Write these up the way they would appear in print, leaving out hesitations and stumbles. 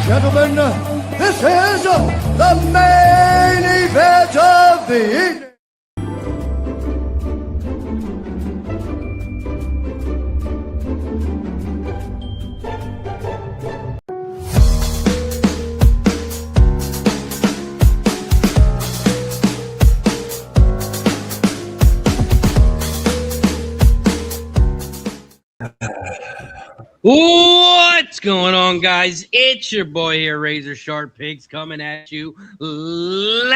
Gentlemen, this is the main event of the evening. What's going on, guys? It's your boy here, Razor Sharp Picks, coming at you live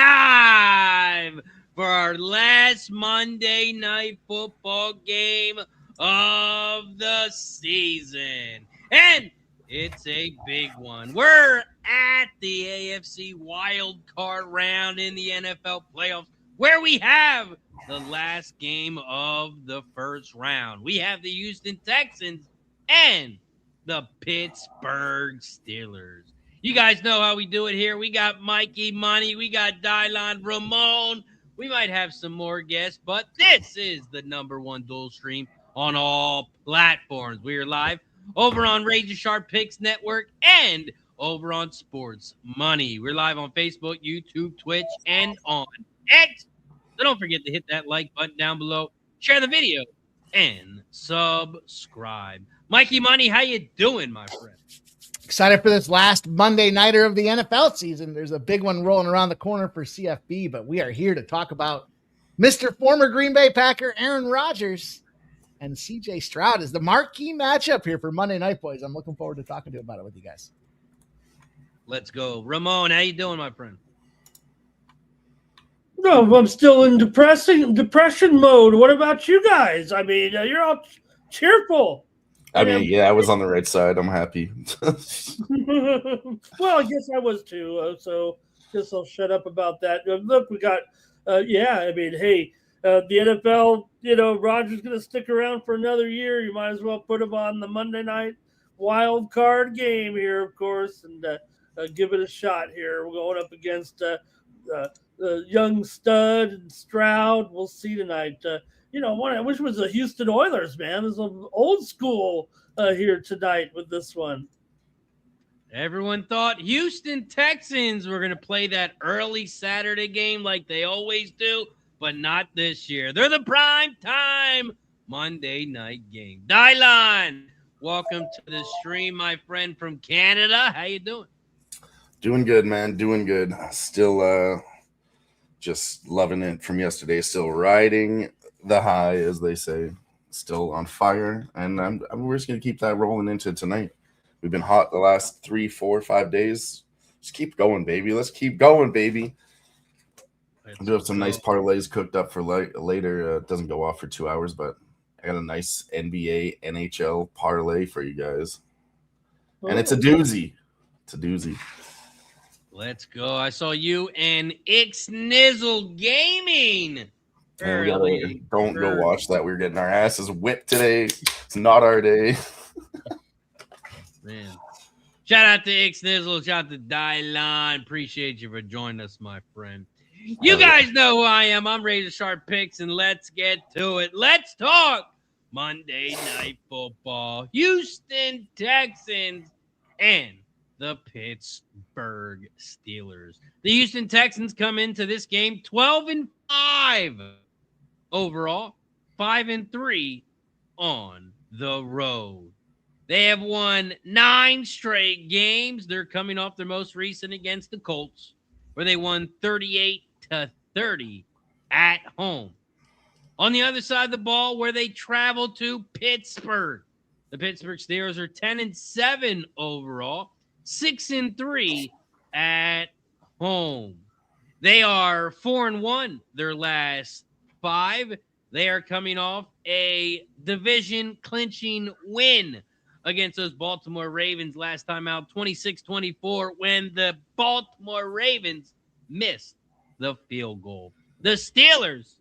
for our last Monday night football game of the season. And it's a big one. We're at the AFC wild card round in the NFL playoffs, where we have the last game of the first round. We have the Houston Texans and the Pittsburgh Steelers. You guys know how we do it here. We got Mikey Money. We got Dylan Ramon. We might have some more guests, but this is the #1 dual stream on all platforms. We are live over on Razor Sharp Picks Network and over on Sports Money. We're live on Facebook, YouTube, Twitch, and on X. So don't forget to hit that like button down below, share the video, and subscribe. Mikey Money, how you doing, my friend? Excited for this last Monday nighter of the NFL season. There's a big one rolling around the corner for CFB, but we are here to talk about Mr. former Green Bay Packer Aaron Rodgers and CJ Stroud is the marquee matchup here for Monday night, boys. I'm looking forward to talking about it with you guys. Let's go. Ramon, how you doing, my friend? No, I'm still in depression mode. What about you guys? I mean, you're all cheerful. I was on the right side. I'm happy. Well, I guess I was too. So guess I'll shut up about that. Look, we got, the NFL, Rodgers going to stick around for another year. You might as well put him on the Monday night wild card game here, of course, and give it a shot here. We're going up against young stud and Stroud. We'll see tonight. I wish it was the Houston Oilers, man. There's an old school here tonight with this one. Everyone thought Houston Texans were going to play that early Saturday game like they always do, but not this year. They're the prime time Monday night game. Dylan, welcome to the stream, my friend from Canada. How you doing? Doing good, man. Doing good. Still just loving it from yesterday. Still riding the high, as they say, still on fire, and we're just gonna keep that rolling into tonight. We've been hot the last 3, 4, 5 days. Just keep going, baby. Let's keep going, baby. I do have some nice parlays cooked up for later. It doesn't go off for 2 hours, but I got a nice NBA, NHL parlay for you guys, and it's a doozy. It's a doozy. Let's go. I saw you and Ixnizzle Gaming. Don't go watch that. We're getting our asses whipped today. It's not our day. Man. Shout out to Ixnizzle. Shout out to Dylan. Appreciate you for joining us, my friend. You guys know who I am. I'm Razor Sharp Picks, and let's get to it. Let's talk Monday Night Football. Houston Texans and the Pittsburgh Steelers. The Houston Texans come into this game 12-5. Overall, 5-3 on the road. They have won 9 straight games. They're coming off their most recent against the Colts, where they won 38-30 at home. On the other side of the ball, where they traveled to Pittsburgh, the Pittsburgh Steelers are 10-7 overall, 6-3 at home. They are 4-1 their last 5. They are coming off a division clinching win against those Baltimore Ravens last time out, 26-24, when the Baltimore Ravens missed the field goal. The Steelers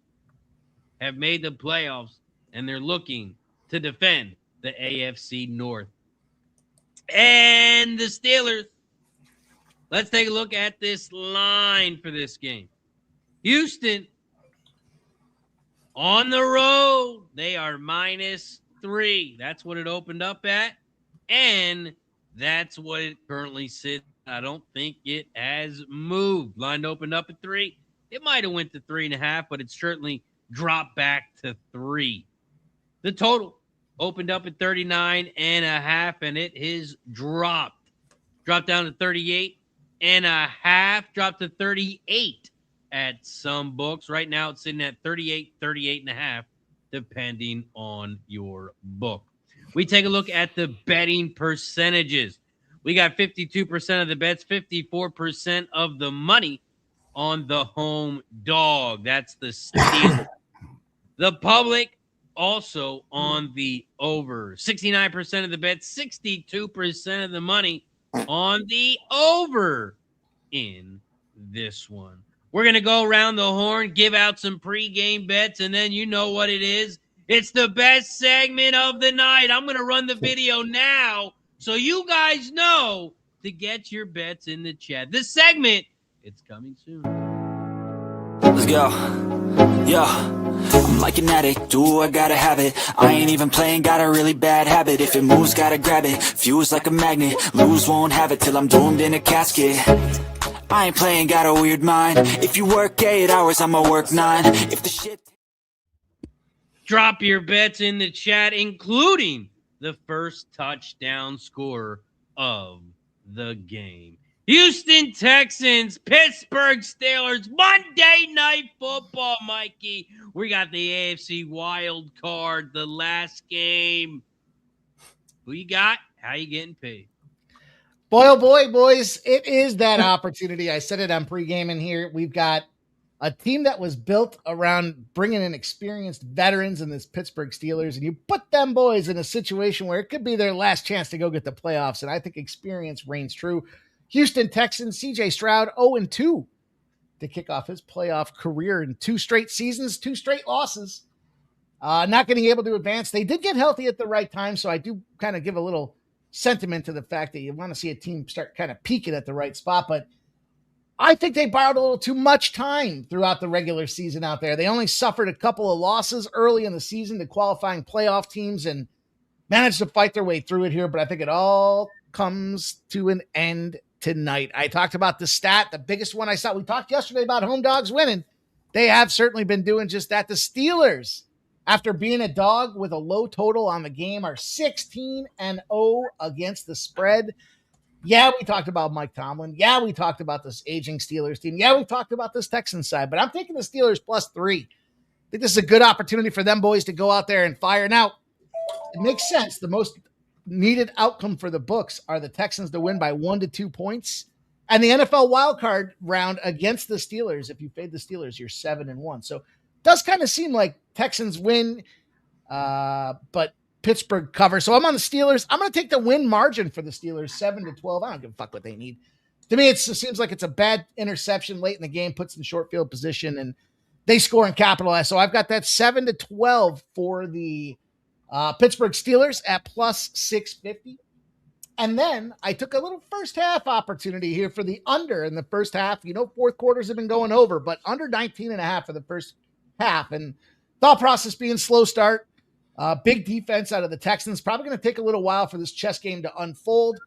have made the playoffs, and they're looking to defend the AFC North. And the Steelers, let's take a look at this line for this game. Houston, on the road, they are -3. That's what it opened up at, and that's what it currently sits I don't think it has moved. Line opened up at 3. It might have went to 3.5, but it's certainly dropped back to 3. The total opened up at 39.5, and it has dropped down to 38.5, dropped to 38 at some books. Right now, it's sitting at 38.5, depending on your book. We take a look at the betting percentages. We got 52% of the bets, 54% of the money on the home dog. That's the Steelers. The public also on the over. 69% of the bets, 62% of the money on the over in this one. We're going to go around the horn, give out some pregame bets, and then you know what it is. It's the best segment of the night. I'm going to run the video now so you guys know to get your bets in the chat. This segment, it's coming soon. Let's go. Yo, I'm like an addict, do I gotta have it. I ain't even playing, got a really bad habit. If it moves, gotta grab it, fuse like a magnet. Lose, won't have it till I'm doomed in a casket. I ain't playing, got a weird mind. If you work 8 hours, I'ma work 9. If the shit... Drop your bets in the chat, including the first touchdown scorer of the game. Houston Texans, Pittsburgh Steelers, Monday Night Football, Mikey. We got the AFC wild card, the last game. Who you got? How you getting paid? Boy, oh boy, boys, it is that opportunity. I said it on pregame in here. We've got a team that was built around bringing in experienced veterans in this Pittsburgh Steelers, and you put them boys in a situation where it could be their last chance to go get the playoffs, and I think experience reigns true. Houston Texans, CJ Stroud, 0-2 to kick off his playoff career in 2 straight seasons, 2 straight losses. Not getting able to advance. They did get healthy at the right time, so I do kind of give a little sentiment to the fact that you want to see a team start kind of peaking at the right spot, but I think they borrowed a little too much time throughout the regular season out there. They only suffered a couple of losses early in the season to qualifying playoff teams and managed to fight their way through it here, but I think it all comes to an end tonight. I talked about the stat, the biggest one I saw. We talked yesterday about home dogs winning. They have certainly been doing just that. The Steelers, after being a dog with a low total on the game, are 16-0 against the spread. Yeah, we talked about Mike Tomlin. Yeah, we talked about this aging Steelers team. Yeah, we talked about this Texans side, but I'm taking the Steelers +3. I think this is a good opportunity for them boys to go out there and fire. Now, it makes sense. The most needed outcome for the books are the Texans to win by 1 to 2 points. And the NFL wildcard round against the Steelers, if you fade the Steelers, you're 7-1. So it does kind of seem like Texans win, but Pittsburgh cover. So I'm on the Steelers. I'm going to take the win margin for the Steelers, 7-12. I don't give a fuck what they need. To me, it seems like it's a bad interception late in the game, puts in short field position, and they score and capitalize. So I've got that 7-12 for the Pittsburgh Steelers at +650. And then I took a little first half opportunity here for the under in the first half. You know, fourth quarters have been going over, but under 19.5 for the first half. And thought process being slow start, big defense out of the Texans. Probably going to take a little while for this chess game to unfold.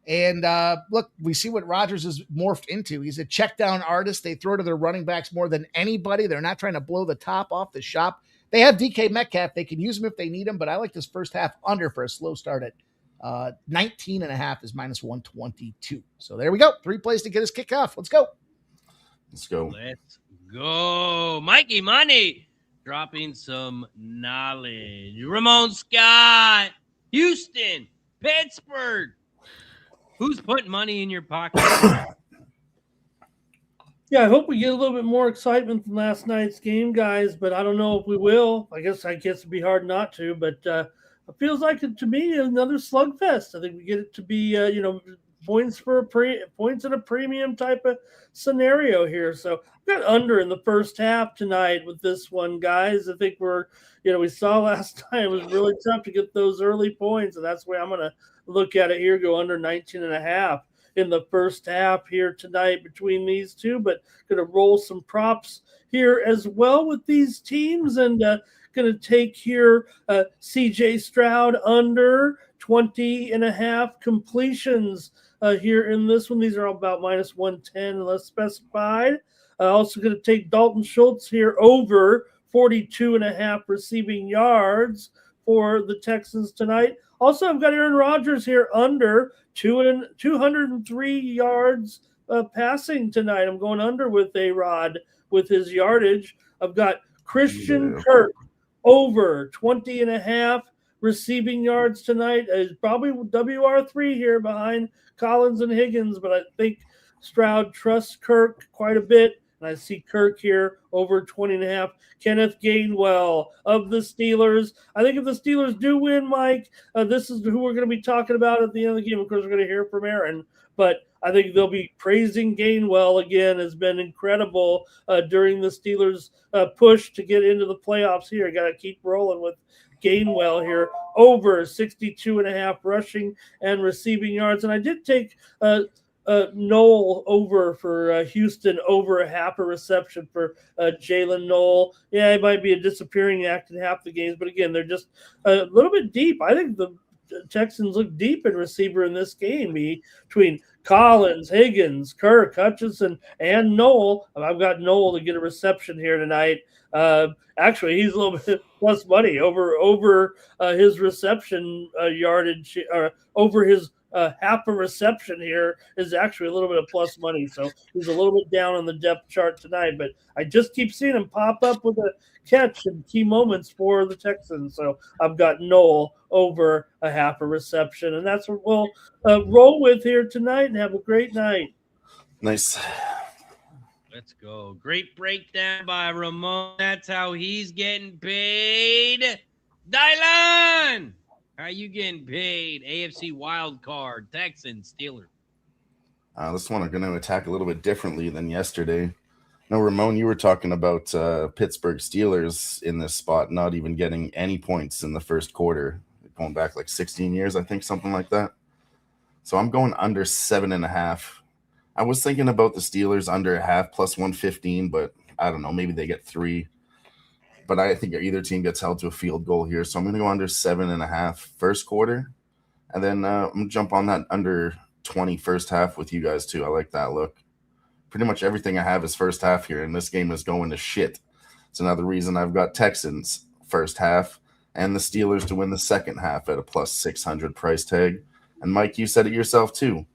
And look, we see what Rodgers has morphed into. He's a check down artist. They throw to their running backs more than anybody. They're not trying to blow the top off the shop. They have DK Metcalf. They can use him if they need him, but I like this first half under for a slow start at 19.5 is -122. So there we go. 3 plays to get us kicked off. Let's go. Let's go. Let's go. Mikey Money dropping some knowledge. Ramon Scott, Houston, Pittsburgh. Who's putting money in your pocket? Yeah, I hope we get a little bit more excitement from last night's game, guys, but I don't know if we will. I guess it'd be hard not to, but it feels like, to me, another slugfest. I think we get it to be, points at a premium type of scenario here. So we got under in the first half tonight with this one, guys. I think we saw last night it was really tough to get those early points, and that's why I'm going to look at it here, go under 19.5 in the first half here tonight between these two, but going to roll some props here as well with these teams, and going to take here CJ Stroud under 20.5 completions here in this one. These are all about -110 unless specified. Also going to take Dalton Schultz here over 42.5 receiving yards for the Texans tonight. Also, I've got Aaron Rodgers here under 203 yards passing tonight. I'm going under with A-Rod with his yardage. I've got Christian Kirk over 20.5 receiving yards tonight. Is probably WR3 here behind Collins and Higgins, but I think Stroud trusts Kirk quite a bit. And I see Kirk here over 20.5. Kenneth Gainwell of the Steelers. I think if the Steelers do win, Mike, this is who we're going to be talking about at the end of the game. Of course, we're going to hear from Aaron, but I think they'll be praising Gainwell again. Has been incredible during the Steelers' push to get into the playoffs here. Got to keep rolling with Gainwell here over 62.5 rushing and receiving yards. And I did take Noel over for Houston, over a half a reception for Jalen Noel. Yeah, it might be a disappearing act in half the games, but again, they're just a little bit deep. I think the Texans look deep in receiver in this game between Collins, Higgins, Kirk, Hutchinson, and Noel. I've got Noel to get a reception here tonight. Actually, he's a little bit plus money over his reception yardage, over his half a reception here is actually a little bit of plus money. So he's a little bit down on the depth chart tonight, but I just keep seeing him pop up with a catch in key moments for the Texans. So I've got Noel over a half a reception, and that's what we'll roll with here tonight, and have a great night. Nice. Let's go. Great breakdown by Ramon. That's how he's getting paid. Dylan! How are you getting paid? AFC wild card, Texans, Steelers. This one I'm going to attack a little bit differently than yesterday. No, Ramon, you were talking about Pittsburgh Steelers in this spot, not even getting any points in the first quarter, going back like 16 years, I think, something like that. So I'm going under 7.5. I was thinking about the Steelers under a half plus 115, but I don't know, maybe they get 3. But I think either team gets held to a field goal here. So I'm going to go under 7.5 first quarter. And then I'm going to jump on that under 20 first half with you guys too. I like that look. Pretty much everything I have is first half here, and this game is going to shit. It's another reason I've got Texans first half and the Steelers to win the second half at a plus 600 price tag. And Mike, you said it yourself too.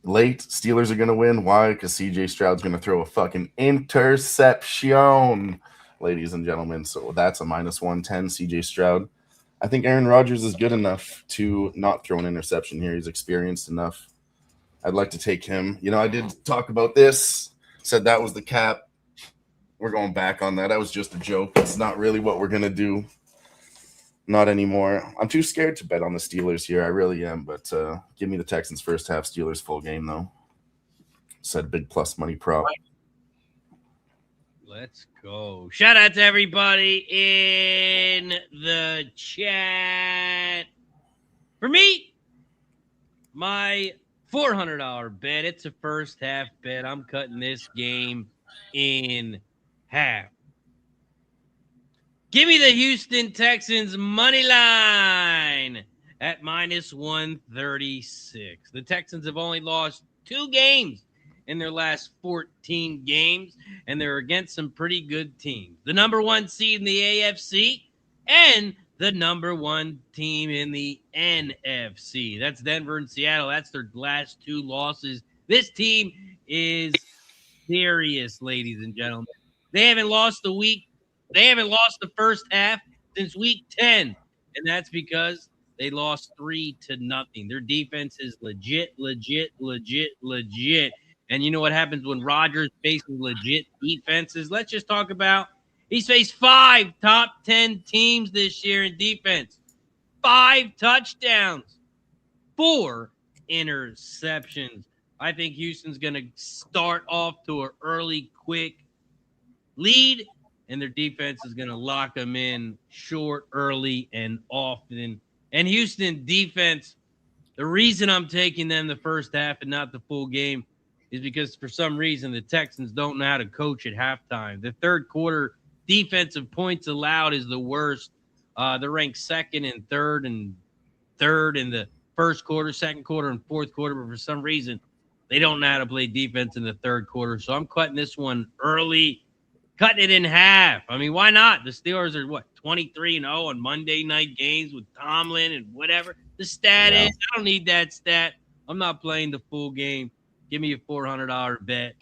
Late, Steelers are going to win. Why? Because CJ Stroud's going to throw a fucking interception, ladies and gentlemen. So that's a minus 110, CJ Stroud. I think Aaron Rodgers is good enough to not throw an interception here. He's experienced enough. I'd like to take him. You know, I did talk about this, said that was the cap. We're going back on that. That was just a joke. It's not really what we're going to do. Not anymore. I'm too scared to bet on the Steelers here. I really am. But give me the Texans first half, Steelers full game, though. Said big plus money prop. Let's go. Shout out to everybody in the chat. For me, my $400 bet. It's a first half bet. I'm cutting this game in half. Give me the Houston Texans money line at minus 136. The Texans have only lost 2 games in their last 14 games, and they're against some pretty good teams. The number 1 seed in the AFC and the number 1 team in the NFC. That's Denver and Seattle. That's their last 2 losses. This team is serious, ladies and gentlemen. They haven't lost the first half since week 10, and that's because they lost 3-0. Their defense is legit. And you know what happens when Rodgers faces legit defenses? Let's just talk about he's faced 5 top 10 teams this year in defense. 5 touchdowns, 4 interceptions. I think Houston's going to start off to an early, quick lead, and their defense is going to lock them in short, early, and often. And Houston defense, the reason I'm taking them the first half and not the full game is because for some reason the Texans don't know how to coach at halftime. The third quarter defensive points allowed is the worst. They're ranked second and third and third in the first quarter, second quarter, and fourth quarter, but for some reason, they don't know how to play defense in the third quarter. So I'm cutting this one early, cutting it in half. I mean, why not? The Steelers are, 23-0 on Monday night games with Tomlin and whatever. The stat is, I don't need that stat. I'm not playing the full game. Give me a $400 bet.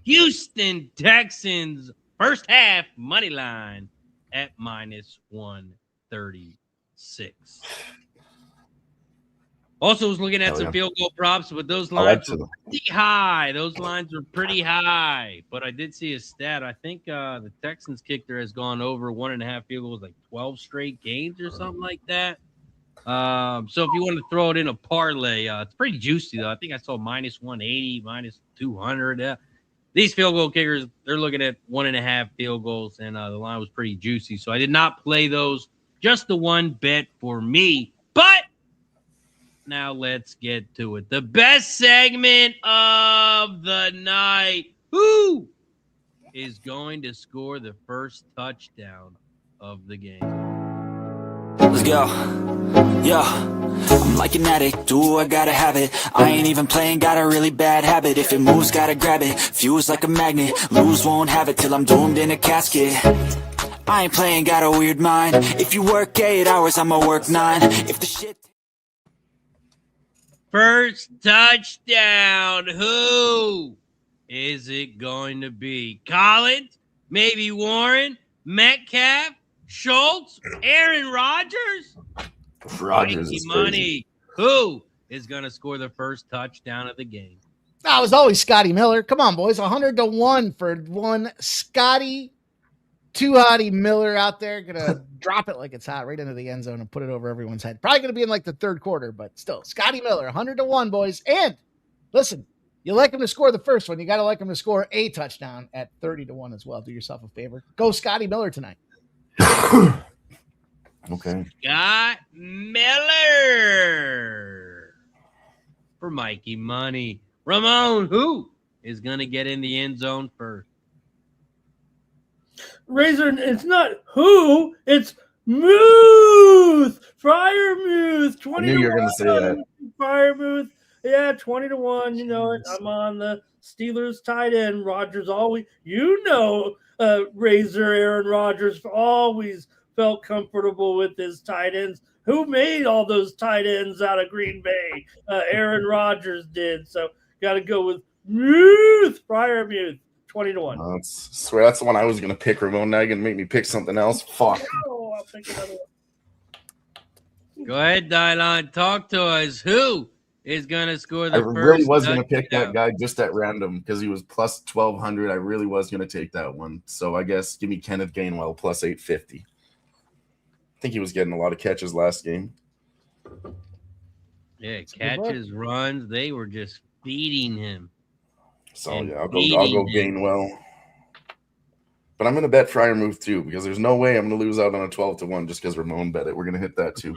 Houston Texans first half money line at -136. Also was looking at some field goal props, but those lines were pretty high. Those lines were pretty high. But I did see a stat. I think the Texans kicker has gone over 1.5 field goals, like 12 straight games or something like that. So if you want to throw it in a parlay, it's pretty juicy, though. I think I saw -180, -200. These field goal kickers, they're looking at 1.5 field goals, and the line was pretty juicy. So I did not play those. Just the one bet for me. But now let's get to it. The best segment of the night. Who is going to score the first touchdown of the game? Let's go. Yo, I'm like an addict, do I gotta have it. I ain't even playing, got a really bad habit. If it moves, gotta grab it, fuse like a magnet. Lose, won't have it till I'm doomed in a casket. I ain't playing, got a weird mind. If you work 8 hours, I'ma work 9. If the shit... First touchdown. Who is it going to be? Collins? Maybe Warren? Metcalf? Schultz? Aaron Rodgers? Rodgers is money. Who is going to score the first touchdown of the game? That was always Scotty Miller. Come on, boys. 100-1 for one Scotty. Too hotty Miller out there. Gonna drop it like it's hot right into the end zone and put it over everyone's head. Probably gonna be in like the third quarter, but still, Scotty Miller, 100-1, boys. And listen, you like him to score the first one, you gotta like him to score a touchdown at 30-1 as well. Do yourself a favor. Go Scotty Miller tonight. Okay. Scott Miller for Mikey Money. Ramon, who is gonna get in the end zone first? Razor, it's not who, it's Muth. Friar Muth. 20 I knew you were going to say that. Friar Muth. Yeah, 20-1. You know it. I'm on the Steelers tight end. Rodgers always, Razor Aaron Rodgers always felt comfortable with his tight ends. Who made all those tight ends out of Green Bay? Aaron Rodgers did. So got to go with Muth. Friar Muth. 20-1. Swear that's the one I was gonna pick. Ramon, now you're gonna make me pick something else. Fuck. Oh, I'll pick another one. Go ahead, Dylan. Talk to us. Who is gonna score the first? I really was gonna pick that guy just at random because he was plus 1,200. I really was gonna take that one. So I guess give me Kenneth Gainwell plus 850. I think he was getting a lot of catches last game. Yeah, catches, runs. They were just feeding him. So yeah, I'll go Gainwell. But I'm gonna bet Fryer Move too, because there's no way I'm gonna lose out on a 12-1 just because Ramon bet it. We're gonna hit that too.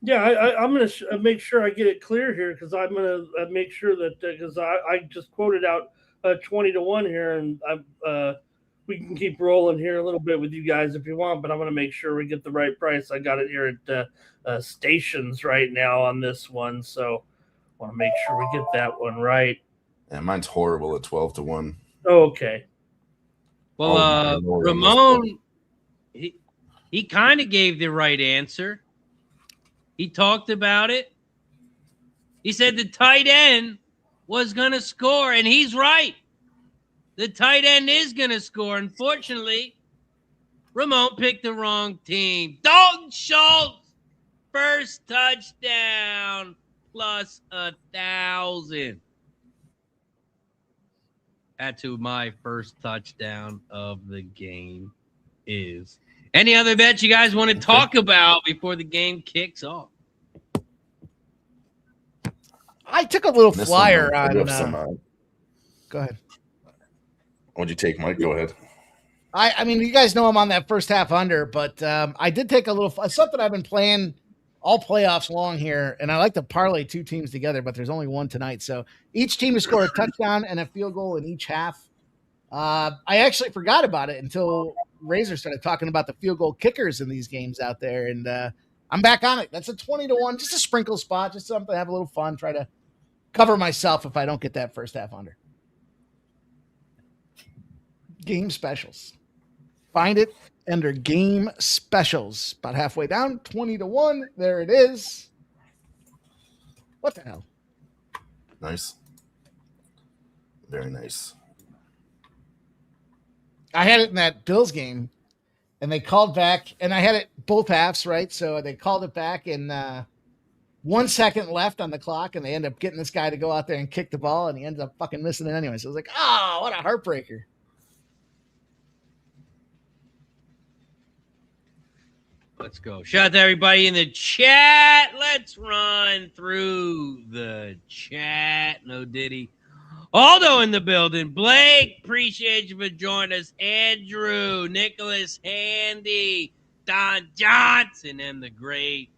Yeah, I'm gonna make sure I get it clear here because I'm gonna make sure that because I just quoted out 20-1 here, and we can keep rolling here a little bit with you guys if you want, but I'm gonna make sure we get the right price. I got it here at stations right now on this one, so I want to make sure we get that one right. Yeah, mine's horrible at 12-1. Oh, okay. Well, Ramon, he kind of gave the right answer. He talked about it. He said the tight end was going to score, and he's right. The tight end is going to score. Unfortunately, Ramon picked the wrong team. Dalton Schultz, first touchdown, plus 1,000. That's who my first touchdown of the game is. Any other bets you guys want to talk about before the game kicks off? I took a little flyer on. Go ahead. What'd you take, Mike? Go ahead. I mean, you guys know I'm on that first half under, but I did take a little something I've been playing all playoffs long here, and I like to parlay two teams together, but there's only one tonight. So each team to score a touchdown and a field goal in each half. I actually forgot about it until Razor started talking about the field goal kickers in these games out there, and I'm back on it. That's a 20-1, just a sprinkle spot, just something to have a little fun, try to cover myself if I don't get that first half under. Game specials. Find it under game specials. About halfway down, 20-1. There it is. What the hell? Nice. Very nice. I had it in that Bills game, and they called back, and I had it both halves, right? So they called it back, and 1 second left on the clock, and they end up getting this guy to go out there and kick the ball, and he ends up fucking missing it anyway. So I was like, oh, what a heartbreaker. Let's go. Shout out to everybody in the chat. Let's run through the chat. No Diddy. Aldo in the building. Blake, appreciate you for joining us. Andrew, Nicholas Handy, Don Johnson, and the great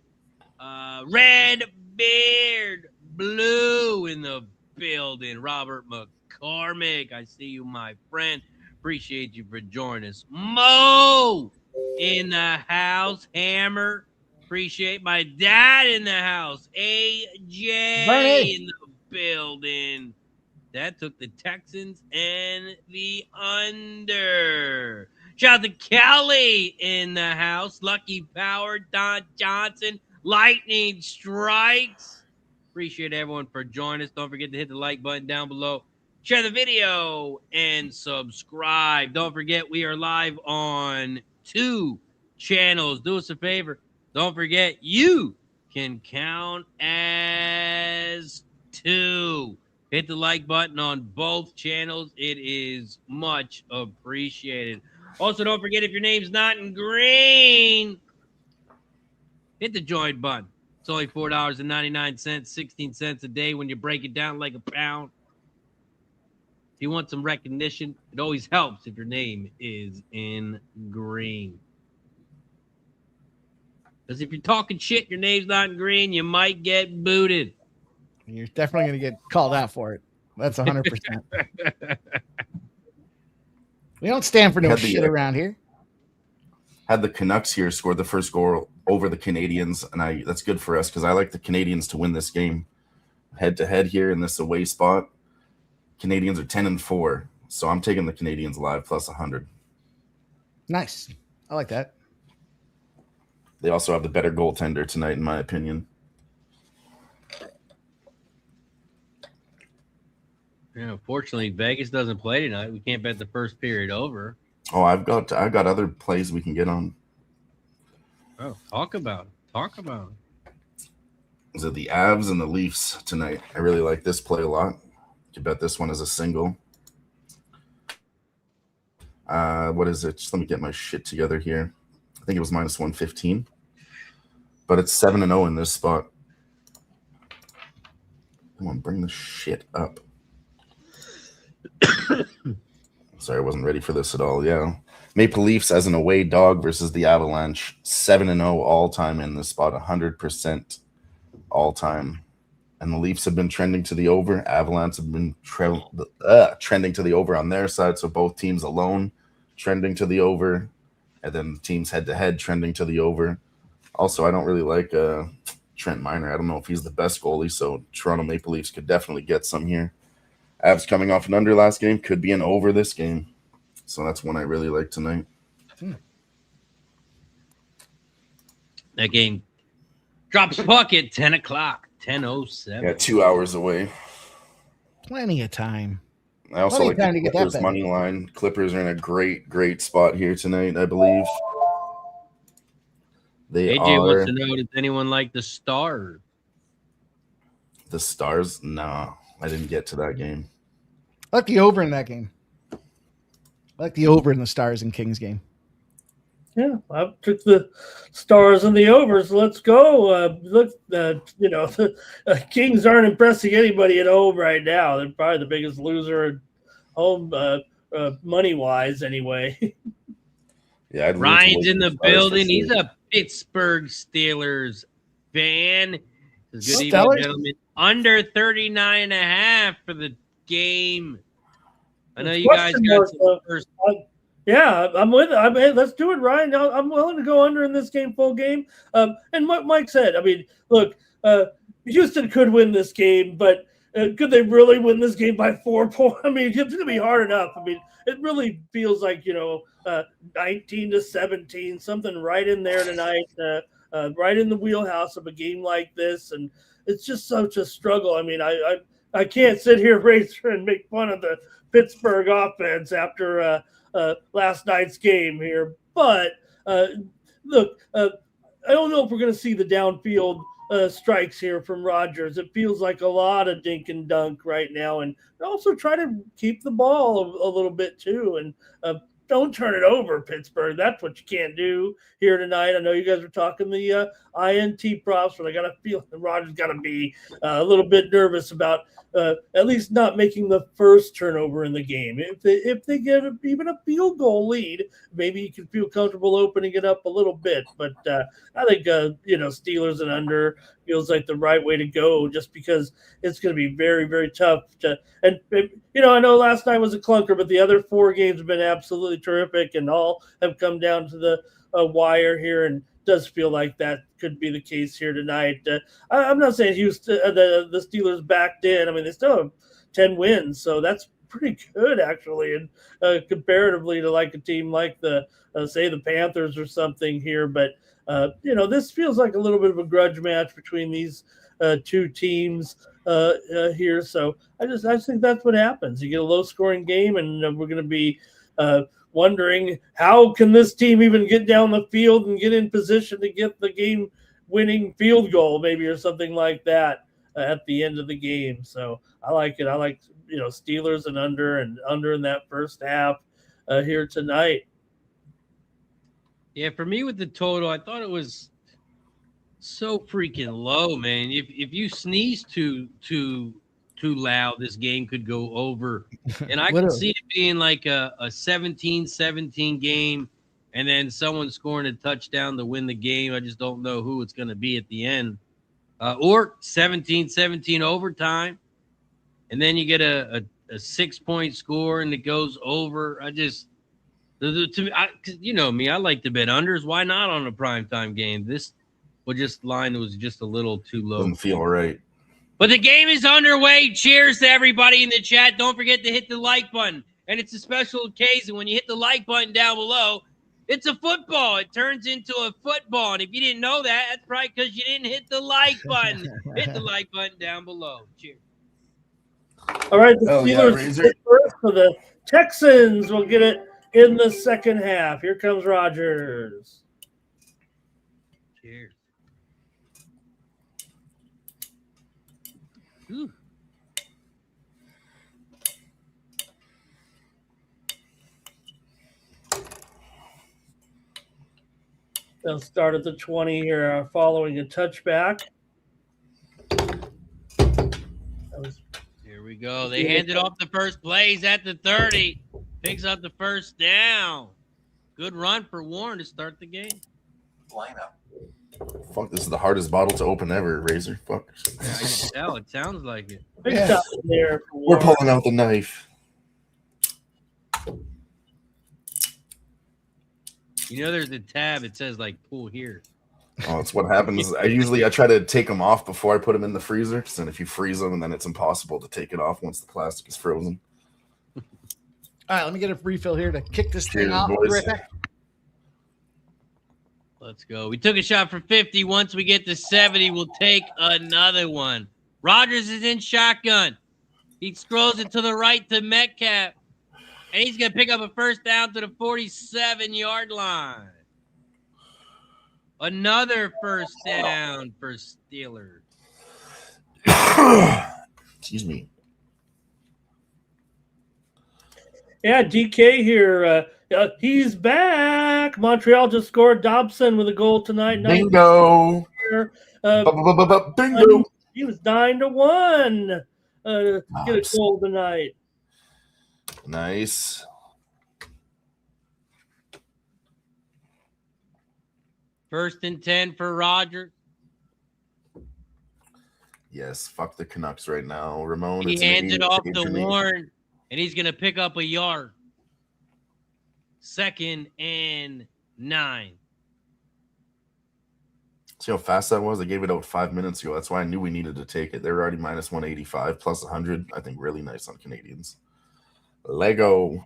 Red Beard Blue in the building. Robert McCormick, I see you, my friend. Appreciate you for joining us. Mo in the house. Hammer, appreciate my dad in the house. AJ Bernie in the building. That took the Texans and the under. Shout out to Kelly in the house. Lucky Power, Don Johnson, Lightning Strikes. Appreciate everyone for joining us. Don't forget to hit the like button down below. Share the video and subscribe. Don't forget we are live on 2 channels. Do us a favor. Don't forget you can count as 2. Hit the like button on both channels. It is much appreciated. Also, don't forget if your name's not in green, hit the join button. It's only $4.99, 16 cents a day when you break it down like a pound. If you want some recognition, it always helps if your name is in green. Because if you're talking shit, your name's not in green, you might get booted. You're definitely going to get called out for it. That's 100%. We don't stand for no shit around here. Had the Canucks here score the first goal over the Canadians, and that's good for us because I like the Canadians to win this game. Head-to-head here in this away spot. Canadians are 10-4, so I'm taking the Canadians live plus 100. Nice. I like that. They also have the better goaltender tonight, in my opinion. Yeah, fortunately, Vegas doesn't play tonight. We can't bet the first period over. Oh, I've got other plays we can get on. Oh, talk about it. Is it the Avs and the Leafs tonight? I really like this play a lot. You bet this one as a single. What is it? Just let me get my shit together here. I think it was minus 115. But it's 7-0 in this spot. Come on, bring the shit up. Sorry, I wasn't ready for this at all. Yeah. Maple Leafs as an away dog versus the Avalanche. 7-0 all time in this spot. 100% all time. And the Leafs have been trending to the over. Avalanche have been trending to the over on their side. So both teams alone trending to the over. And then teams head-to-head trending to the over. Also, I don't really like Trent Miner. I don't know if he's the best goalie. So Toronto Maple Leafs could definitely get some here. Avs coming off an under last game. Could be an over this game. So that's one I really like tonight. That game drops puck at 10 o'clock, 10:07. Yeah, 2 hours away. Plenty of time. I also like the Clippers money line. Clippers are in a great spot here tonight, I believe. AJ wants to know, does anyone like the Stars? The Stars? No, I didn't get to that game. I like the over in that game. I like the over in the Stars and Kings game. Yeah, I took the Stars and the overs. Let's go. Look, the Kings aren't impressing anybody at home right now. They're probably the biggest loser at home, money-wise anyway. Yeah, Ryan's in the building. He's a Pittsburgh Steelers fan. Good evening, gentlemen. Under 39.5 for the game. I know you guys got some first. Yeah, I'm with it. Let's do it, Ryan. I'm willing to go under in this game, full game. And what Mike said, I mean, look, Houston could win this game, but could they really win this game by 4 points? I mean, it's going to be hard enough. I mean, it really feels like, 19-17, something right in there tonight, right in the wheelhouse of a game like this. And it's just such a struggle. I mean, I can't sit here, Razor, and make fun of the Pittsburgh offense after last night's game here. But look, I don't know if we're going to see the downfield strikes here from Rodgers. It feels like a lot of dink and dunk right now, and also try to keep the ball a little bit too, and don't turn it over, Pittsburgh. That's what you can't do here tonight. I know you guys are talking the INT props, but I got to feel Rodgers got to be a little bit nervous about at least not making the first turnover in the game. If they get even a field goal lead, maybe you can feel comfortable opening it up a little bit. But I think Steelers and under feels like the right way to go, just because it's going to be very, very tough to. And I know last night was a clunker, but the other 4 games have been absolutely terrific, and all have come down to the wire here, and does feel like that could be the case here tonight. I'm not saying Houston, the Steelers backed in. I mean, they still have 10 wins, so that's pretty good actually, and comparatively to like a team like the say the Panthers or something here. But this feels like a little bit of a grudge match between these 2 teams here. So I just think that's what happens. You get a low scoring game, and we're going to be wondering how can this team even get down the field and get in position to get the game winning field goal maybe, or something like that at the end of the game. So I like it. I like Steelers and under in that first half here tonight. Yeah, for me with the total, I thought it was so freaking low, man. If you sneeze too loud, this game could go over. And I could see it being like a 17-17 game, and then someone scoring a touchdown to win the game. I just don't know who it's going to be at the end. Or 17-17 overtime, and then you get a 6-point score and it goes over. You know me, I like to bet unders. Why not on a primetime game? This line was just a little too low. Doesn't feel right. But the game is underway. Cheers to everybody in the chat. Don't forget to hit the like button. And it's a special occasion. When you hit the like button down below, it's a football. It turns into a football. And if you didn't know that, that's probably because you didn't hit the like button. Hit the like button down below. Cheers. All right, the Steelers first for the Texans will get it in the second half. Here comes Rodgers. Cheers. Ooh. They'll start at the 20 here, following a touchback. Here we go. They handed off the first plays at the 30. Picks up the first down. Good run for Warren to start the game. Lineup. Fuck, this is the hardest bottle to open ever, Razor. Fuck. Yeah, I can tell. It sounds like it. Big shot there for We're Warren. pulling out the knife. There's a tab. It says like pull here. Oh, it's what happens. I try to take them off before I put them in the freezer. Because then if you freeze them, then it's impossible to take it off once the plastic is frozen. All right, let me get a refill here to kick this thing off. Boys. Let's go. We took a shot for 50. Once we get to 70, we'll take another one. Rodgers is in shotgun. He scrolls it to the right to Metcalf. And he's going to pick up a first down to the 47-yard line. Another first down for Steelers. Excuse me. Yeah, DK here. He's back. Montreal just scored. Dobson with a goal tonight. Bingo. Bingo. He was 9-1. Get a goal tonight. Nice. First and 10 for Rodgers. Yes, fuck the Canucks right now. Ramon. He hands it off to Warren, and he's going to pick up a yard. 2nd and 9. See how fast that was? I gave it out 5 minutes ago. That's why I knew we needed to take it. They were already minus 185 plus 100. I think really nice on Canadians. Lego.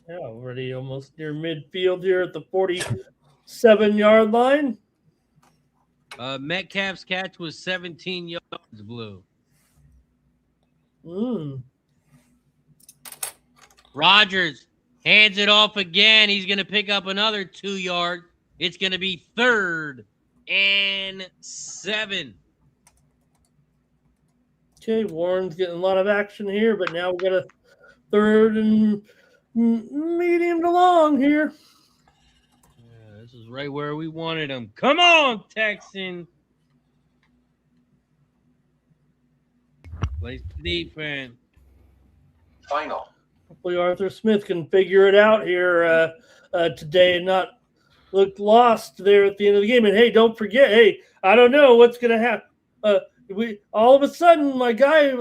Yeah, already almost near midfield here at the 47-yard line. Metcalf's catch was 17 yards, Blue. Rodgers hands it off again. He's going to pick up another 2 yards. It's going to be 3rd and 7. Okay, Warren's getting a lot of action here, but now we've got a 3rd and medium to long here. Yeah, this is right where we wanted him. Come on, Texans. Place the defense. Final. Hopefully Arthur Smith can figure it out here today and not look lost there at the end of the game. And, hey, don't forget, hey, I don't know what's going to happen. We all of a sudden, my guy,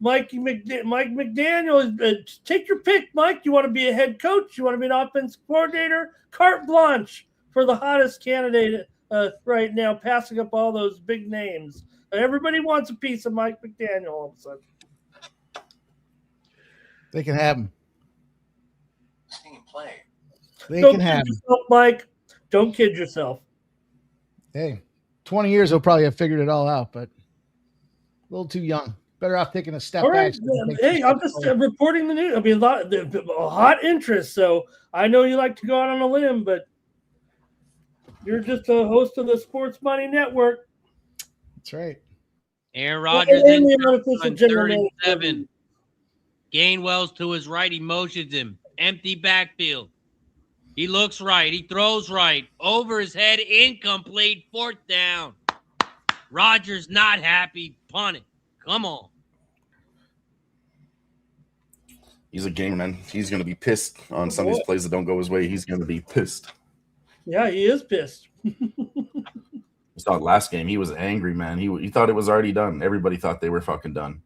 Mike McDaniel, take your pick, Mike. You want to be a head coach? You want to be an offensive coordinator? Carte blanche for the hottest candidate right now, passing up all those big names. Everybody wants a piece of Mike McDaniel all of a sudden. They can have him. Team play. They Don't can kid have him. yourself, Mike. Don't kid yourself. Hey, 20 years they'll probably have figured it all out, but a little too young. Better off taking a step All right. back. Hey, I'm just reporting the news. I mean, a hot interest. So I know you like to go out on a limb, but you're just a host of the Sports Money Network. That's right. Aaron Rodgers And in the unofficial on general 3rd and manager. 7. Gainwell's to his right. He motions him. Empty backfield. He looks right. He throws right. Over his head. Incomplete. 4th down. Rodgers not happy. Punt it. Come on. He's a gamer, man. He's going to be pissed on some of these plays that don't go his way. He's going to be pissed. Yeah, he is pissed. You saw it last game. He was angry, man. He thought it was already done. Everybody thought they were fucking done.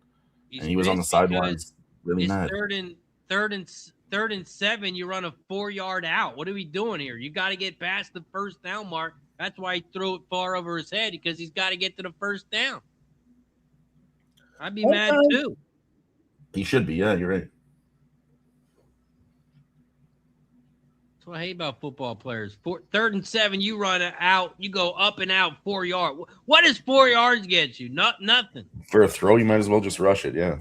He's And he was on the pissed sidelines really It's mad. 3rd and 7. You run a 4-yard out. What are we doing here? You got to get past the 1st down mark. That's why he threw it far over his head, because he's got to get to the 1st down. I'd be mad too. He should be. Yeah, you're right. That's what I hate about football players. 3rd and 7, you run out. You go up and out 4 yards. What does 4 yards get you? Nothing. For a throw, you might as well just rush it. Yeah.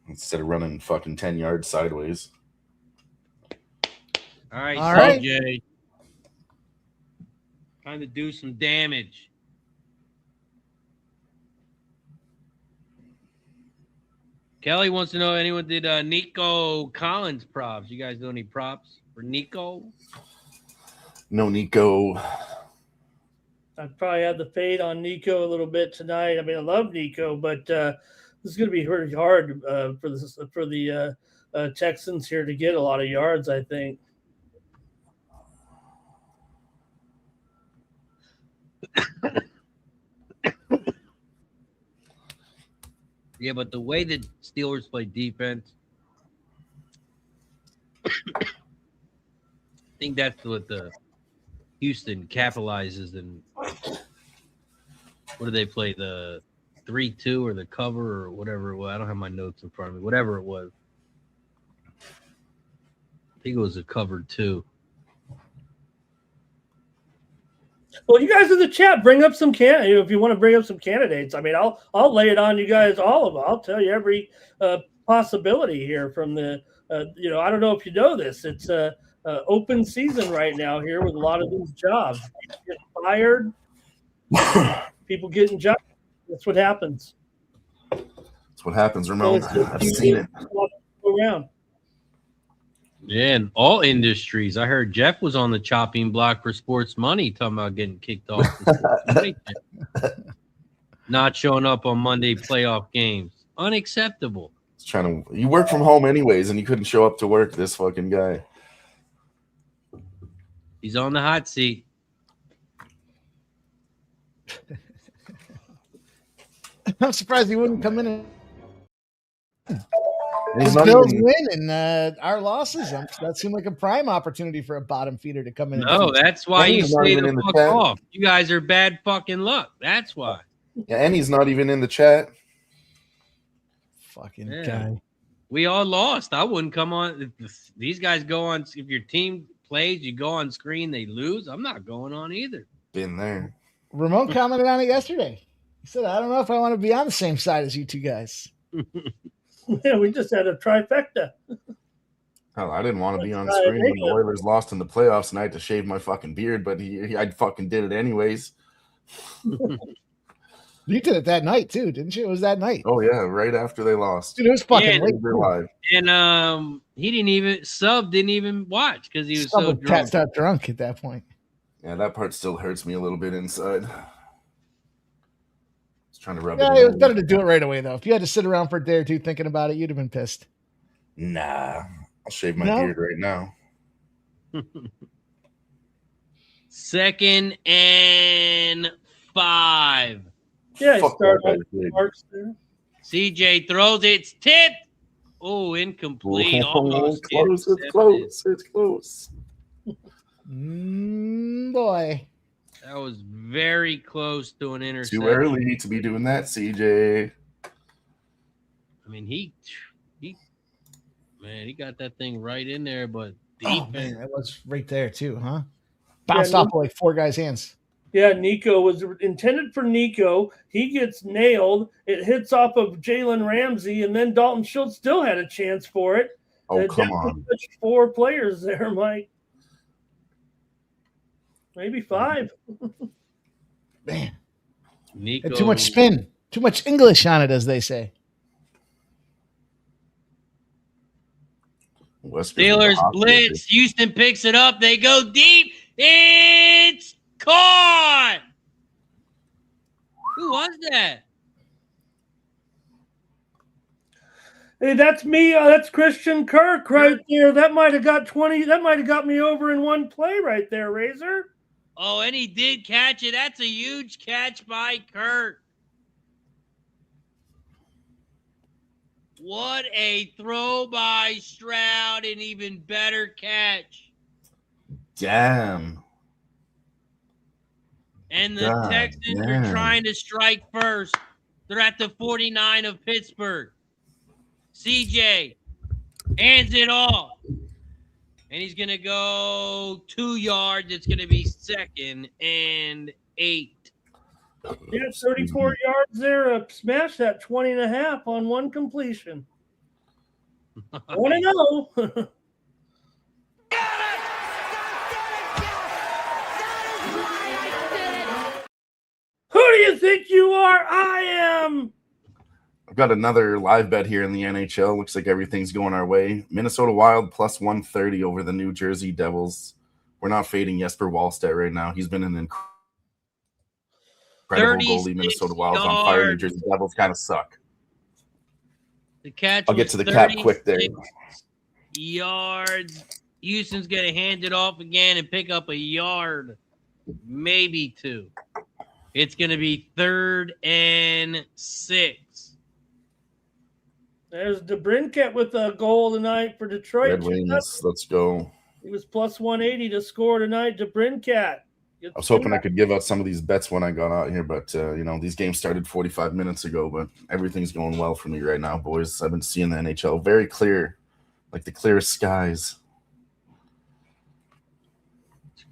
Instead of running fucking 10 yards sideways. All right, All right. CJ. Trying to do some damage. Kelly wants to know, anyone did Nico Collins props? You guys do any props for Nico? No, Nico. I'd probably have the fade on Nico a little bit tonight. I mean, I love Nico, but this is going to be pretty hard for the Texans here to get a lot of yards, I think. Yeah, but the way the Steelers play defense, I think that's what the Houston capitalizes. And what do they play? The 3-2 or the cover or whatever it was? I don't have my notes in front of me. Whatever it was. I think it was a cover 2. Well, you guys in the chat, bring up some if you want to bring up some candidates. I mean, I'll lay it on you guys, all of them. I'll tell you every possibility here from the. I don't know if you know this. It's open season right now here with a lot of these jobs. People get fired. People getting jobs. That's what happens. That's what happens, Ramon. I've seen it. Go around. Yeah, in all industries. I heard Jeff was on the chopping block for sports money, talking about getting kicked off. Not showing up on Monday playoff games. Unacceptable. You work from home anyways, and you couldn't show up to work, this fucking guy. He's on the hot seat. I'm surprised he wouldn't come in and He's his not Bills even- win and our losses. That seemed like a prime opportunity for a bottom feeder to come in. No, and that's why And you he's not stay even the in the fuck chat. off. You guys are bad fucking luck. That's why. Yeah, and he's not even in the chat. fucking Yeah. guy. We all lost. I wouldn't come on. If these guys go on. If your team plays, you go on screen, they lose. I'm not going on either. Been there. Ramon commented on it yesterday. He said, "I don't know if I want to be on the same side as you two guys." Yeah, we just had a trifecta. Hell, I didn't want to be on That's right, screen when the yeah. Oilers lost in the playoffs, and I had to shave my fucking beard, but I fucking did it anyways. You did it that night too, didn't you? It was that night. Oh yeah, right after they lost. Dude, it was fucking Yeah, late. They're live. And he didn't even watch because he was so Sub drunk. tapped out drunk at that point. Yeah, that part still hurts me a little bit inside. Just trying to rub Yeah, it it was in. better to do it right away though. If you had to sit around for a day or two thinking about it, you'd have been pissed. Nah, I'll shave my No? beard right now. 2nd and 5. Yeah, he Fuck started that off guy's big. Marks there. CJ throws it. It's tipped. Oh, incomplete. Almost Close, it's intercepted. close, it's close. Boy. That was very close to an interception. Too early to be doing that, CJ. I mean, he got that thing right in there, but Oh, defense. man, that was right there too, huh? Bounced Yeah, off of like four guys' hands. Yeah, Nico was intended for Nico. He gets nailed. It hits off of Jalen Ramsey, and then Dalton Schultz still had a chance for it. Oh, It come definitely on. touched 4 players there, Mike. Maybe 5. Man, Nico, had too much spin, too much English on it, as they say. Wester's Steelers in the hospital. blitz. Houston picks it up. They go deep. It's caught. Who was that? Hey, that's me. That's Christian Kirk right there. That might have got 20. That might have got me over in one play right there, Razor. Oh, and he did catch it. That's a huge catch by Kirk. What a throw by Stroud, an even better catch. Damn. And the God Texans damn. are trying to strike first. They're at the 49 of Pittsburgh. CJ hands it off. And he's going to go 2 yards. It's going to be 2nd and 8. Yeah, 34 yards there. Smash that 20 and a half on one completion. I want to know. Who do you think you are? I am. I've got another live bet here in the NHL. Looks like everything's going our way. Minnesota Wild plus 130 over the New Jersey Devils. We're not fading Jesper Wallstedt right now. He's been an incredible goalie. Minnesota Wild's on fire. New yards. Jersey Devils kind of suck. The catch I'll get was to the cap quick there. 36 yards. Houston's going to hand it off again and pick up a yard, maybe 2. It's going to be 3rd and 6. There's DeBrincat with a goal tonight for Detroit. Red Wings, let's go. He was plus 180 to score tonight. DeBrincat. I was hoping I could give out some of these bets when I got out here, but these games started 45 minutes ago. But everything's going well for me right now, boys. I've been seeing the NHL very clear, like the clearest skies.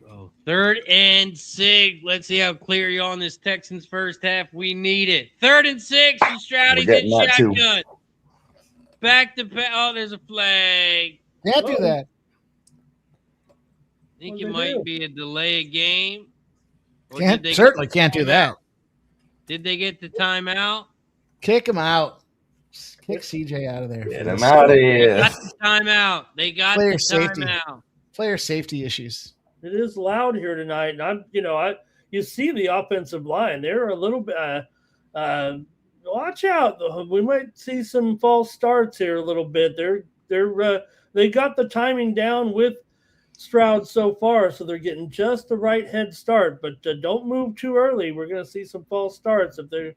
Oh, 3rd and 6. Let's see how clear you're on this Texans first half. We need it. 3rd and 6. And Stroudy's We're in getting that too. shotgun. Back to back. Oh, there's a flag. Can't do that. I think What'd it they might do? be a delay of game. Or Can't, did they certainly get the can't do that. timeout? Did they get the timeout? Kick him out. Kick CJ out of there. Get him out of here. Got the timeout. They got Player the safety. timeout. Player safety issues. It is loud here tonight, and you see the offensive line. They're a little bit. Watch out! We might see some false starts here a little bit. They got the timing down with Stroud so far, so they're getting just the right head start. But don't move too early. We're going to see some false starts if they're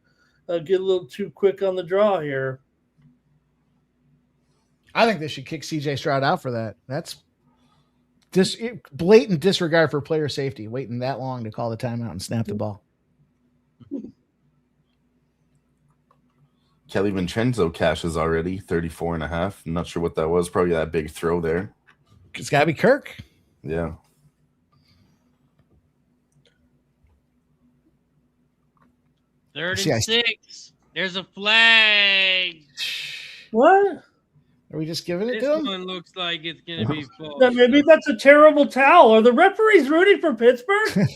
get a little too quick on the draw here. I think they should kick CJ Stroud out for that. That's just blatant disregard for player safety, waiting that long to call the timeout and snap the ball. Kelly Vincenzo cashes already, 34.5. I'm not sure what that was. Probably that big throw there. It's got to be Kirk. Yeah. Third and 6. There's a flag. What? Are we just giving it This to him? one looks like it's going to be false. Now, maybe that's a terrible towel. Are the referees rooting for Pittsburgh?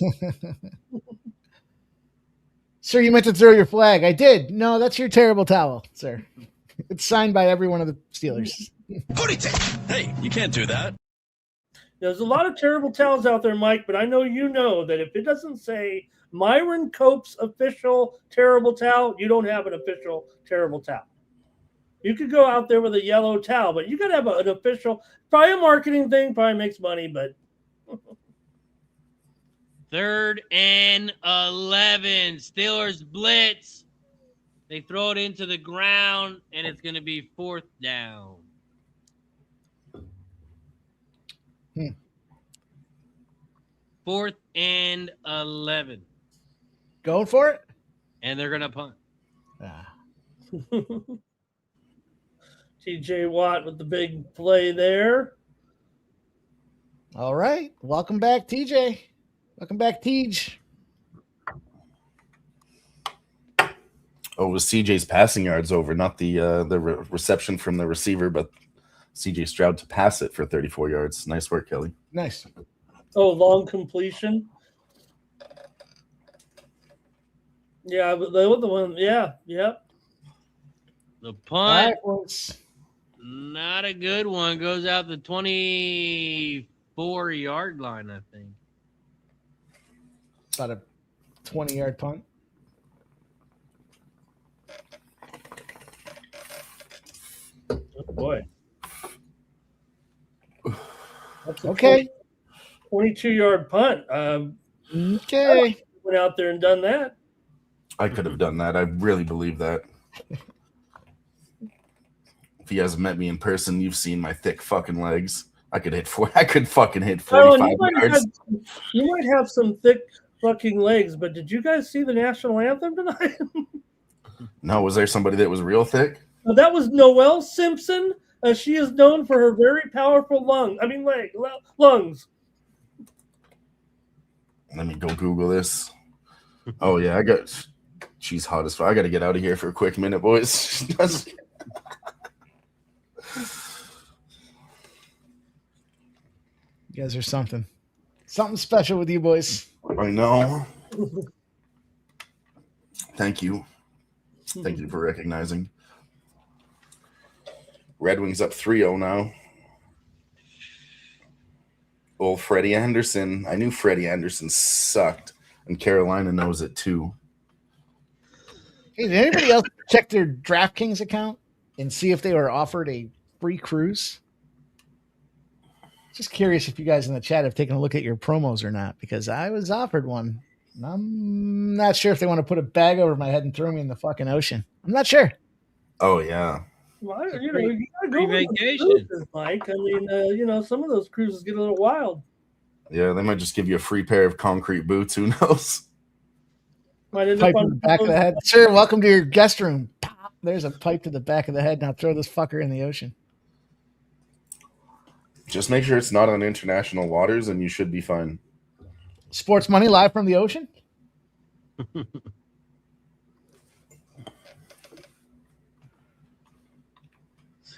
Sir, you meant to throw your flag. I did. No, that's your terrible towel, sir. It's signed by every one of the Steelers. Hey, you can't do that. There's a lot of terrible towels out there, Mike, but I know you know that if it doesn't say Myron Cope's official terrible towel, you don't have an official terrible towel. You could go out there with a yellow towel, but you got to have an official, probably a marketing thing, probably makes money, but. 3rd and 11. Steelers blitz. They throw it into the ground, and it's going to be 4th down. Fourth and 11. Going for it? And they're going to punt. TJ Watt with the big play there. All right. Welcome back, TJ. Welcome back, Tej. Oh, it was CJ's passing yards over, not the reception from the receiver, but CJ Stroud to pass it for 34 yards. Nice work, Kelly. Nice. Oh, long completion. Yeah, but the one. Yeah. The punt, was not a good one. Goes out the 24-yard line, I think. about a 20-yard punt. Oh, boy. That's Okay. 22-yard punt. Okay. Went out there and done that. I could have done that. I really believe that. If you guys met me in person, you've seen my thick fucking legs. I could fucking hit 45 yards. You might have some thick fucking legs, but did you guys see the national anthem tonight? No, was there somebody that was real thick? That was Noelle Simpson. She is known for her very powerful lungs. Let me go Google this. Oh yeah, she's hot as fuck. I got to get out of here for a quick minute, boys. You guys are something special with you boys. I know. Thank you for recognizing. Red Wings up 3-0 now. Old Freddie Anderson. I knew Freddie Anderson sucked, and Carolina knows it too. Hey, did anybody else check their DraftKings account and see if they were offered a free cruise? Just curious if you guys in the chat have taken a look at your promos or not, because I was offered one. I'm not sure if they want to put a bag over my head and throw me in the fucking ocean. I'm not sure. Oh yeah. Well, you gotta go on vacation. cruises, Mike. I mean, some of those cruises get a little wild. Yeah, they might just give you a free pair of concrete boots. Who knows? Might end Pipe up to on the back of the head. Sir, welcome to your guest room. Pop. There's a pipe to the back of the head. Now throw this fucker in the ocean. Just make sure it's not on international waters, and you should be fine. Sports money live from the ocean.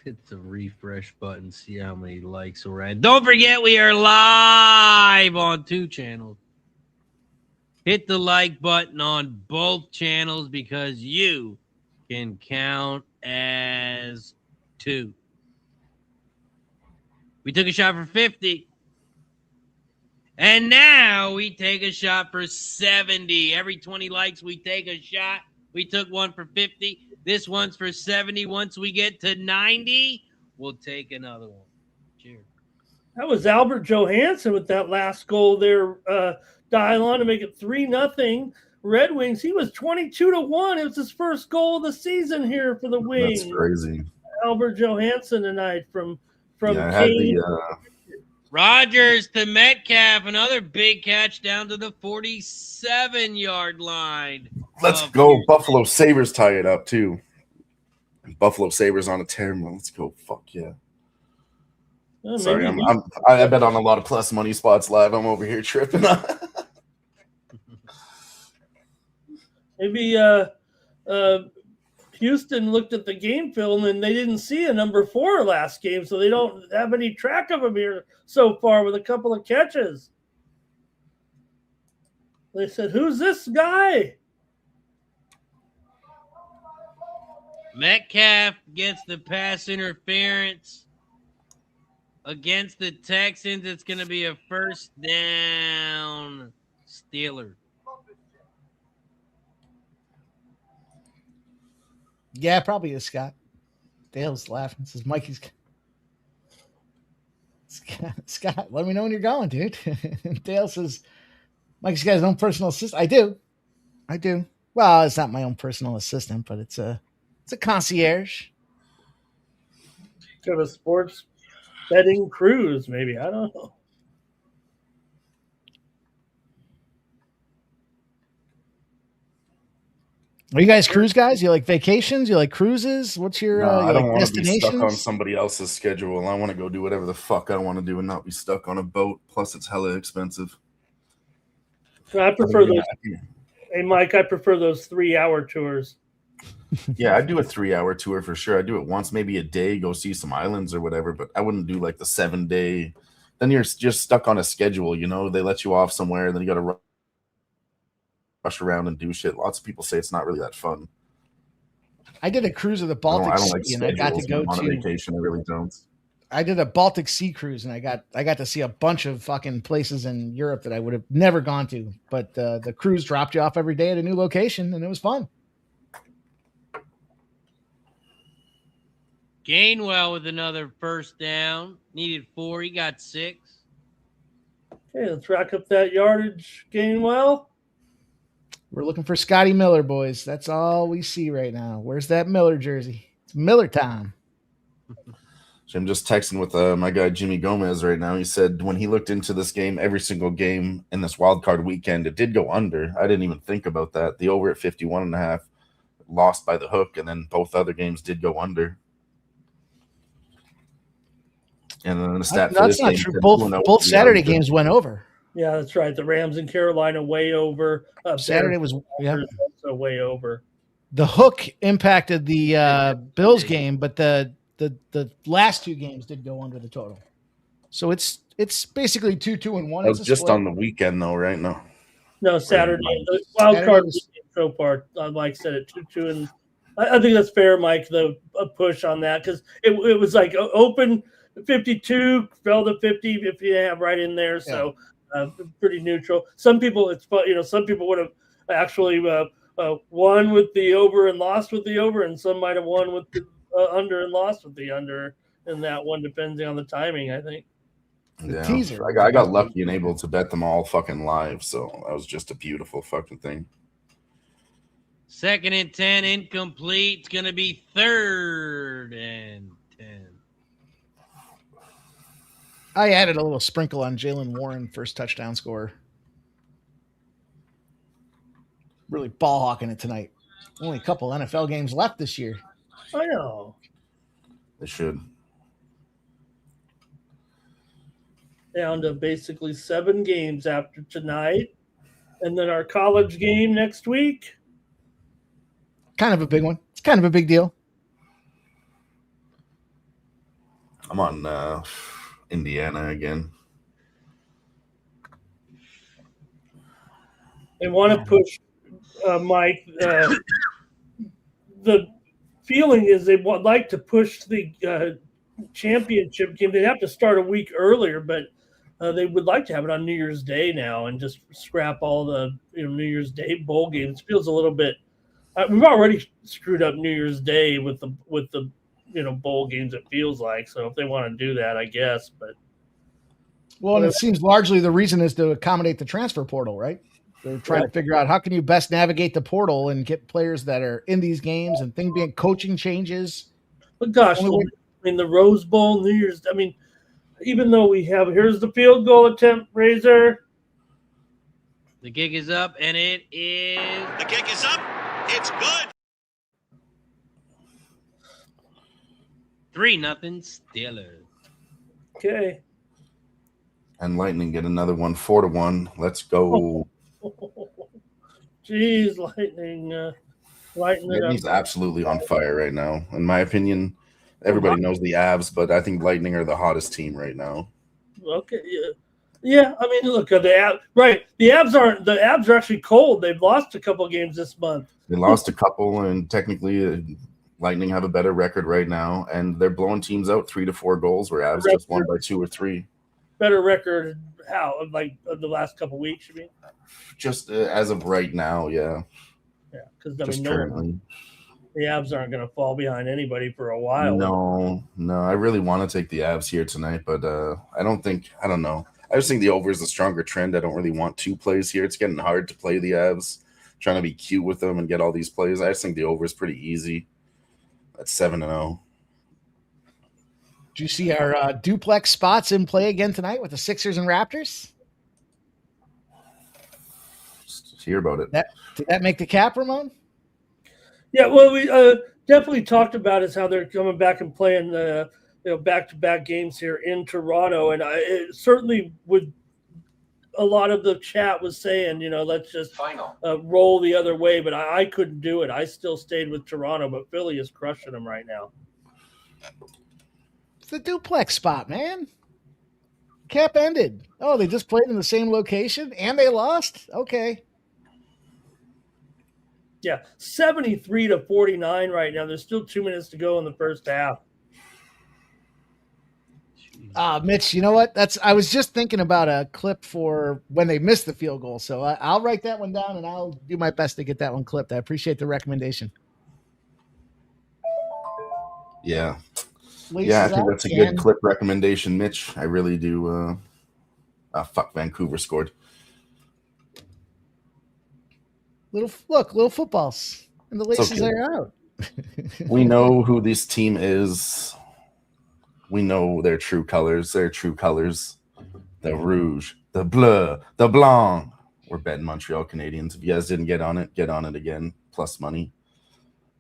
Hit the refresh button, see how many likes we're at. Don't forget we are live on 2 channels. Hit the like button on both channels because you can count as 2. We took a shot for 50. And now we take a shot for 70. Every 20 likes, we take a shot. We took one for 50. This one's for 70. Once we get to 90, we'll take another one. Cheers. That was Albert Johansson with that last goal there, dial on to make it 3-0 Red Wings. He was 22-1. It was his first goal of the season here for the Wings. That's crazy. Albert Johansson tonight from Yeah, I had Kane. Rogers to Metcalf, another big catch down to the 47-yard line. Let's go. Buffalo Sabres tie it up too. Buffalo Sabres on a tear. Let's go. Fuck yeah. Sorry, I bet on a lot of plus money spots live. I'm over here tripping. Maybe Houston looked at the game film and they didn't see a number 4 last game, so they don't have any track of him here so far with a couple of catches. They said, "Who's this guy?" Metcalf gets the pass interference against the Texans. It's going to be a first down Steeler. Yeah, probably is, Scott. Dale's laughing. Says Mikey's. Scott, let me know when you're going, dude. Dale says, Mikey's got his own personal assistant. I do. Well, it's not my own personal assistant, but it's a concierge. Kind of a sports betting cruise, maybe. I don't know. Are you guys cruise guys? You like vacations? You like cruises? What's your I don't like want to be destinations? stuck on somebody else's schedule. I want to go do whatever the fuck I want to do and not be stuck on a boat. Plus, it's hella expensive. I prefer those. Hey, Mike, I prefer those 3-hour tours. Yeah, I do a 3-hour tour for sure. I do it once, maybe a day, go see some islands or whatever, but I wouldn't do like the 7-day. Then you're just stuck on a schedule, you know? They let you off somewhere, and then you got to rush around and do shit. Lots of people say it's not really that fun. I did a cruise of the Baltic Sea, and I got to go on a vacation. I really don't. I did a Baltic Sea cruise, and I got to see a bunch of fucking places in Europe that I would have never gone to. But the cruise dropped you off every day at a new location, and it was fun. Gainwell with another first down. Needed 4. He got 6. Okay, let's rack up that yardage, Gainwell. We're looking for Scotty Miller, boys. That's all we see right now. Where's that Miller jersey? It's Miller time. So I'm just texting with my guy Jimmy Gomez right now. He said when he looked into this game, every single game in this wild card weekend, it did go under. I didn't even think about that. The over at 51.5, lost by the hook, and then both other games did go under. And then the stat for that's not true. Both Saturday games went over. Yeah, that's right. The Rams in Carolina way over. Saturday was also way over. The hook impacted the Bills game, but the last 2 games did go under the total. So it's basically 2-2-1. That was just on the weekend, though, right? No, Saturday. The wild card so far, Mike said it 2-2, and I think that's fair, Mike. A push on that because it was like open 52, fell to 50, 50.5 right in there. So. Pretty neutral. Some people, some people would have actually won with the over and lost with the over, and some might have won with the under and lost with the under in that one, depending on the timing, I think. Yeah, teaser. I got lucky and able to bet them all fucking live, so that was just a beautiful fucking thing. 2nd and 10, incomplete. It's going to be 3rd and 10. I added a little sprinkle on Jalen Warren, first touchdown scorer. Really ball hawking it tonight. Only a couple NFL games left this year. I know. They should. Down to basically 7 games after tonight. And then our college game next week. Kind of a big one. It's kind of a big deal. I'm on Indiana again. They want to push, Mike. The feeling is they would like to push the championship game. They'd have to start a week earlier, but they would like to have it on New Year's Day now and just scrap all the New Year's Day bowl games. It feels a little bit. We've already screwed up New Year's Day with the bowl games. It feels like so. If they want to do that, I guess. But and it seems largely the reason is to accommodate the transfer portal, right? They're trying to figure out how can you best navigate the portal and get players that are in these games and thing being coaching changes. But gosh, I mean, the Rose Bowl, New Year's. I mean, even though here's the field goal attempt, Razor. The kick is up, and it is. The kick is up. It's good. 3-0 Steelers. Okay. And Lightning get another one, 4-1. Let's go. Jeez, Lightning. Lightning's absolutely on fire right now. In my opinion, everybody knows the Avs, but I think Lightning are the hottest team right now. Okay, yeah. I mean, look at the Avs. Right, the Avs are actually cold. They've lost a couple games this month. They lost a couple, and technically, Lightning have a better record right now, and they're blowing teams out 3 to 4 goals. Where Avs just won by 2 or 3. Better record? How? Like the last couple weeks? You mean? Just as of right now, yeah. Yeah, because currently, the Avs aren't going to fall behind anybody for a while. No. I really want to take the Avs here tonight, but I don't know. I just think the over is a stronger trend. I don't really want 2 plays here. It's getting hard to play the Avs, trying to be cute with them and get all these plays. I just think the over is pretty easy. That's 7-0. Do you see our duplex spots in play again tonight with the Sixers and Raptors? Just hear about it. Did that make the cap, Ramon? Yeah, well, we definitely talked about is how they're coming back and playing back-to-back games here in Toronto, and it certainly would. A lot of the chat was saying, let's just roll the other way, but I couldn't do it. I still stayed with Toronto, but Philly is crushing them right now. It's the duplex spot, man. Cap ended. Oh, they just played in the same location and they lost? Okay. Yeah, 73-49 right now. There's still 2 minutes to go in the first half. Mitch, you know what? I was just thinking about a clip for when they missed the field goal. So I'll write that one down and I'll do my best to get that one clipped. I appreciate the recommendation. Yeah. I think that's a good clip recommendation, Mitch. I really do. Fuck, Vancouver scored. Little footballs. And the laces are out. We know who this team is. We know their true colors. The rouge, the bleu, the blanc. We're betting Montreal Canadiens. If you guys didn't get on it again. Plus money.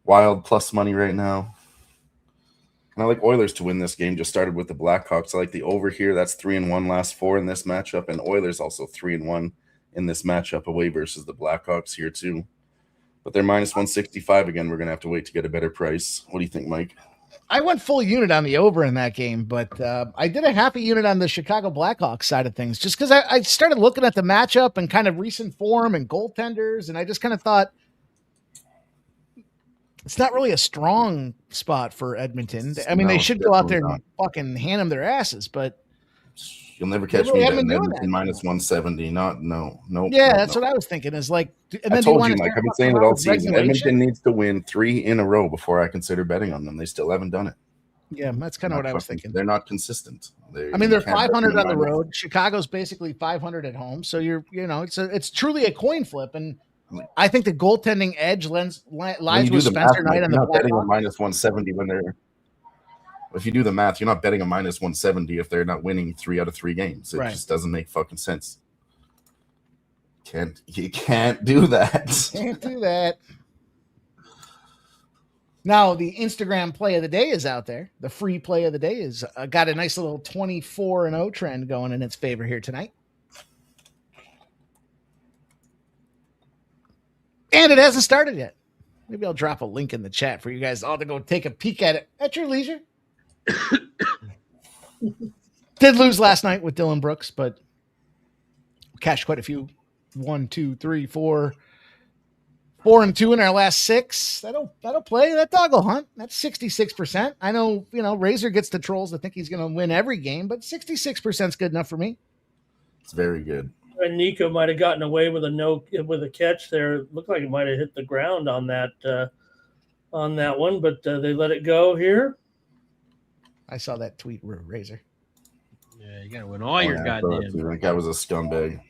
Wild plus money right now. And I like Oilers to win this game. Just started with the Blackhawks. I like the over here. That's 3-1 last 4 in this matchup. And Oilers also 3-1 in this matchup away versus the Blackhawks here too. But they're minus 165 again. We're going to have to wait to get a better price. What do you think, Mike? I went full unit on the over in that game, but I did a half a unit on the Chicago Blackhawks side of things just because I started looking at the matchup and kind of recent form and goaltenders, and I just kind of thought it's not really a strong spot for Edmonton. I mean, they should go out there and fucking hand them their asses, but you'll never catch me betting Edmonton minus 170. No. Yeah, that's what I was thinking. Is like, and then I told you, Mike. I've been saying it all season. Edmonton needs to win 3 in a row before I consider betting on them. They still haven't done it. Yeah, that's kind of what I was thinking. They're not consistent. They're 500 on the road. Chicago's basically 500 at home. So it's truly a coin flip, and I think the goaltending edge lies with Spencer Knight on the Blackhawks. Betting a minus 170 when they're. If you do the math, you're not betting a minus 170 if they're not winning 3 out of 3 games. It just doesn't make fucking sense. You can't do that. Can't do that. Now, the Instagram play of the day is out there. The free play of the day is got a nice little 24-0 trend going in its favor here tonight. And it hasn't started yet. Maybe I'll drop a link in the chat for you guys all to go take a peek at it at your leisure. Did lose last night with Dylan Brooks, but cashed quite a few. 1, 2, 3, 4, 4-2 in our last 6. That'll play. That dog will hunt. That's 66%. I know, Razor gets the trolls to think he's going to win every game, but 66% is good enough for me. It's very good. And Nico might have gotten away with a catch there. It looked like it might have hit the ground on that one, but they let it go here. I saw that tweet, Razor. Yeah, you got to win all your goddamn. That guy was a scumbag.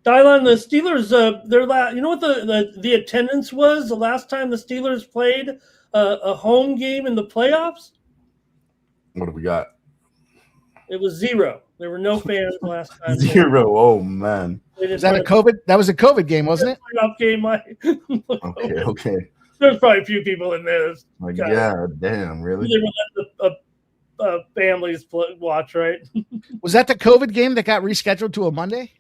Dylan, the Steelers, you know what the attendance was the last time the Steelers played a home game in the playoffs? What do we got? It was 0. There were no fans the last time. 0. Oh man. Was that a COVID? That was a COVID game, wasn't it? Playoff game. Okay. There's probably a few people in there. Like, yeah, damn, really? They were letting families watch, right? Was that the COVID game that got rescheduled to a Monday?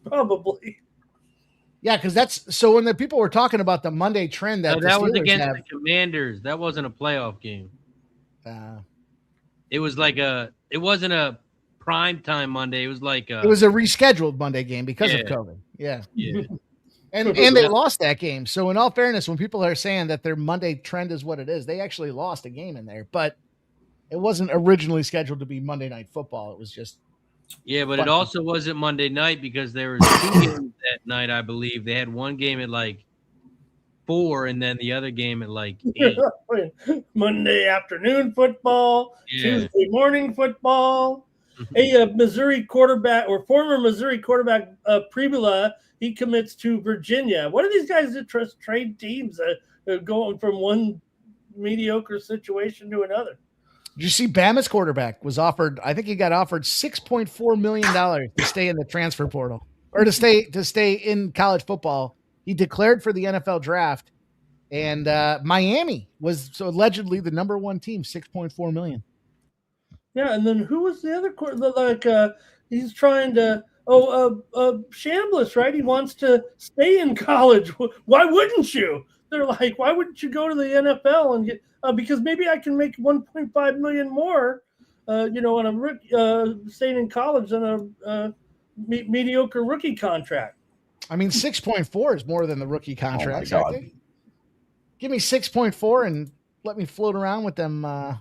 Probably. Yeah, because that's so when the people were talking about the Monday trend that that was against the Commanders. That wasn't a playoff game. It was like it wasn't a prime time Monday. It was like it was a rescheduled Monday game because of COVID. Yeah. And they lost that game. So in all fairness, when people are saying that their Monday trend is what it is, they actually lost a game in there. But it wasn't originally scheduled to be Monday Night Football. It was just but it also wasn't Monday night because there was 2 games that night, I believe. They had one game at like 4 and then the other game at like 8. Monday afternoon football, Tuesday morning football. A Missouri quarterback or former Missouri quarterback, Pribula, he commits to Virginia. What are these guys that trade teams going from one mediocre situation to another? Did you see Bama's quarterback was offered? I think he got offered $6.4 million to stay in the transfer portal or to stay in college football. He declared for the NFL draft, and Miami was so allegedly the number 1 team, $6.4 million. Yeah, and then who was the other like? He's trying to. Chambliss, right? He wants to stay in college. Why wouldn't you? They're like, why wouldn't you go to the NFL and get? Because maybe I can make $1.5 million more, on a staying in college than a mediocre rookie contract. I mean, 6.4 is more than the rookie contract. Give me 6.4 and let me float around with them. Yeah.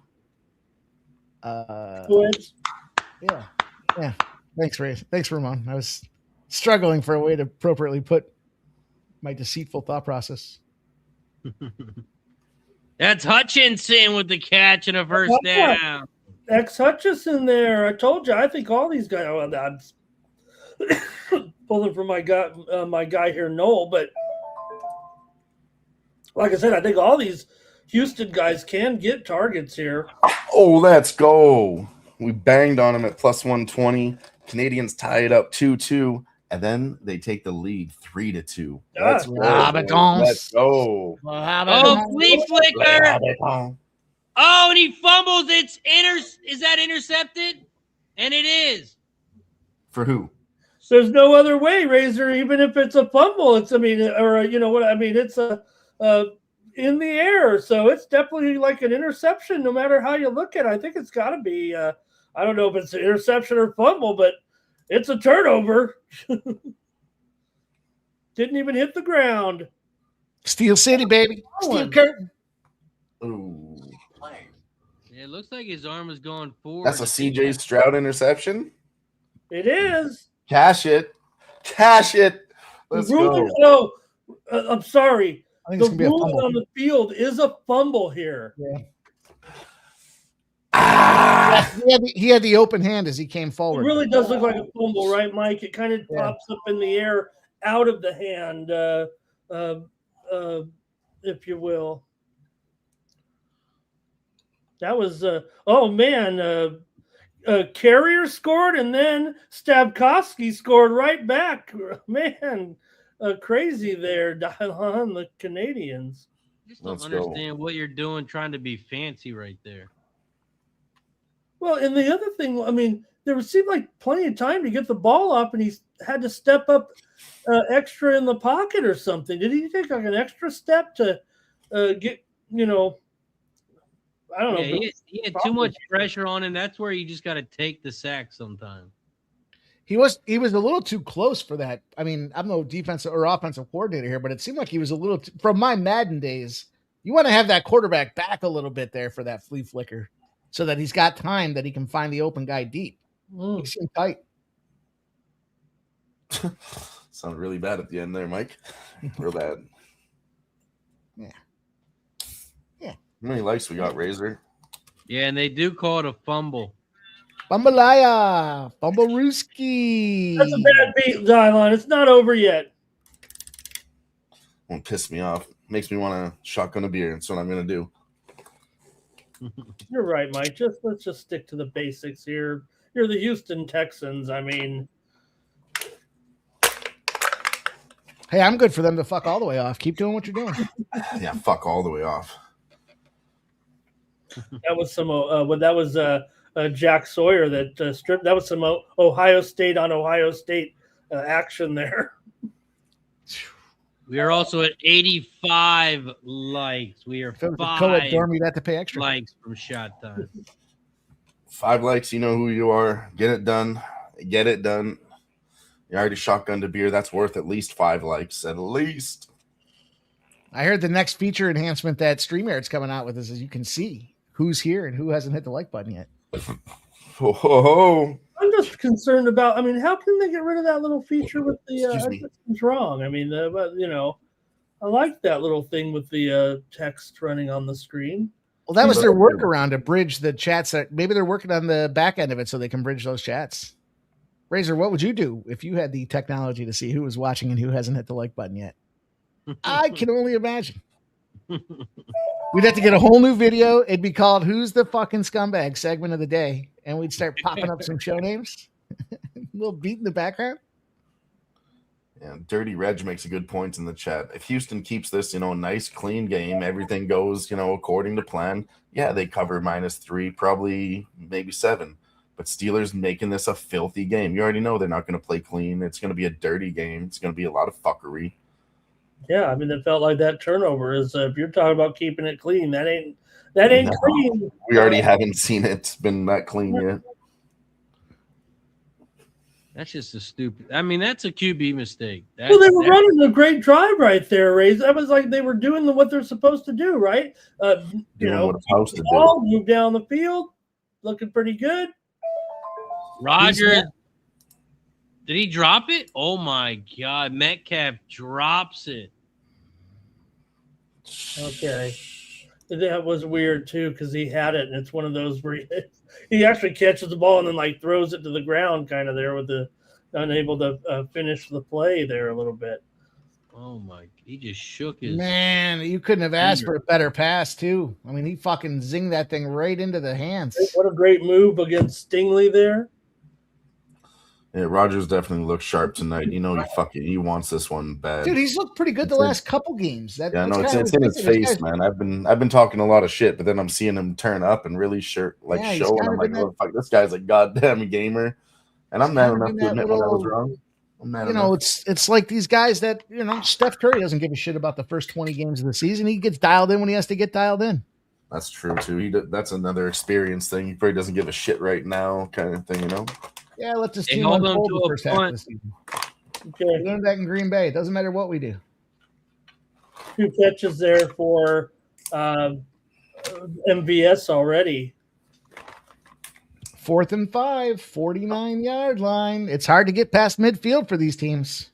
Thanks, Ray. Thanks, Ramon. I was struggling for a way to appropriately put my deceitful thought process. That's Hutchinson with the catch and a first down. Hutchinson there. I told you. I think all these guys. Well, I'm pulling from my guy here, Noel. But like I said, I think all these Houston guys can get targets here. Oh, let's go. We banged on them at plus 120. Canadians tie it up 2-2. And then they take the lead 3-2. Let's go. Let's go. Oh, flea flicker. Oh, and he fumbles. Is that intercepted? And it is. For who? There's no other way, Razor, even if it's a fumble. It's, it's in the air. So it's definitely like an interception, no matter how you look at it. I think it's got to be, I don't know if it's an interception or fumble, but it's a turnover. Didn't even hit the ground. Steel City, baby. Steel curtain. Ooh. Yeah, it looks like his arm is going forward. That's a CJ Stroud interception. It is. Cash it. Let's go. No, I'm sorry. I think it's the gonna be a ruling fumble. on the field is a fumble here. Yeah. He had the open hand as he came forward. It really does look like a fumble, right, Mike? It kind of pops up in the air out of the hand, if you will. That was, Carrier scored, and then Stabkowski scored right back. Man, crazy there, Dylan, the Canadians. I just don't understand what you're doing trying to be fancy right there. Well, and the other thing, I mean, there seemed like plenty of time to get the ball up, and he had to step up extra in the pocket or something. Did he take like an extra step to get, I don't know. He had too much pressure on him. That's where you just got to take the sack sometimes. He was a little too close for that. I mean, I'm no defensive or offensive coordinator here, but it seemed like he was a little from my Madden days. You want to have that quarterback back a little bit there for that flea flicker, so that he's got time that he can find the open guy deep. He's in tight. Sounded really bad at the end there, Mike. Real bad. Yeah. How many likes we got, Razor? Yeah, and they do call it a fumble. Bambalaya, Bumblewski. That's a bad beat, Dylon. It's not over yet. Won't piss me off. Makes me want to shotgun a beer. That's what I'm gonna do. You're right, Mike. Let's just stick to the basics here. You're the Houston Texans. I mean, Hey, I'm good for them to fuck all the way off. Keep doing what you're doing. Yeah, fuck all the way off. that was some. That was Jack Sawyer that stripped. That was some Ohio State on Ohio State action there. We are also at 85 likes. We are If it was a 5 co-ed dorm, you'd have to pay extra. likes from Shot Time. 5 likes, you know who you are. Get it done. Get it done. You already shotgunned a beer. That's worth at least 5 likes. At least. I heard the next feature enhancement that StreamYard's coming out with is you can see who's here and who hasn't hit the like button yet. Oh. I'm just concerned about. I mean, how can they get rid of that little feature with the? It's wrong. I mean, I like that little thing with the text running on the screen. Well, that was their workaround to bridge the chats. Maybe they're working on the back end of it so they can bridge those chats. Razor, what would you do if you had the technology to see who was watching and who hasn't hit the like button yet? I can only imagine. We'd have to get a whole new video. It'd be called "Who's the Fucking Scumbag" segment of the day, and we'd start popping up some show names. A little beat in the background. Yeah, Dirty Reg makes a good point in the chat. If Houston keeps this, nice, clean game, everything goes, according to plan. Yeah, they cover -3, probably maybe 7. But Steelers making this a filthy game. You already know they're not going to play clean. It's going to be a dirty game. It's going to be a lot of fuckery. Yeah, I mean, it felt like that turnover is. If you're talking about keeping it clean, that ain't clean. We already haven't seen it been that clean yet. That's just a stupid. I mean, that's a QB mistake. They were running a great drive right there, Ray. That was like they were doing what they're supposed to do, right? What they're supposed to do. Move down the field, looking pretty good. Roger, did he drop it? Oh my God, Metcalf drops it. Okay, that was weird too because he had it, and it's one of those where he actually catches the ball and then throws it to the ground, kind of there with the unable to finish the play there a little bit. Oh my! He just shook his man. You couldn't have asked for a better pass too. I mean, he fucking zinged that thing right into the hands. What a great move against Stingley there. Yeah, Rodgers definitely looks sharp tonight. He wants this one bad. Dude, he's looked pretty good the last couple games. It's in his face, man. I've been talking a lot of shit, but then I'm seeing him turn up and really show. And I'm like, oh, fuck, this guy's a goddamn gamer. And I'm mad enough to admit when I was wrong. I'm mad enough. It's like these guys that Steph Curry doesn't give a shit about the first 20 games of the season. He gets dialed in when he has to get dialed in. That's true too. That's another experience thing. He probably doesn't give a shit right now, kind of thing, Yeah, let this team unfold the first half of the season. Okay. We learned that in Green Bay. It doesn't matter what we do. 2 catches there for MVS already. 4th and 5, 49-yard line. It's hard to get past midfield for these teams.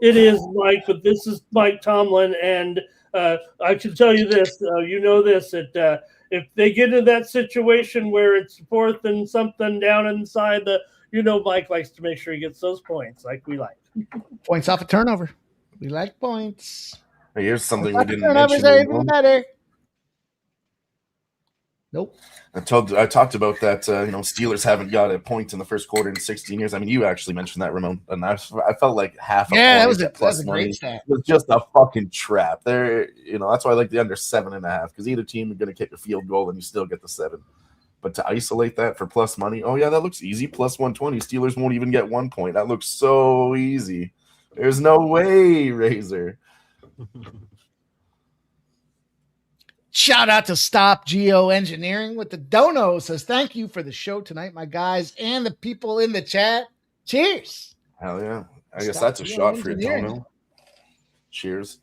It is, Mike, but this is Mike Tomlin, and I can tell you this. That if they get into that situation where it's 4th and something down inside the – Mike likes to make sure he gets those points like we like. Points off a turnover. We like points. Here's something we didn't mention. Turnovers are even better. Nope. I talked about that. Steelers haven't got a point in the first quarter in 16 years. I mean, you actually mentioned that, Ramon, and I felt like half. That was a great stat. It was just a fucking trap. There, that's why I like the under 7.5 because either team is going to kick a field goal and you still get the 7. But to isolate that for plus money, oh yeah, that looks easy. Plus 120. Steelers won't even get 1 point. That looks so easy. There's no way, Razor. Shout out to Stop Geo Engineering with the dono. Says thank you for the show tonight, my guys, and the people in the chat. Cheers. Hell yeah. I guess that's a shot for your dono. Cheers.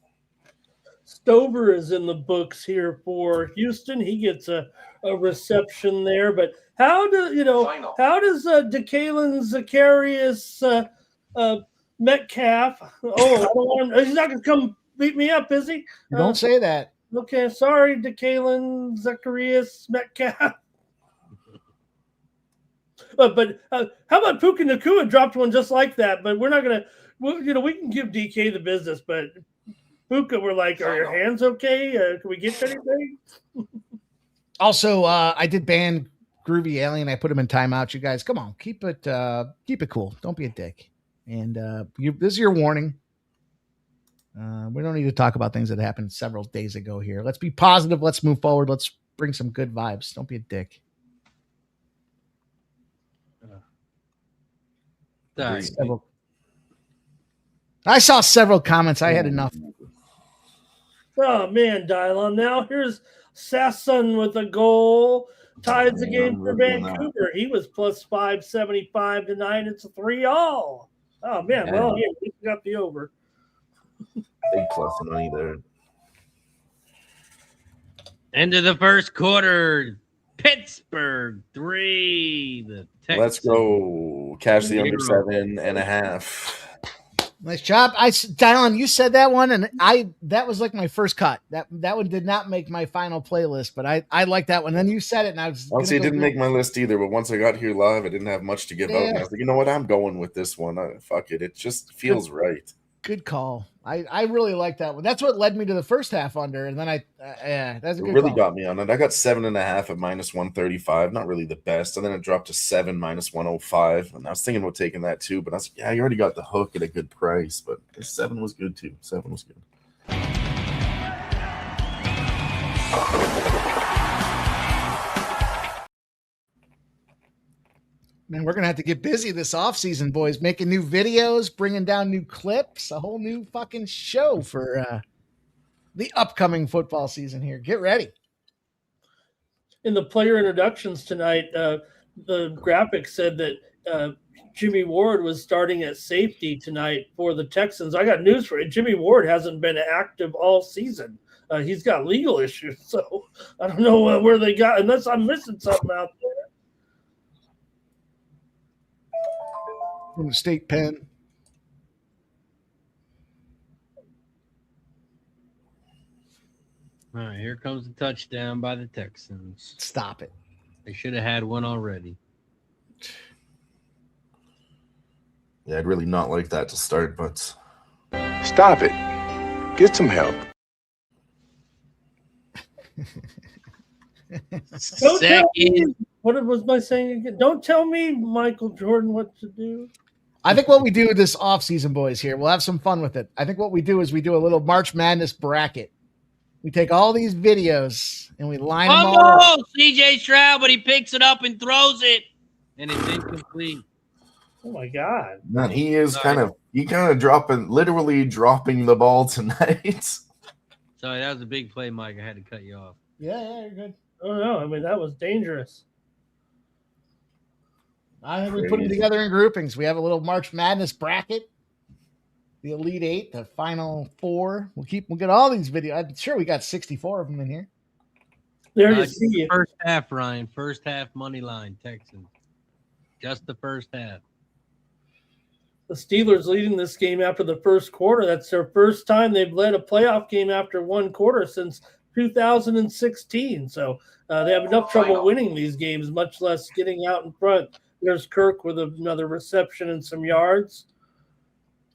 Stover is in the books here for Houston. He gets a reception there, but how does DeKalen Zacharias Metcalf? He's not going to come beat me up, is he? Don't say that. Okay, sorry, DeKalen Zacharias Metcalf. But how about Puka Nacua dropped one just like that? But we're not gonna. We can give DK the business, but Puka, we're like, are your hands okay? Can we get anything? Also, I did ban Groovy Alien. I put him in timeout. You guys, come on, keep it cool. Don't be a dick. And this is your warning. We don't need to talk about things that happened several days ago here. Let's be positive. Let's move forward. Let's bring some good vibes. Don't be a dick. I saw several comments. I had enough. Oh man, Dylon. Now here's Sasson with a goal. Ties the game for Vancouver. He was plus 575 tonight. It's a 3-all. Oh man, well, yeah, we got the over. Big plus money there. End of the first quarter. Pittsburgh 3. The Texans. Let's go. Cash the under 7.5. Nice job. Dylon, you said that one, and that was like my first cut. That one did not make my final playlist, but I like that one. Then you said it, and I was honestly, it didn't make my list either. But once I got here live, I didn't have much to give out. And I was like, you know what? I'm going with this one. Fuck it. It just feels right. Good call. I really like that one. That's what led me to the first half under, and then that's a good. It really call. got me on it. I got 7.5 at minus 135. Not really the best, and then it dropped to 7 minus 105. And I was thinking about taking that too, but I was like, yeah, you already got the hook at a good price. But 7 was good too. 7 was good. Man, we're going to have to get busy this offseason, boys, making new videos, bringing down new clips, a whole new fucking show for the upcoming football season here. Get ready. In the player introductions tonight, the graphic said that Jimmy Ward was starting at safety tonight for the Texans. I got news for you. Jimmy Ward hasn't been active all season. He's got legal issues, so I don't know where they got, unless I'm missing something out there. From the state pen. All right, here comes the touchdown by the Texans. Stop it. They should have had one already. Yeah, I'd really not like that to start, but stop it. Get some help. Second. What was my saying again? Don't tell me, Michael Jordan, what to do. I think what we do this offseason, boys, here, we'll have some fun with it. I think what we do is we do a little March Madness bracket. We take all these videos and we line them all up. CJ Stroud, but he picks it up and throws it, and it's incomplete. Oh my God! Man, he is kind of literally dropping the ball tonight. Sorry, that was a big play, Mike. I had to cut you off. Yeah, you're good. Oh no, I mean that was dangerous. We put them together in groupings. We have a little March Madness bracket, the Elite Eight, the Final Four. We'll get all these videos. I'm sure we got 64 of them in here. There you see it. First half, Ryan. First half money line, Texans. Just the first half. The Steelers leading this game after the first quarter. That's their first time they've led a playoff game after one quarter since 2016. So they have enough trouble winning these games, much less getting out in front. There's Kirk with another reception and some yards.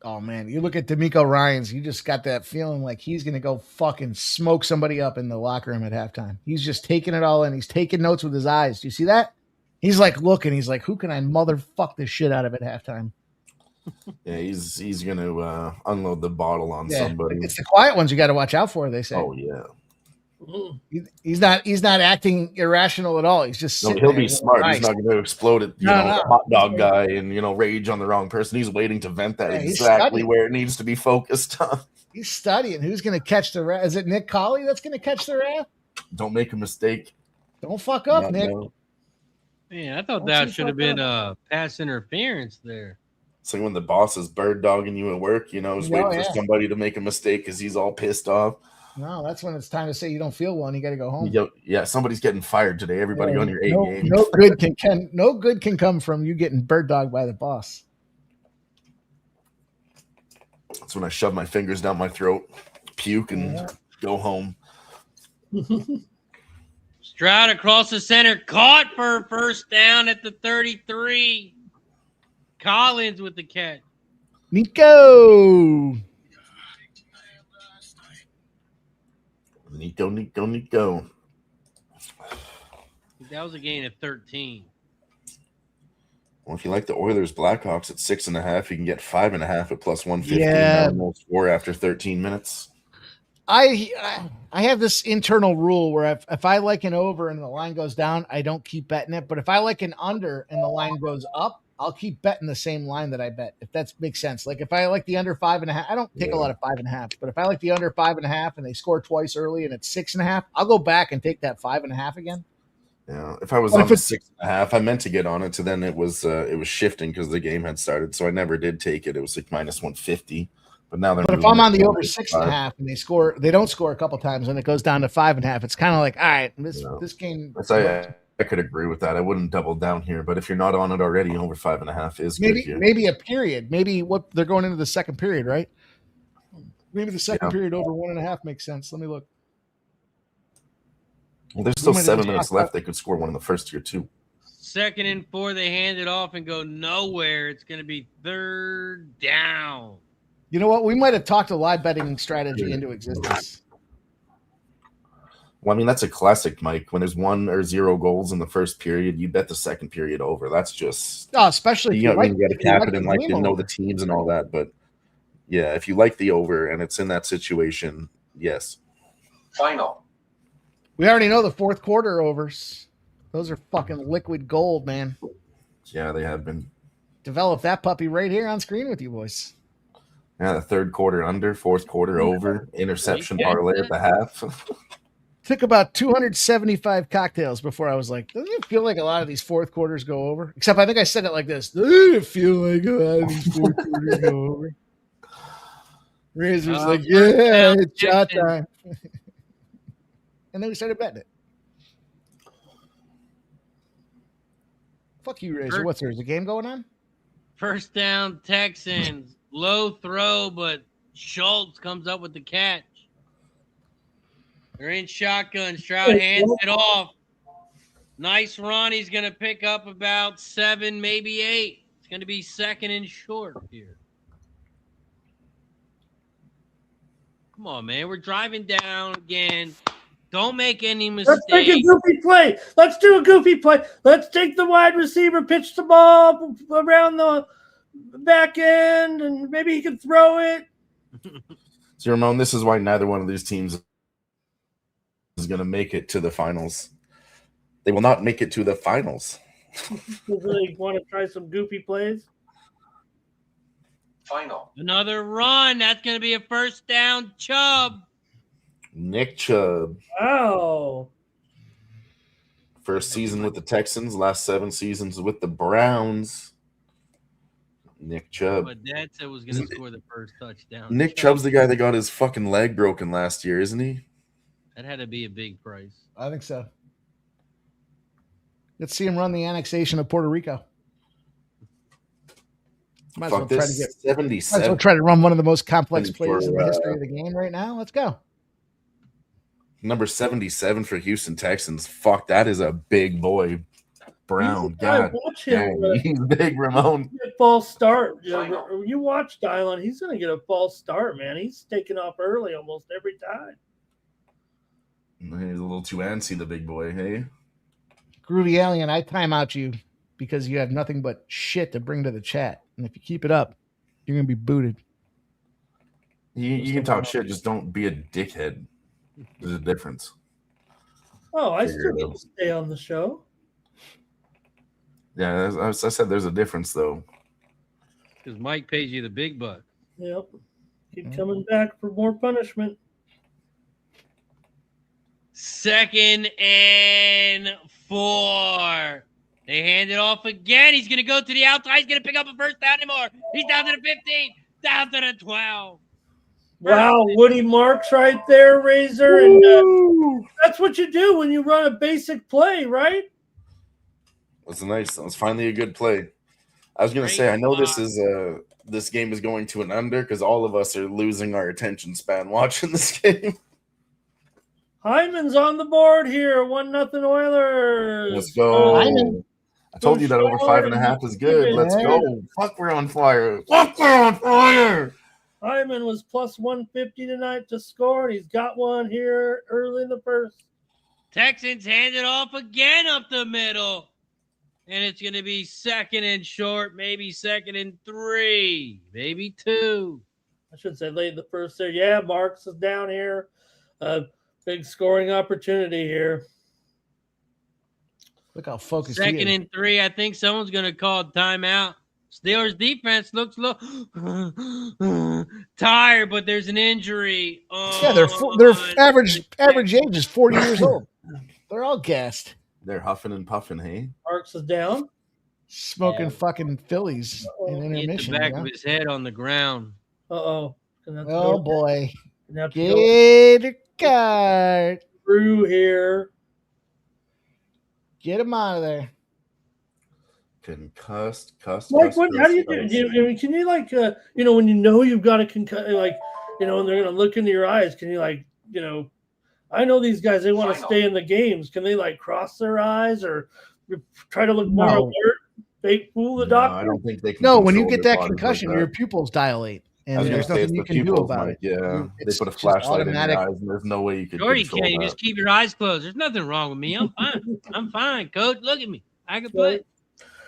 Oh, man. You look at D'Amico Ryans, you just got that feeling like he's going to go fucking smoke somebody up in the locker room at halftime. He's just taking it all in. He's taking notes with his eyes. Do you see that? He's like looking. He's like, who can I motherfuck the shit out of at halftime? Yeah, he's going to unload the bottle on somebody. It's the quiet ones you got to watch out for, they say. Oh, yeah. He's not acting irrational at all. He's just he'll be smart. He's not going to explode at the hot dog guy and rage on the wrong person. He's waiting to vent that exactly where it needs to be focused on. He's studying who's going to catch the rat. Is it Nick Colley that's going to catch the rat? Don't make a mistake. Don't fuck up, Nick. No. Man, I thought that should have been a pass interference there. It's like when the boss is bird dogging you at work, just waiting for somebody to make a mistake because he's all pissed off. No, that's when it's time to say you don't feel well and you got to go home. Yeah, somebody's getting fired today. Everybody on your A game. No good can come from you getting bird dogged by the boss. That's when I shove my fingers down my throat, puke, and go home. Stroud across the center, caught for a first down at the 33. Collins with the catch. Nico. Nico. That was a gain of 13. Well, if you like the Oilers Blackhawks at 6.5, you can get 5.5 at plus 115. Yeah. No score after 13 minutes. I have this internal rule where if I like an over and the line goes down, I don't keep betting it. But if I like an under and the line goes up, I'll keep betting the same line that I bet, if that makes sense. Like if I like the under 5.5, I don't take a lot of 5.5, but if I like the under 5.5 and they score twice early and it's 6.5, I'll go back and take that 5.5 again. Yeah, if I was on the 6.5, I meant to get on it. So then it was shifting because the game had started. So I never did take it. It was like minus 150. But now if I'm on the over 6.5 and they don't score a couple times and it goes down to 5.5, it's kind of like, all right, this game. I could agree with that. I wouldn't double down here, but if you're not on it already, over 5.5 is maybe good here. Maybe a period. Maybe what they're going into the second period, right? Maybe the second period over 1.5 makes sense. Let me look. Well, there's still 7 minutes left. They could score one in the first here too. 2nd and 4, they hand it off and go nowhere. It's going to be 3rd down. You know what? We might have talked a live betting strategy into existence. Well, I mean, that's a classic, Mike. When there's 1 or 0 goals in the first period, you bet the second period over. That's just especially you got to cap it and like you know the teams and all that. But yeah, if you like the over and it's in that situation, yes. Final. We already know the fourth quarter overs. Those are fucking liquid gold, man. Yeah, they have been. Develop that puppy right here on screen with you boys. Yeah, the third quarter under, fourth quarter over, interception parlay at the half. Took about 275 cocktails before I was like, doesn't it feel like a lot of these fourth quarters go over? Except I think I said it like this. Doesn't it feel like a lot of these fourth quarters go over? Razor's like, yeah, it's shot time. And then we started betting it. Fuck you, Razor. What's there? Is a game going on? First down, Texans. Low throw, but Schultz comes up with the catch. They're in shotgun. Stroud hands it off. Nice run. He's going to pick up about 7, maybe 8. It's going to be 2nd and short here. Come on, man. We're driving down again. Don't make any mistakes. Let's take a goofy play. Let's do a goofy play. Let's take the wide receiver, pitch the ball around the back end, and maybe he can throw it. So, Ramon, this is why neither one of these teams is going to make it to the finals. They will not make it to the finals. You really want to try some goofy plays? Final. Another run. That's going to be a first down. Chubb. Nick Chubb. Wow. First season with the Texans, last 7 seasons with the Browns. Nick Chubb. But Dad said was going to score the first touchdown. Nick Chubb's the guy that got his fucking leg broken last year, isn't he? That had to be a big price. I think so. Let's see him run the annexation of Puerto Rico. Might as well try to get 77. Might as well try to run one of the most complex plays in the history of the game right now. Let's go. Number 77 for Houston Texans. Fuck, that is a big boy. Brown. God, he's big, Ramon. False start. You watch Dylon. He's going to get a false start, man. He's taking off early almost every time. He's a little too antsy, the big boy, hey? Groovy Alien, I time out you because you have nothing but shit to bring to the chat. And if you keep it up, you're going to be booted. You can talk shit, just don't be a dickhead. There's a difference. Oh, I still get to stay on the show. Yeah, as I said, there's a difference, though. Because Mike pays you the big bucks. Yep. Keep coming back for more punishment. 2nd and 4. They hand it off again. He's going to go to the outside. He's going to pick up a first down anymore. He's down to the 15, down to the 12. Wow, Woody Marks right there, Razor. And that's what you do when you run a basic play, right? That's nice. That was finally a good play. I was going to say, I know this game is going to an under because all of us are losing our attention span watching this game. Hyman's on the board here. 1-0 Oilers. Let's go. Hyman. I told you that over 5.5 is good. Let's go. Fuck, we're on fire. Fuck, we're on fire. Hyman was plus 150 tonight to score, and he's got one here early in the first. Texans hand it off again up the middle. And it's going to be 2nd and short, maybe 2nd and 3, maybe 2. I should say late in the first there. Yeah, Marks is down here. Big scoring opportunity here. Look how focused he 2nd is. and 3. I think someone's going to call timeout. Steelers defense looks low. Tired, but there's an injury. Oh, Yeah, their average age is 40 years old. They're all gassed. They're huffing and puffing, hey? Marks is down. Smoking fucking Phillies in He hit intermission. the back you know? of his head on the ground. Uh-oh. Oh, boy. Get Get a card. through here. Get him out of there. Concussed. How do you do? Can you when you know you've got a concussion, and they're gonna look into your eyes? Can you I know these guys, they want to stay in the games. Can they cross their eyes or try to look more alert? They fool the doctor. I don't think they can. No, when you control get their that bodies concussion, like your that. pupils dilate, I and was there's gonna say nothing it's you the can do pupils, about Mike. it. Yeah, they It's put a just flashlight in automatic. your eyes, and there's no way you can Sure, you control can. You that. just keep your eyes closed. There's nothing wrong with me. I'm fine. I'm fine, coach. Look at me. I can play.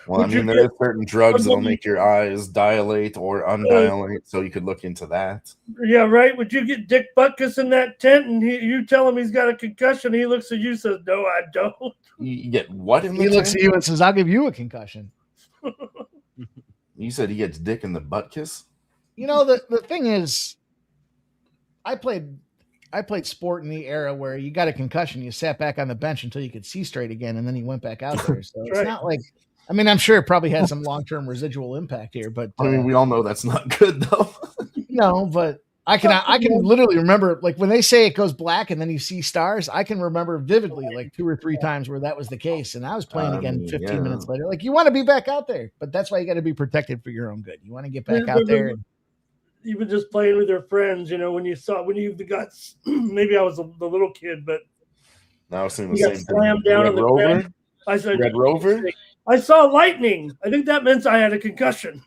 Well, I mean, there is certain drugs that'll make your eyes dilate or undilate, so you could look into that. Yeah, right. Would you get Dick Butkus in that tent and you tell him he's got a concussion? He looks at you and says, "No, I don't." You get what in the He looks tent? at you and says, "I'll give you a concussion." You said he gets dick in the butt kiss? The thing is, I played sport in the era where you got a concussion, you sat back on the bench until you could see straight again, and then you went back out there. So it's Right. not like, I'm sure it probably had some long-term residual impact here, but I mean, we all know that's not good, though. no, but I can literally remember, when they say it goes black and then you see stars, I can remember vividly 2 or 3 times where that was the case. And I was playing again 15 minutes later. You want to be back out there, but that's why you got to be protected for your own good. You want to get back out there. Even just playing with your friends, when you've got, maybe I was the little kid, but Now I was saying the you got same slammed thing. down Red on the Rover? ground. I said, Red Rover? I saw lightning. I think that meant I had a concussion.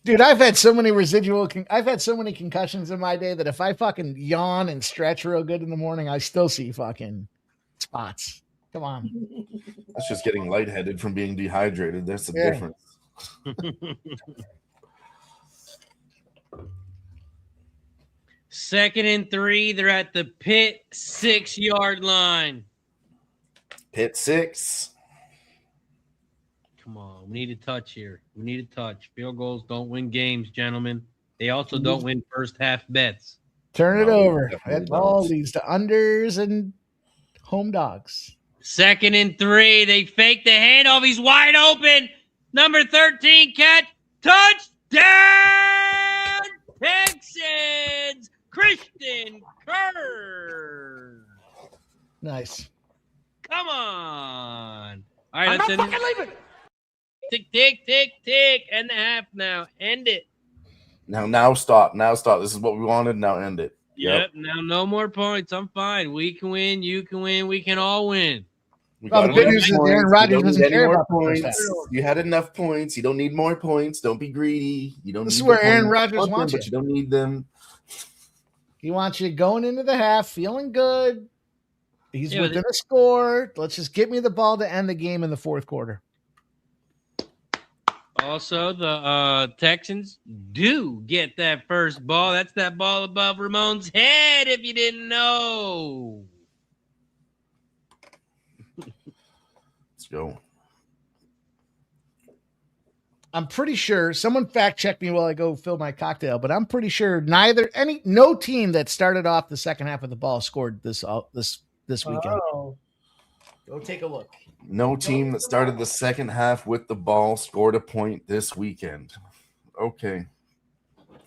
Dude, I've had so many concussions in my day that if I fucking yawn and stretch real good in the morning, I still see fucking spots. Come on. That's just getting lightheaded from being dehydrated. That's the Yeah. difference. 2nd and 3. They're at the Pitt 6-yard line. Pitt 6. Come on. We need a touch here. We need a touch. Field goals don't win games, gentlemen. They also don't win first half bets. Turn it No, over. definitely That all don't. leads to unders and home dogs. 2nd and 3. They fake the handoff. He's wide open. Number 13 catch. Touchdown, Texans. Christian Kirk. Nice. Come on. All right, let's end it. Tick, tick, tick, tick. End the half now. End it. Now stop. Now stop. This is what we wanted. Now end it. Yep. Now no more points. I'm fine. We can win. You can win. We can all win. We Well, got the good enough news is points. Aaron You Rodgers don't doesn't need any care more about the first points. half. You had enough points. You don't need more points. Don't be greedy. You don't. This is need where the Aaron points. Rodgers Want them, wants but you. you don't need them. He wants you going into the half, feeling good. He's Yeah, but within a score. Let's just get me the ball to end the game in the fourth quarter. Also, the Texans do get that first ball. That's that ball above Ramon's head, if you didn't know. Let's go. I'm pretty sure someone fact check me while I go fill my cocktail, but I'm pretty sure no team that started off the second half of the ball scored this weekend. Oh. Go take a look. No team that started the second half with the ball scored a point this weekend. Okay.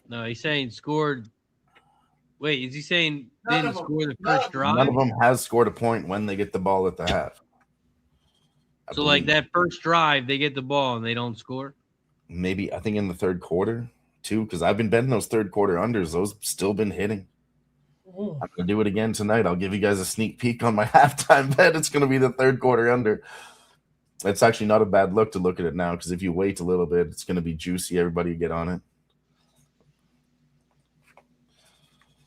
No, he's saying scored. Wait, is he saying didn't score the first drive? None of them has scored a point when they get the ball at the half. I So, like believe. that first drive, they get the ball and they don't score? Maybe, I think in the third quarter too, because I've been betting those third quarter unders. Those still been hitting. Mm. I'm going to do it again tonight. I'll give you guys a sneak peek on my halftime bet. It's going to be the third quarter under. It's actually not a bad look to look at it now because if you wait a little bit, it's going to be juicy. Everybody get on it.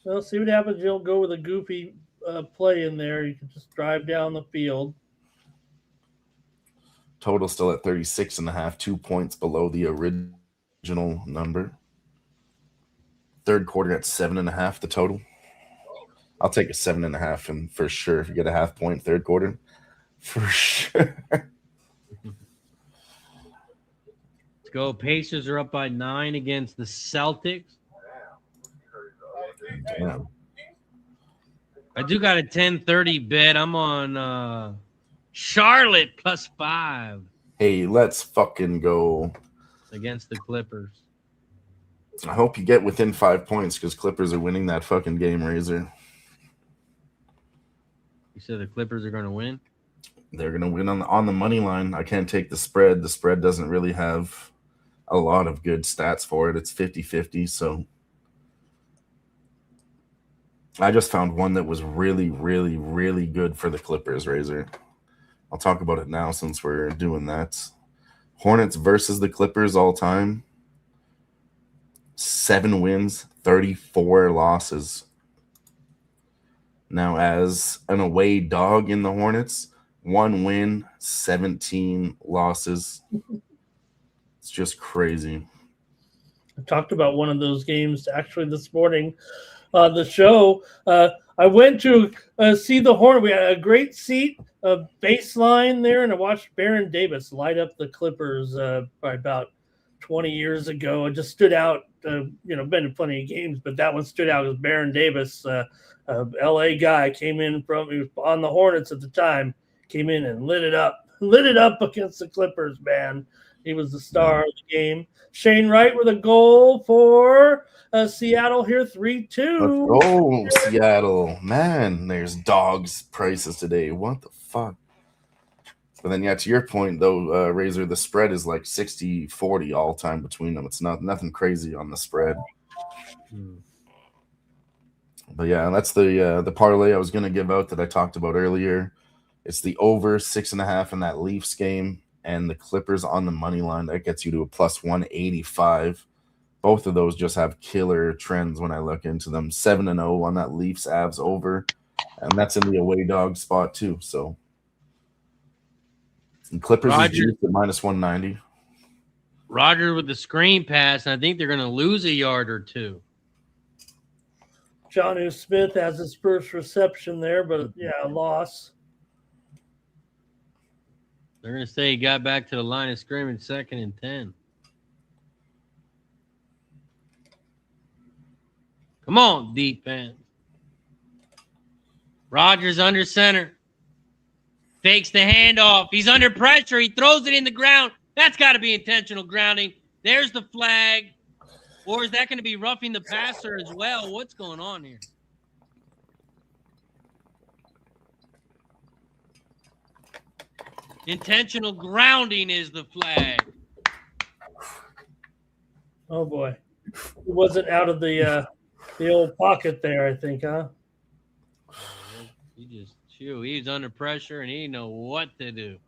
Well, see what happens. You don't go with a goofy play in there. You can just drive down the field. Total still at 36.5, 2 points below the original number. Third quarter at 7.5, the total. I'll take a 7.5 and for sure. If you get a half point third quarter, for sure. Let's go. Pacers are up by 9 against the Celtics. Damn. I do got a 10:30 bet. I'm on Charlotte +5 Hey, let's fucking go. against the Clippers. I hope you get within 5 points because Clippers are winning that fucking game, Razor. You said the Clippers are going to win? They're going to win on the money line. I can't take the spread. The spread doesn't really have a lot of good stats for it. It's 50-50, so I just found one that was really, really, really good for the Clippers, Razor. I'll talk about it now since we're doing that. Hornets versus the Clippers all time. 7 wins, 34 losses. Now, as an away dog in the Hornets, 1 win, 17 losses. It's just crazy. I talked about one of those games actually this morning on the show. I went to see the Hornet. We had a great seat, baseline there, and I watched Baron Davis light up the Clippers by about 20 years ago. It just stood out. Been to plenty of games, but that one stood out because Baron Davis, LA guy, he was on the Hornets at the time, came in and lit it up against the Clippers, man. He was the star of the game. Shane Wright with a goal for Seattle here, 3-2. Let's go, Seattle. Man, there's dogs prices today. What the fuck? But then, yeah, to your point, though, Razor, the spread is like 60-40 all time between them. It's nothing crazy on the spread. But, yeah, that's the parlay I was going to give out that I talked about earlier. It's the over 6.5 in that Leafs game and the Clippers on the money line. That gets you to a +185. Both of those just have killer trends when I look into them. 7-0 on that Leafs Avs over, and that's in the away dog spot too. So, and Clippers is juiced at -190. Roger with the screen pass, and I think they're going to lose a yard or two. Jonnu Smith has his first reception there, but yeah, a loss. They're going to say he got back to the line of scrimmage 2nd and 10. Come on, defense. Rodgers under center. Fakes the handoff. He's under pressure. He throws it in the ground. That's got to be intentional grounding. There's the flag. Or is that going to be roughing the passer as well? What's going on here? Intentional grounding is the flag. Oh, boy. He wasn't out of the old pocket there, I think, huh? He's under pressure and he didn't know what to do.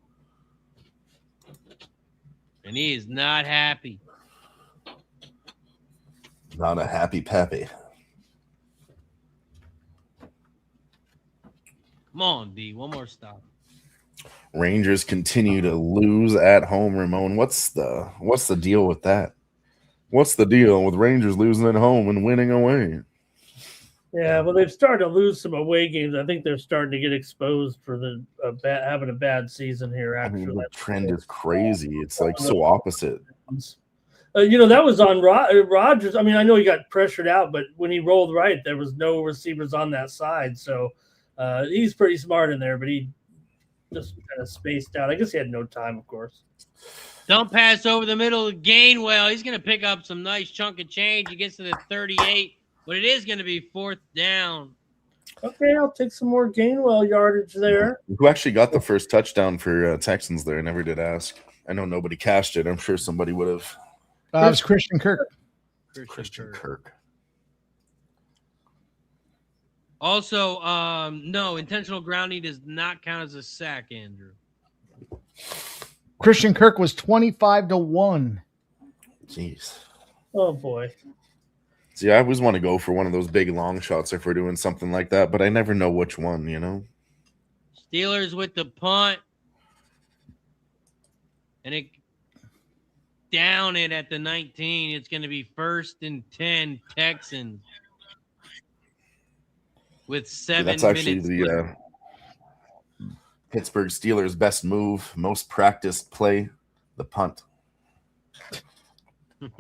And he is not happy. Not a happy pappy. Come on, D. One more stop. Rangers continue to lose at home, Ramon. What's the deal with that? What's the deal with Rangers losing at home and winning away? Yeah, well, they've started to lose some away games. I think they're starting to get exposed for having a bad season here. Actually, the trend is crazy. It's like so opposite. That was on Rodgers. I mean, I know he got pressured out, but when he rolled right, there was no receivers on that side. So he's pretty smart in there, but he just kind of spaced out. I guess he had no time, of course. Dump pass over the middle of Gainwell. He's going to pick up some nice chunk of change. He gets to the 38, but it is going to be 4th down. Okay, I'll take some more Gainwell yardage there. Who actually got the first touchdown for Texans there? I never did ask. I know nobody cashed it. I'm sure somebody would have. It was Christian Kirk. Christian Kirk. Also, no, intentional grounding does not count as a sack, Andrew. Christian Kirk was 25-1. Jeez. Oh boy. See, I always want to go for one of those big long shots if we're doing something like that, but I never know which one, you know? Steelers with the punt. And it down it at the 19. It's going to be 1st and 10 Texans with 7 That's actually minutes the left. Pittsburgh Steelers' best move, most practiced play, the punt. Is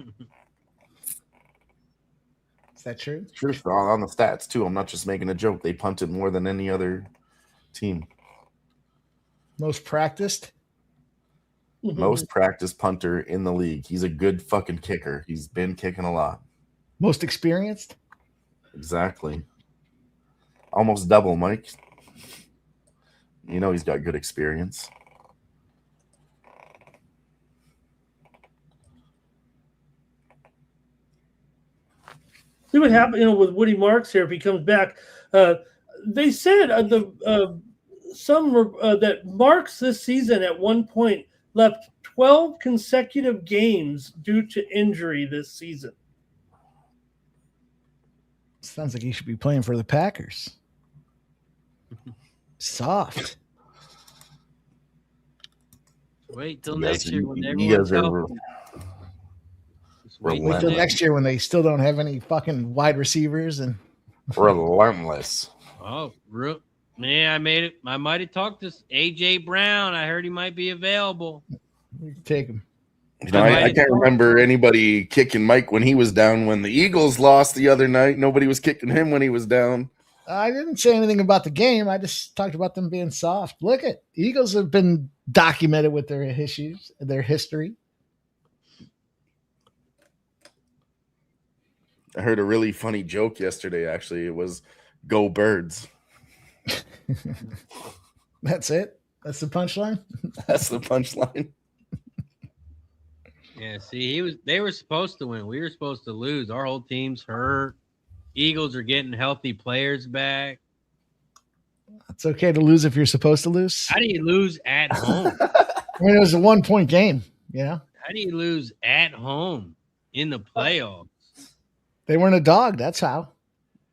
that true? Truth on the stats, too. I'm not just making a joke. They punted more than any other team. Most practiced? Most practiced punter in the league. He's a good fucking kicker. He's been kicking a lot. Most experienced? Exactly. Almost double, Mike. You know he's got good experience. See what happened, with Woody Marks here if he comes back. They said that Marks this season at one point left 12 consecutive games due to injury this season. Sounds like he should be playing for the Packers. Soft. Wait till next year when you guys are Wait till next year when they still don't have any fucking wide receivers and relentless. Oh, man, I might have talked to AJ Brown. I heard he might be available. We can take him. You know, I can't remember anybody kicking Mike when he was down. When the Eagles lost the other night, nobody was kicking him when he was down. I didn't say anything about the game. I just talked about them being soft. Look at Eagles have been documented with their issues, their history. I heard a really funny joke yesterday, actually. It was, "Go Birds." That's it? That's the punchline? That's the punchline. Yeah, see, they were supposed to win. We were supposed to lose. Our whole team's hurt. Eagles are getting healthy players back. It's okay to lose if you're supposed to lose. How do you lose at home? I mean, it was a 1-point game, you know? How do you lose at home in the playoffs? They weren't a dog. That's how.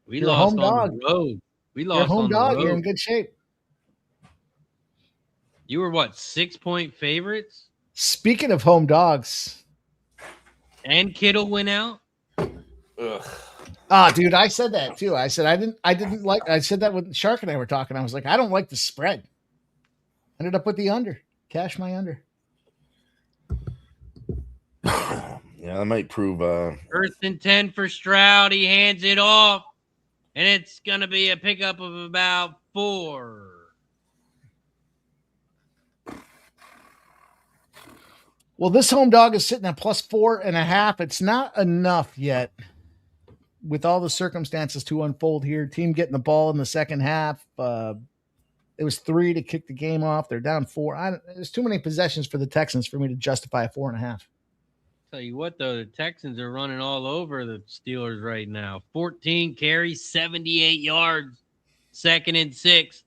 We You're lost home on dog. the road. We You're lost home on dog. the road. You're in good shape. You were what, 6-point favorites? Speaking of home dogs. And Kittle went out? Ugh. Ah, dude, I said that too. I said I said that when Shark and I were talking. I was like, I don't like the spread. Ended up with the under. Cash my under. Yeah, that might prove 1st and 10 for Stroud. He hands it off. And it's going to be a pickup of about 4. Well, this home dog is sitting at +4.5. It's not enough yet with all the circumstances to unfold here. Team getting the ball in the second half. It was 3 to kick the game off. They're down 4. There's too many possessions for the Texans for me to justify a 4.5. Tell you what, though, the Texans are running all over the Steelers right now. 14 carries, 78 yards, 2nd and 6.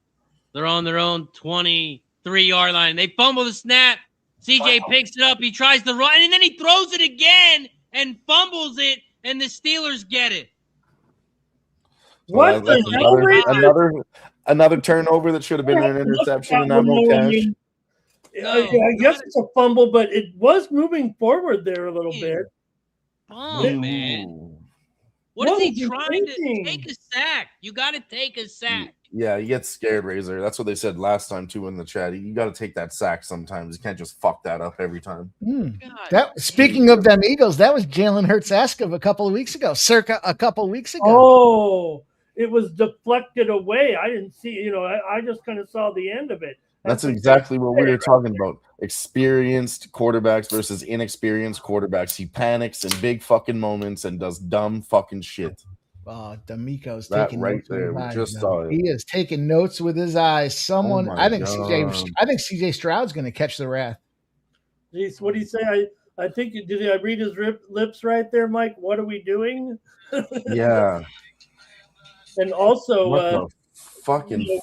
They're on their own 23-yard line. They fumble the snap. CJ picks it up. He tries to run, and then he throws it again and fumbles it, and the Steelers get it. What the hell? Another turnover that should have been an interception, and I'm no cash. I guess it's a fumble, but it was moving forward there a little bit. Oh, man. What is he trying to take a sack? You got to take a sack. Yeah, you get scared, Razor. That's what they said last time, too, in the chat. You got to take that sack sometimes. You can't just fuck that up every time. Speaking of them Eagles, that was Jalen Hurts-esque of a couple of weeks ago. Oh, it was deflected away. I didn't see, I just kind of saw the end of it. That's exactly what we were talking about. Experienced quarterbacks versus inexperienced quarterbacks. He panics in big fucking moments and does dumb fucking shit. Oh, D'Amico's that taking right notes there. with We his just eyes, saw it. He is taking notes with his eyes. I think CJ Stroud's going to catch the wrath. Jeez, what do you say? I think did I read his lips right there, Mike? What are we doing? Yeah. And also, What the fucking?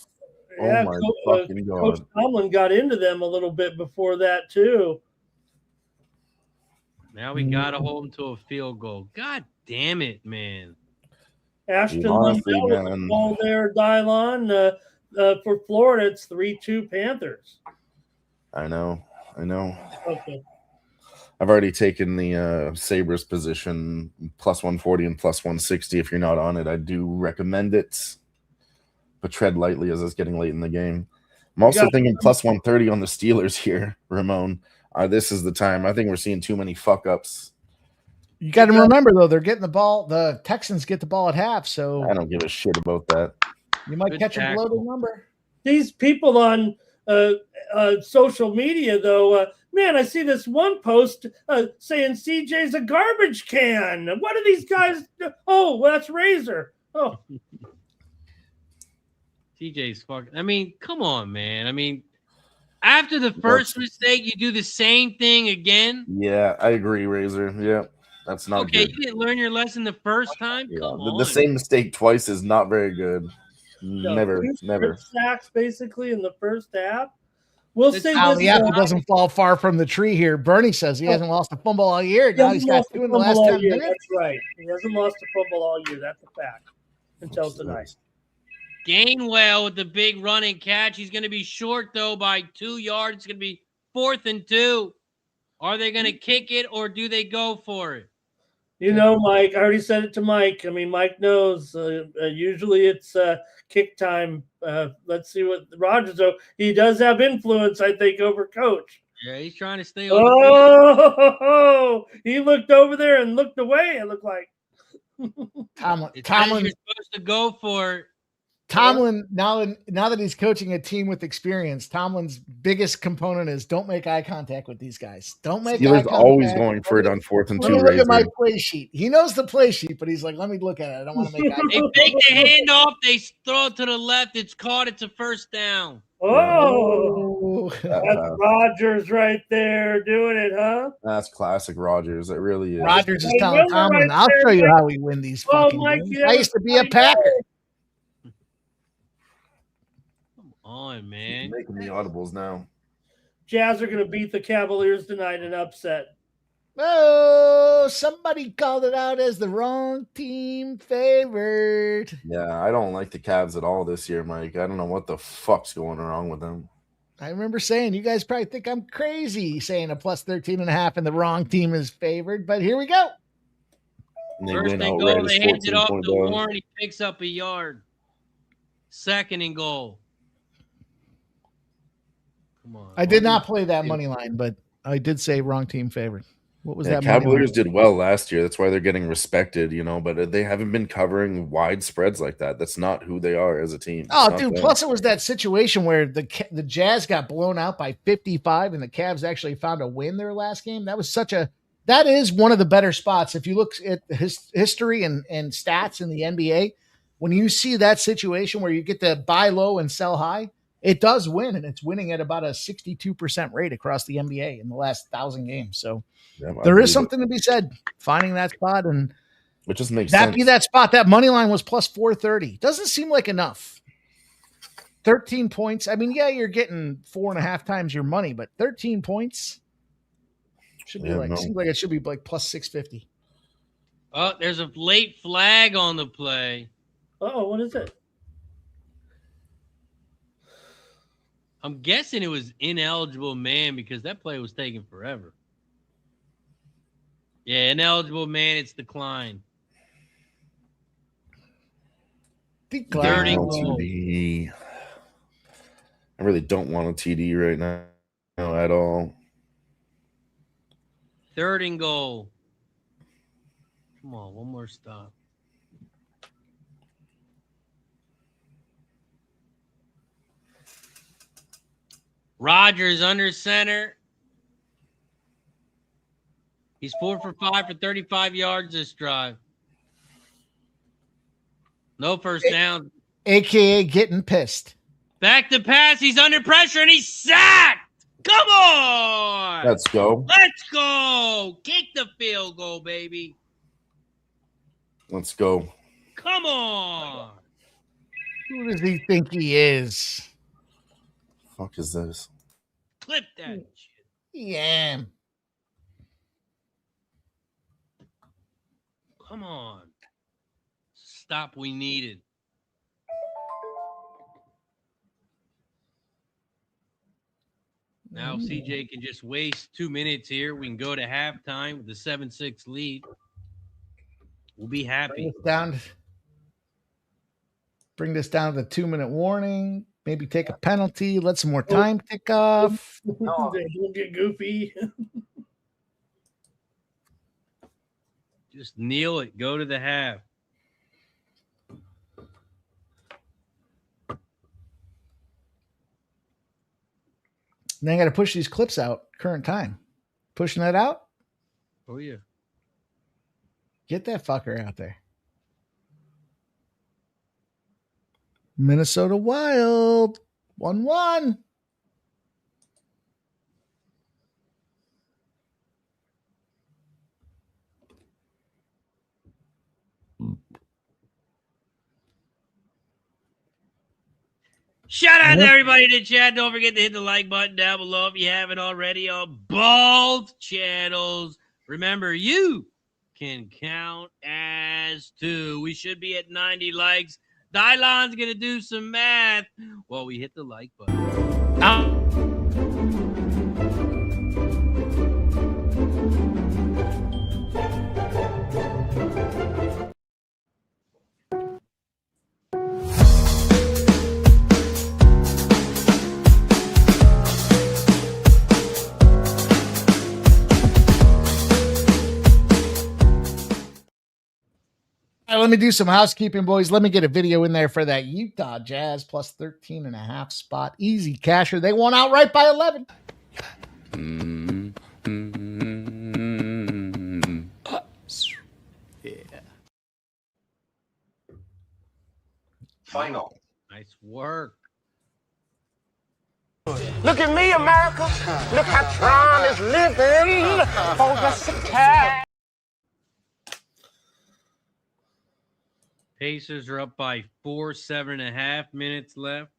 Oh my fucking Coach god! Tomlin got into them a little bit before that too. Now we got to hold them to a field goal. God damn it, man. Ashton Honestly, Lundell with the man. ball there, Dylon. For Florida, it's 3-2 Panthers. I know. Okay. I've already taken the Sabres position plus 140 and plus 160. If you're not on it, I do recommend it, but tread lightly as it's getting late in the game. I'm also thinking plus 130 on the Steelers here, Ramon. This is the time. I think we're seeing too many fuck ups. You got to remember, though, they're getting the ball. The Texans get the ball at half, so I don't give a shit about that. You might catch a bloated number. These people on social media, though, man, I see this one post saying CJ's a garbage can. What are these guys? Oh, well, that's Razor. Oh, CJ's fucking. I mean, come on, man. I mean, after the first mistake, you do the same thing again. Yeah, I agree, Razor. Yeah, that's not okay. good. You didn't learn your lesson the first time. Yeah, Come on. the same mistake twice is not very good. Never. Sacks basically in the first half. We'll say the apple doesn't fall far from the tree here. Bernie says he hasn't lost a fumble all year. Now he's got 2 in the last 10 minutes. That's right. He hasn't lost a fumble all year. That's a fact. Until tonight. Gainwell with the big running catch. He's going to be short, though, by 2 yards. It's going to be 4th and 2. Are they going to kick it or do they go for it? You know, Mike, I already said it to Mike. I mean, Mike knows. Usually it's kick time. Let's see what Rodgers, though. He does have influence, I think, over Coach. Yeah, he's trying to stay over. Oh, he looked over there and looked away, it looked like. Tomlin you're supposed to go for it. Tomlin, now that he's coaching a team with experience, Tomlin's biggest component is don't make eye contact with these guys. Don't make eye contact. Always going for it on 4th and 2. Look at my play sheet. He knows the play sheet, but he's like, let me look at it. I don't want to make eye contact. They fake the handoff. They throw it to the left. It's caught. It's a first down. Oh, that's Rodgers right there doing it, huh? That's classic Rodgers. It really is. Rodgers is telling Tomlin, I'll show you how we win these fucking games. I used to be a Packer. On, man. Making the audibles now. Jazz are going to beat the Cavaliers tonight in upset. Oh, somebody called it out as the wrong team favored. Yeah, I don't like the Cavs at all this year, Mike. I don't know what the fuck's going wrong with them. I remember saying, you guys probably think I'm crazy saying a plus 13.5 and the wrong team is favored, but here we go. First and goal, they hand it off to Warren. He picks up a yard. 2nd and goal. I did not play that money line, but I did say wrong team favored. What was that? Cavaliers did well last year. That's why they're getting respected, but they haven't been covering wide spreads like that. That's not who they are as a team. Oh, dude. Plus, it was that situation where the Jazz got blown out by 55 and the Cavs actually found a win their last game. That is one of the better spots. If you look at history and stats in the NBA, when you see that situation where you get to buy low and sell high, it does win, and it's winning at about a 62% rate across the NBA in the last 1,000 games. So there is something to be said finding that spot, and it just makes sense. Be that spot. That money line was plus 430. Doesn't seem like enough. 13 points. I mean, yeah, you're getting 4.5 times your money, but 13 points should be seems like it should be like plus 650. Oh, there's a late flag on the play. Oh, what is it? I'm guessing it was ineligible man because that play was taking forever. Yeah, ineligible man, it's declined. I really don't want a TD right now at all. 3rd and goal. Come on, one more stop. Rodgers under center. He's 4 for 5 for 35 yards this drive. No first down. AKA getting pissed. Back to pass. He's under pressure and he's sacked. Come on. Let's go. Let's go. Kick the field goal, baby. Let's go. Come on. Who does he think he is? Fuck is this? Clip that shit. Yeah. Come on. Stop. We need it. Now, if CJ can just waste 2 minutes here, we can go to halftime with the 7-6 lead. We'll be happy. Bring this down to the 2-minute warning. Maybe take a penalty. Let some more time tick off. Don't get goofy. Just kneel it. Go to the half. Then I got to push these clips out current time. Pushing that out. Oh, yeah. Get that fucker out there. Minnesota Wild. 1-1. Shout out to everybody in the chat. Don't forget to hit the like button down below if you haven't already on both channels. Remember, you can count as 2. We should be at 90 likes. Dylon's going to do some math while we hit the like button. All right, let me do some housekeeping, boys. Let me get a video in there for that Utah Jazz plus 13.5 spot. Easy casher. They won outright by 11. Yeah. Final. Nice work. Look at me, America. Look how Tron is living for the city. Pacers are up by 4, 7.5 minutes left.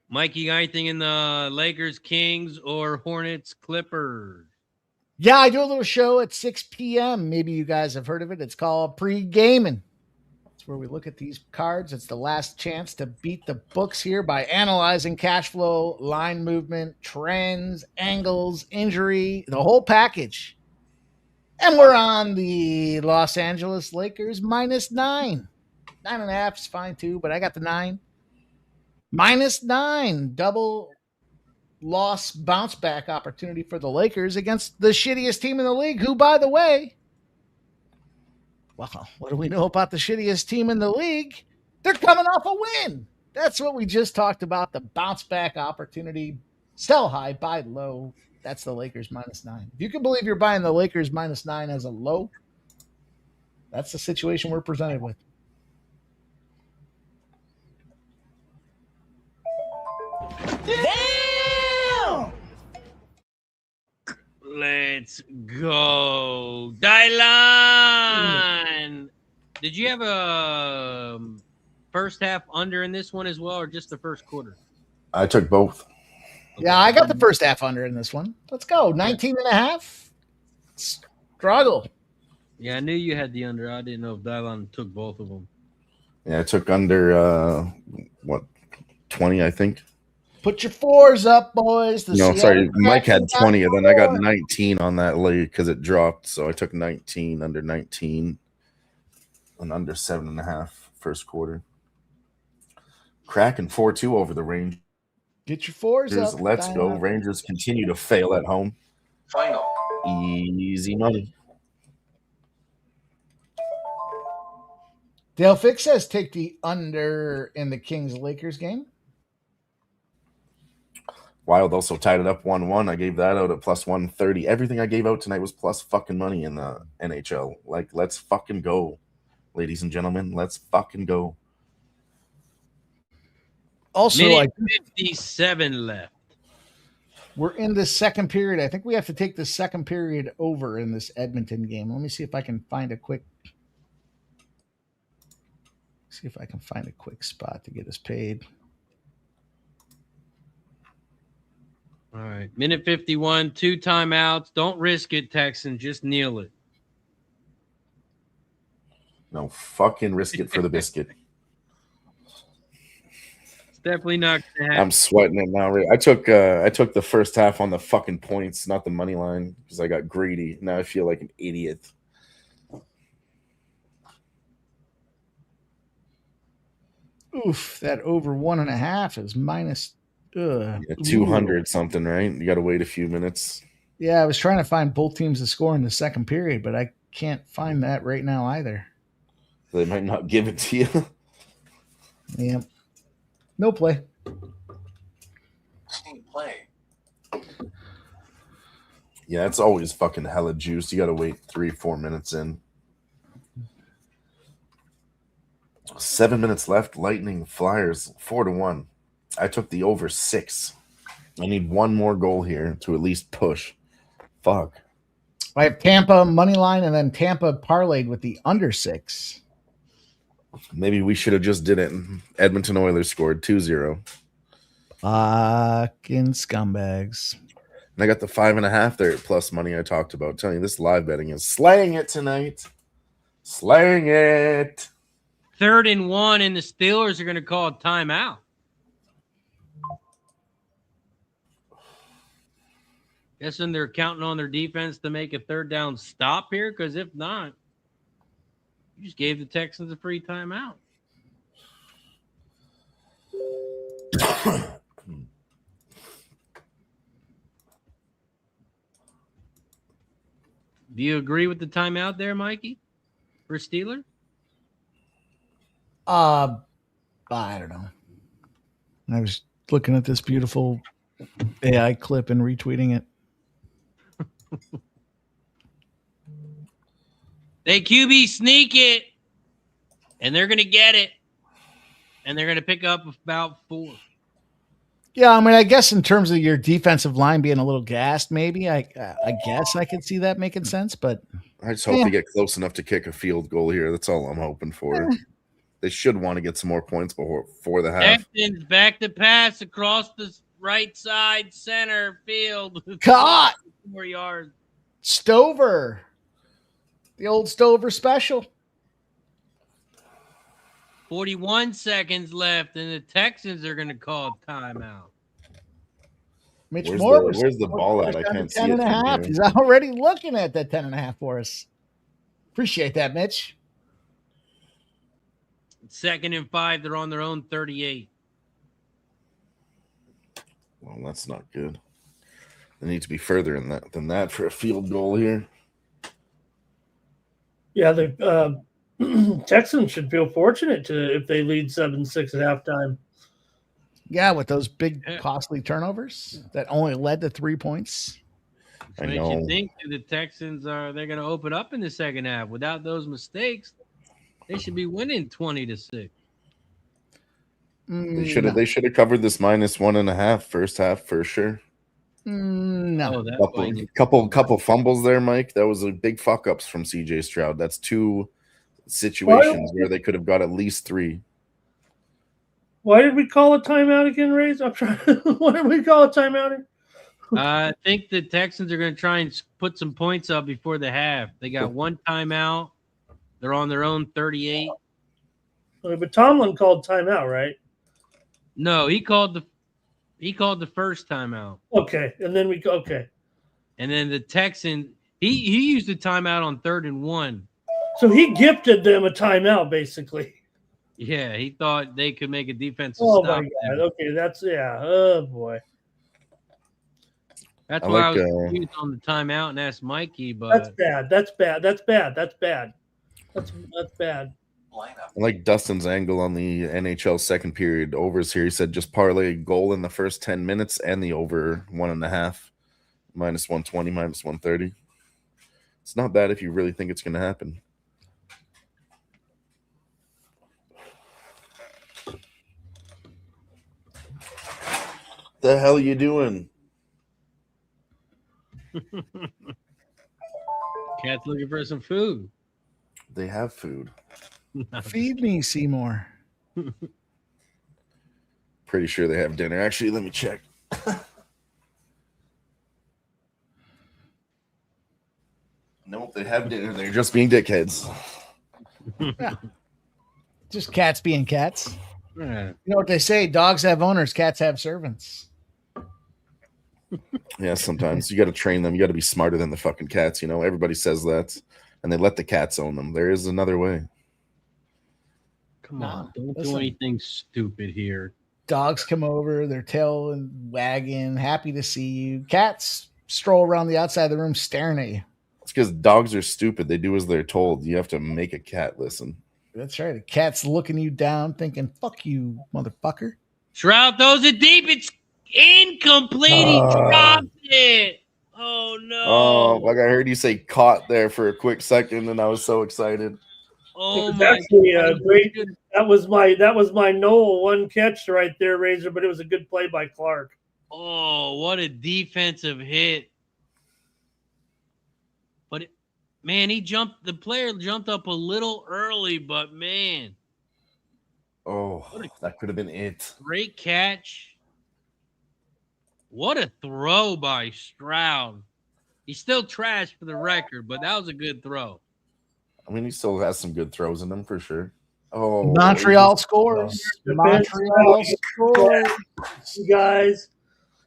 Mike, you got anything in the Lakers, Kings, or Hornets, Clippers? Yeah, I do a little show at 6 p.m. Maybe you guys have heard of it. It's called Pre-Gaming. It's where we look at these cards. It's the last chance to beat the books here by analyzing cash flow, line movement, trends, angles, injury, the whole package. And we're on the Los Angeles Lakers -9. 9.5 is fine too, but I got the 9. -9. Double loss bounce back opportunity for the Lakers against the shittiest team in the league, who, by the way, well, what do we know about the shittiest team in the league? They're coming off a win. That's what we just talked about, the bounce back opportunity. Sell high, buy low. That's the Lakers -9. If you can believe you're buying the Lakers -9 as a low, that's the situation we're presented with. Damn! Let's go. Dylan! Did you have a first half under in this one as well, or just the first quarter? I took both. Yeah, I got the first half under in this one. Let's go. 19.5. Struggle. Yeah, I knew you had the under. I didn't know if Dylan took both of them. Yeah, I took under 20, I think. Put your 4s up, boys. Sorry, Mike had 20, and then I got 19 on that late because it dropped. So I took 19, under 19, and under 7.5 first quarter. Cracking 4-2 over the Rangers. Get your 4s up. Let's go. Rangers continue to fail at home. Final. Easy money. Dale Fix says take the under in the Kings-Lakers game. Wild also tied it up 1-1. I gave that out at plus 130. Everything I gave out tonight was plus fucking money in the NHL. Like, let's fucking go, ladies and gentlemen. Let's fucking go. Also, Minute 57 left. We're in the second period. I think we have to take the second period over in this Edmonton game. Let me see if I can find a quick See if I can find a quick spot to get us paid. All right. Minute 51, 2 timeouts. Don't risk it, Texan. Just kneel it. No, fucking risk it for the biscuit. It's definitely not going to happen. I'm sweating it now. I took the first half on the fucking points, not the money line, because I got greedy. Now I feel like an idiot. Oof, that over 1.5 is minus 200 something, right? You got to wait a few minutes. Yeah, I was trying to find both teams to score in the second period, but I can't find that right now either. They might not give it to you. Yeah. No play. Play. Yeah, it's always fucking hella juice. You got to wait 3-4 minutes in. 7 minutes left. Lightning Flyers 4-1. I took the over 6. I need one more goal here to at least push. Fuck. I have Tampa money line and then Tampa parlayed with the under 6. Maybe we should have just did it. Edmonton Oilers scored 2-0. Fucking scumbags. And I got the 5.5 there plus money I talked about. I'm telling you, this live betting is slaying it tonight. Slaying it. 3rd and 1, and the Steelers are going to call a timeout. Guessing they're counting on their defense to make a 3rd down stop here, because if not, you just gave the Texans a free timeout. Do you agree with the timeout there, Mikey, for Steeler? I don't know. I was looking at this beautiful AI clip and retweeting it. They QB sneak it, and they're going to get it, and they're going to pick up about 4. Yeah, I mean, I guess in terms of your defensive line being a little gassed, maybe I guess I could see that making sense. But I just hope they get close enough to kick a field goal here. That's all I'm hoping for. They should want to get some more points before the half. Texans back to pass across the right side center field. Caught 4 yards. Stover, the old Stover special. 41 seconds left, and the Texans are going to call timeout. Mitch Where's Moore. where's the ball at? I can't see it. 10.5. He's already looking at that 10.5 for us. Appreciate that, Mitch. 2nd and 5. They're on their own 38. Well, that's not good. They need to be further than that for a field goal here. Yeah, the Texans should feel fortunate if they lead 7-6 at halftime. Yeah, with those big costly turnovers that only led to 3 points. So makes you think the Texans they're going to open up in the second half. Without those mistakes, they should be winning 20-6. They should have covered this -1.5 first half for sure. No, couple fumbles there, Mike. That was a big fuck ups from CJ Stroud. That's 2 situations where they could have got at least 3. Why did we call a timeout again, Rays? I'm trying. Why did we call a timeout? I think the Texans are going to try and put some points up before the half. They got 1 timeout. They're on their own 38. Okay, but Tomlin called timeout, right? No, he called the first timeout. Okay, and then and then the Texan he used a timeout on 3rd and 1. So he gifted them a timeout, basically. Yeah, he thought they could make a defensive stop. My God. Okay, oh boy. That's why I was confused on the timeout and asked Mikey, but that's bad. That's bad. I like Dustin's angle on the NHL second period overs here. He said just parlay a goal in the first 10 minutes and the over 1.5, -120, -130. It's not bad if you really think it's going to happen. The hell you doing? Cat's looking for some food. They have food. Feed me, Seymour. Pretty sure they have dinner. Actually, let me check. Nope, they have dinner. They're just being dickheads. Yeah. Just cats being cats. Yeah. You know what they say? Dogs have owners, cats have servants. Yeah, sometimes you got to train them. You got to be smarter than the fucking cats. You know, everybody says that, and they let the cats own them. There is another way. Come on, don't listen. do anything stupid here. Dogs come over, their tail and wagging, happy to see you. Cats stroll around the outside of the room staring at you. It's because dogs are stupid. They do as they're told. You have to make a cat listen. That's right. A cat's looking you down, thinking, fuck you, motherfucker. Shroud throws it deep. It's incomplete. He dropped it. Oh, no. Oh, like I heard you say caught there for a quick second, and I was so excited. Oh, It's my actually God. great. That was my Noel one catch right there, Razor, but it was a good play by Clark. Oh, what a defensive hit. But, man, the player jumped up a little early, but, man. Oh, that could have been it. Great catch. What a throw by Stroud. He's still trash for the record, but that was a good throw. I mean, he still has some good throws in him for sure. Oh, Montreal scores. Montreal scores. You guys,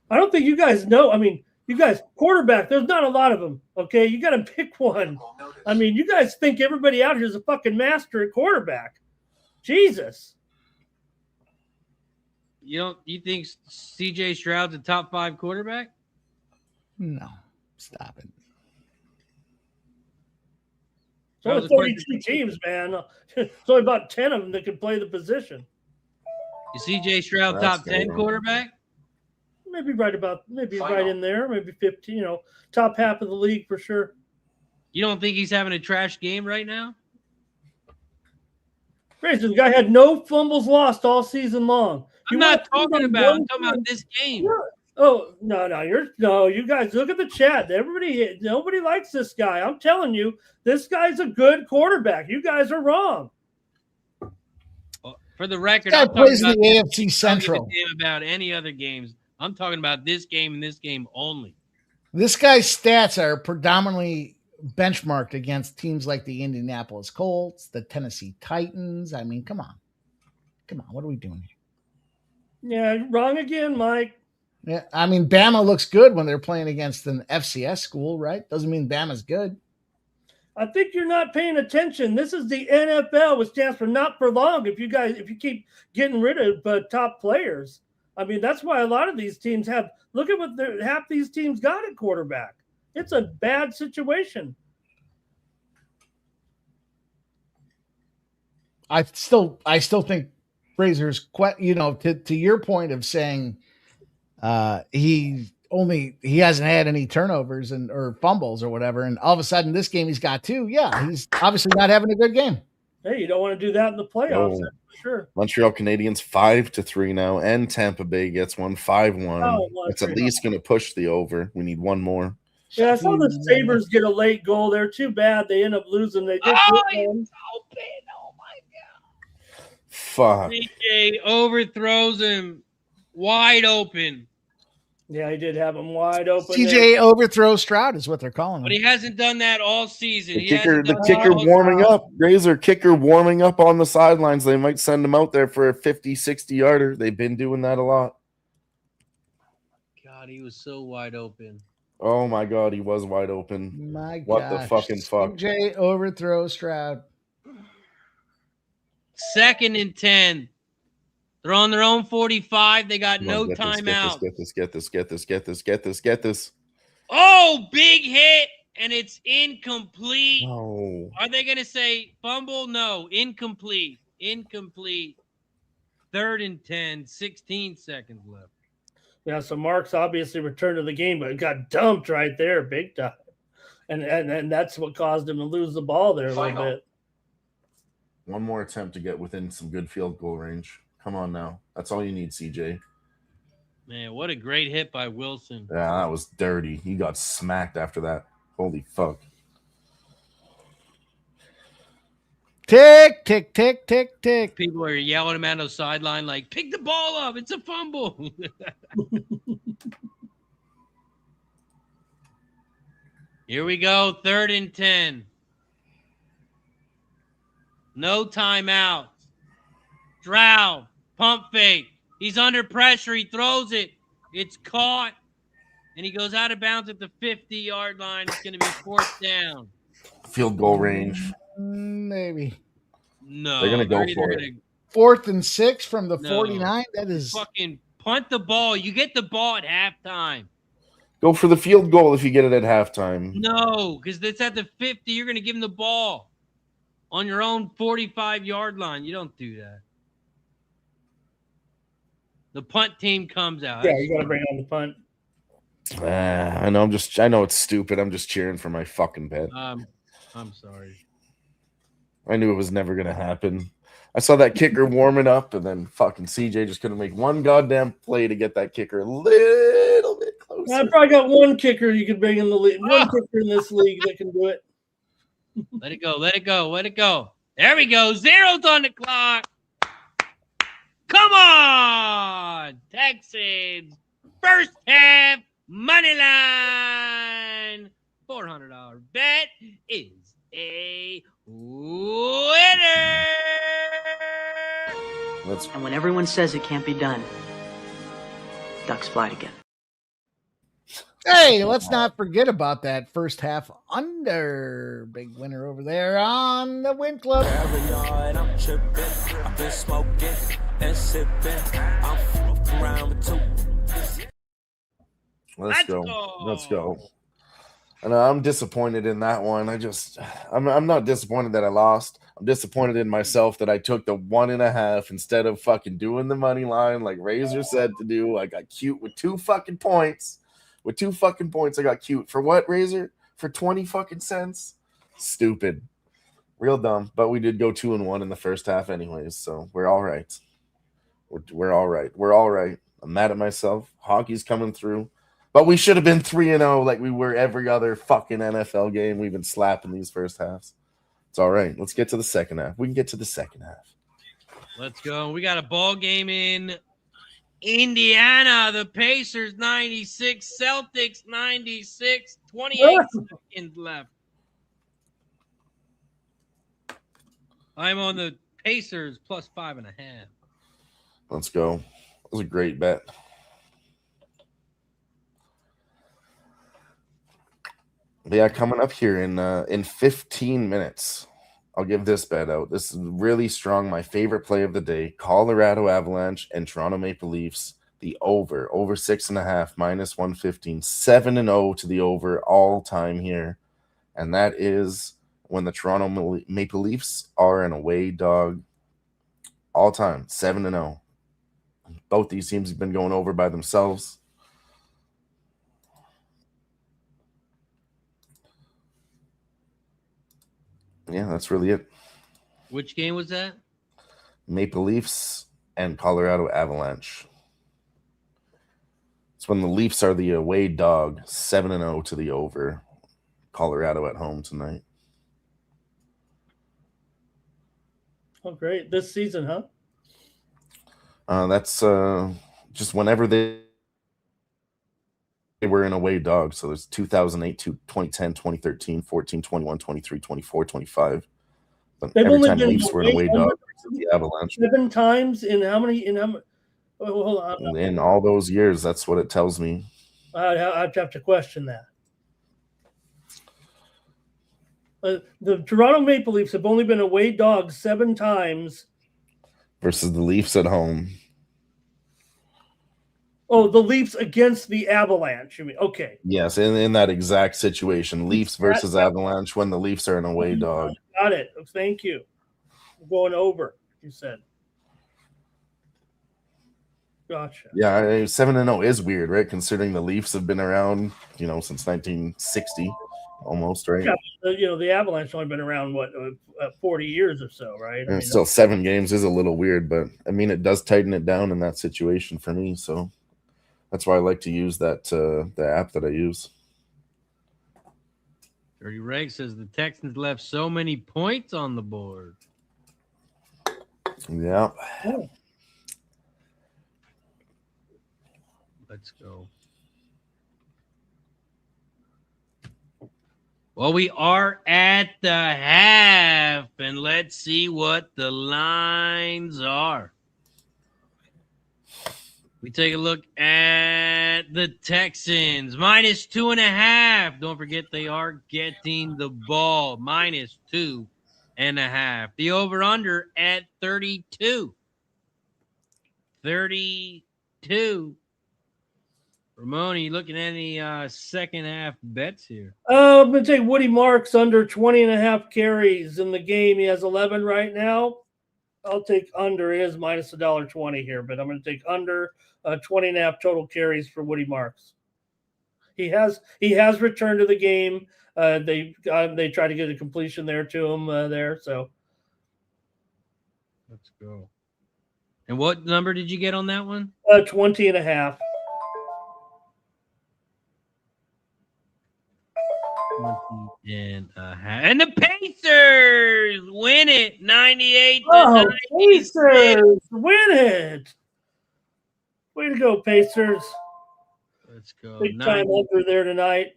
I don't think you guys know. I mean, you guys, quarterback, there's not a lot of them, okay? You got to pick one. I mean, you guys think everybody out here is a fucking master at quarterback. Jesus. You think CJ Stroud's a top 5 quarterback? No, stop it. So only 42 teams, man. It's only about 10 of them that can play the position. Is CJ Stroud That's top 10 good. quarterback? Maybe right in there, maybe 15, top half of the league for sure. You don't think he's having a trash game right now? Crazy, the guy had no fumbles lost all season long. I'm talking about this game. Yeah. Oh, no, you guys look at the chat. Nobody likes this guy. I'm telling you, this guy's a good quarterback. You guys are wrong. For the record, Guy I'm plays talking in about the AFC Central. I don't give a damn about any other games. I'm talking about this game and this game only. This guy's stats are predominantly benchmarked against teams like the Indianapolis Colts, the Tennessee Titans. I mean, come on. What are we doing here? Yeah, wrong again, Mike. Yeah, I mean, Bama looks good when they're playing against an FCS school, right? Doesn't mean Bama's good. I think you're not paying attention. This is the NFL, which stands for not for long. If you keep getting rid of top players, I mean, that's why a lot of these teams have. Look at what half these teams got at quarterback. It's a bad situation. I still think Frazier's to your point of saying he hasn't had any turnovers or fumbles or whatever, and all of a sudden this game he's got 2. Yeah, he's obviously not having a good game. Hey, you don't want to do that in the playoffs, that's for sure. Montreal Canadiens 5-3 now, and Tampa Bay gets one 5-1. It's at least going to push the over. We need one more. Yeah, I saw the Sabres get a late goal. They're too bad. They end up losing. They did. Oh my God! Fuck. CJ overthrows him wide open. Yeah, he did have him wide open. CJ overthrows Stroud is what they're calling him. But he hasn't done that all season. The kicker warming up. Razor kicker warming up on the sidelines. They might send him out there for a 50, 60-yarder. They've been doing that a lot. God, he was so wide open. Oh, my God, he was wide open. My what gosh. the fucking fuck? CJ overthrows Stroud. 2nd and 10. They're on their own 45. They got no timeout. Get this. Oh, big hit, and it's incomplete. No. Are they going to say fumble? No, incomplete. 3rd and 10, 16 seconds left. Yeah, so Mark's obviously returned to the game, but got dumped right there big time. And that's what caused him to lose the ball there a little bit. One more attempt to get within some good field goal range. Come on now. That's all you need, CJ. Man, what a great hit by Wilson. Yeah, that was dirty. He got smacked after that. Holy fuck. Tick, tick, tick, tick, tick. People are yelling him out on the sideline like, pick the ball up. It's a fumble. Here we go. 3rd and 10. No timeouts. Stroud, pump fake. He's under pressure. He throws it. It's caught. And he goes out of bounds at the 50-yard line. It's going to be 4th down. Field goal range. Maybe. No. They're going to go for it. 4th and 6 from the 49. That is fucking punt the ball. You get the ball at halftime. Go for the field goal if you get it at halftime. No, because it's at the 50. You're going to give him the ball on your own 45-yard line. You don't do that. The punt team comes out. Yeah, you got to bring on the punt. I know it's stupid. I'm just cheering for my fucking bet. I'm sorry. I knew it was never going to happen. I saw that kicker warming up, and then fucking CJ just couldn't make one goddamn play to get that kicker a little bit closer. I probably got one kicker you could bring in the league. One kicker in this league that can do it. Let it go. Let it go. Let it go. There we go. 0's on the clock. Come on, Texans. First half money line. $400 bet is a winner. And when everyone says it can't be done, ducks fly together. Hey, let's not forget about that first half under. Big winner over there on the Win Club. Let's go. And I'm disappointed in that one. I'm not disappointed that I lost. I'm disappointed in myself that I took the 1.5 instead of fucking doing the money line like Razor said to do. I got cute with 2 fucking points. With 2 fucking points, I got cute. For what, Razor? For 20 fucking cents? Stupid. Real dumb. But we did go 2-1 in the first half anyways, so we're all right. We're all right. We're all right. I'm mad at myself. Hockey's coming through. But we should have been 3-0 like we were every other fucking NFL game. We've been slapping these first halves. It's all right. Let's get to the second half. We can get to the second half. Let's go. We got a ball game in Indiana. The Pacers 96, Celtics 96, 28 seconds left. I'm on the Pacers plus 5.5. Let's go. That was a great bet. Yeah, coming up here in 15 minutes, I'll give this bet out. This is really strong. My favorite play of the day: Colorado Avalanche and Toronto Maple Leafs. The over 6.5 minus 115, 7-0 to the over all time here, and that is when the Toronto Maple Leafs are an away dog all time, 7-0. Both these teams have been going over by themselves. Yeah, that's really it. Which game was that? Maple Leafs and Colorado Avalanche. It's when the Leafs are the away dog, 7-0 to the over. Colorado at home tonight. Oh, great. This season, huh? That's just whenever they were an away dog. So there's 2008, 2010, 2013, 14, 21, 23, 24, 25. But They've every only time been Leafs were an away dog, the Avalanche. 7 times in how many? Oh, hold on. In all those years, that's what it tells me. I'd have to question that. The Toronto Maple Leafs have only been away dogs 7 times. Versus the Leafs at home. Oh, the Leafs against the Avalanche, you mean? Okay. Yes, in that exact situation. Leafs versus Avalanche when the Leafs are an away dog. Got it. Thank you. Going over, you said. Gotcha. Yeah, 7-0 is weird, right? Considering the Leafs have been around, since 1960, almost, right? Yeah, the Avalanche only been around 40 years or so, right? And still 7 games is a little weird, but it does tighten it down in that situation for me. So that's why I like to use that the app that I use. Dirty Reg says the Texans left so many points on the board. Yeah. Let's go. Well, we are at the half, and let's see what the lines are. We take a look at the Texans, -2.5. Don't forget they are getting the ball, -2.5. The over-under at 32. 32. Ramon, you looking at any second half bets here? I'm going to take Woody Marks under 20.5 carries in the game. He has 11 right now. I'll take under. It is minus $1.20 here, but I'm going to take under 20.5 total carries for Woody Marks. He has returned to the game. They try to get a completion there to him there. So let's go. And what number did you get on that one? 20.5. 20.5. And the Pacers win it 98 to 96. Pacers win it. Way to go, Pacers. Let's go. Big time under there tonight.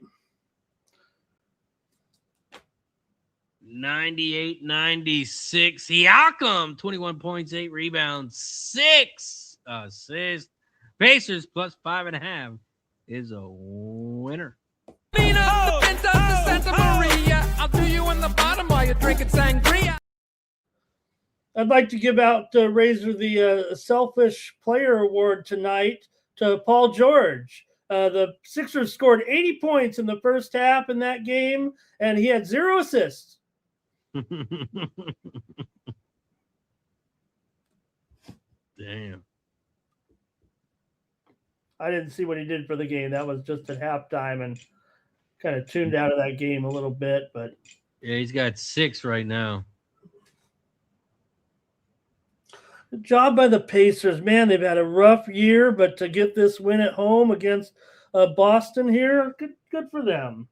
98-96. Siakam, 21 points, 8 rebounds, 6 assists. Pacers plus 5.5 is a winner. I'll do you in the bottom while you're drinking sangria. I'd like to give out Razor the Selfish Player Award tonight to Paul George. The Sixers scored 80 points in the first half in that game, and he had 0 assists. Damn. I didn't see what he did for the game. That was just at halftime and kind of tuned out of that game a little bit. But yeah, he's got 6 right now. Good job by the Pacers. Man, they've had a rough year, but to get this win at home against Boston here, good for them.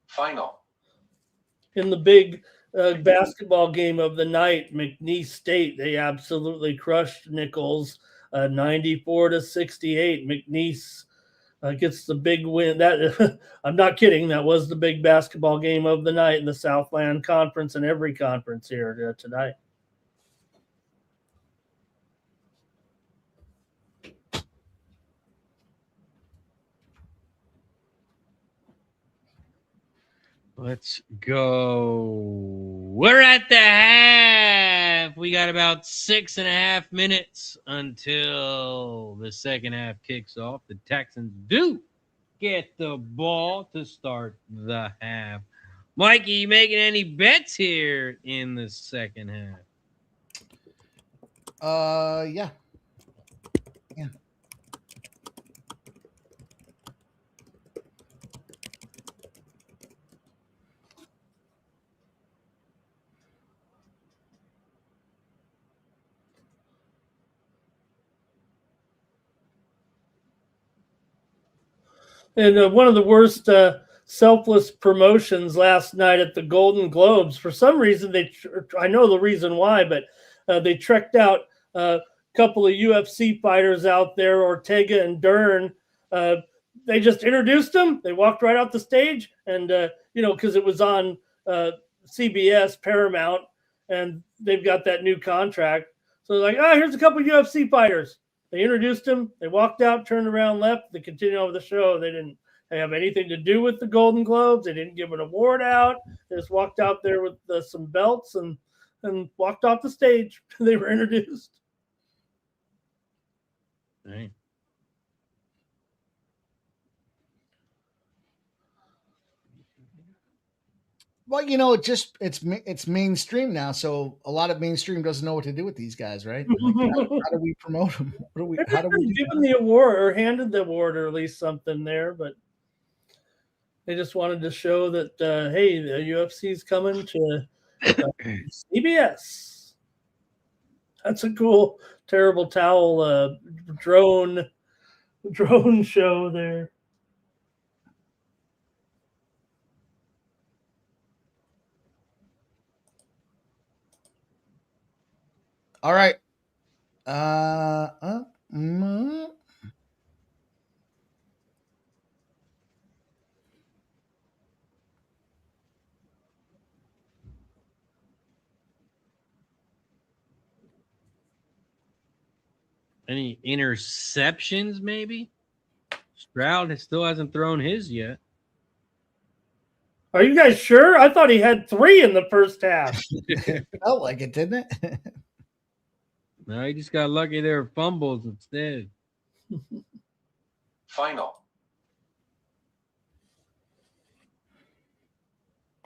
Final. In the big basketball game of the night, McNeese State, they absolutely crushed Nichols 94-68. McNeese gets the big win. That I'm not kidding. That was the big basketball game of the night in the Southland Conference and every conference here tonight. Let's go. We're at the half. We got about 6.5 minutes until the second half kicks off. The Texans do get the ball to start the half. Mikey, you making any bets here in the second half? Yeah. And one of the worst selfless promotions last night at the Golden Globes. For some reason, I know the reason why, but they trekked out a couple of UFC fighters out there, Ortega and Dern. They just introduced them. They walked right out the stage, and because it was on CBS, Paramount, and they've got that new contract. So they're like, here's a couple of UFC fighters. They introduced him. They walked out, turned around, left. They continued on with the show. They didn't have anything to do with the Golden Globes. They didn't give an award out. They just walked out there with some belts and walked off the stage. They were introduced. Dang. Well, it's mainstream now, so a lot of mainstream doesn't know what to do with these guys, right? Like, how do we promote them? How do we give them the award or handed the award or at least something there? But they just wanted to show that hey, the UFC is coming to CBS. That's a cool, terrible towel drone show there. All right. Any interceptions, maybe? Stroud still hasn't thrown his yet. Are you guys sure? I thought he had 3 in the first half. It felt like it, didn't it? No, he just got lucky there were fumbles instead. Final.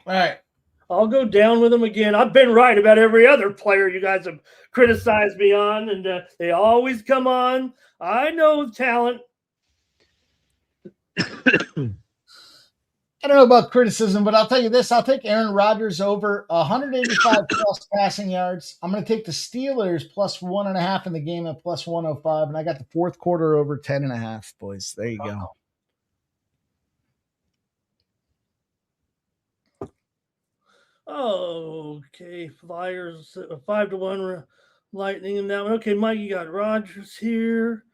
All right. I'll go down with him again. I've been right about every other player you guys have criticized me on, and they always come on. I know talent. I don't know about criticism, but I'll tell you this. I'll take Aaron Rodgers over 185 plus passing yards. I'm going to take the Steelers plus 1.5 in the game at plus 105, and I got the fourth quarter over 10.5, boys. There you go. Okay, Flyers 5-1 Lightning in that one. Okay, Mike, you got Rodgers here.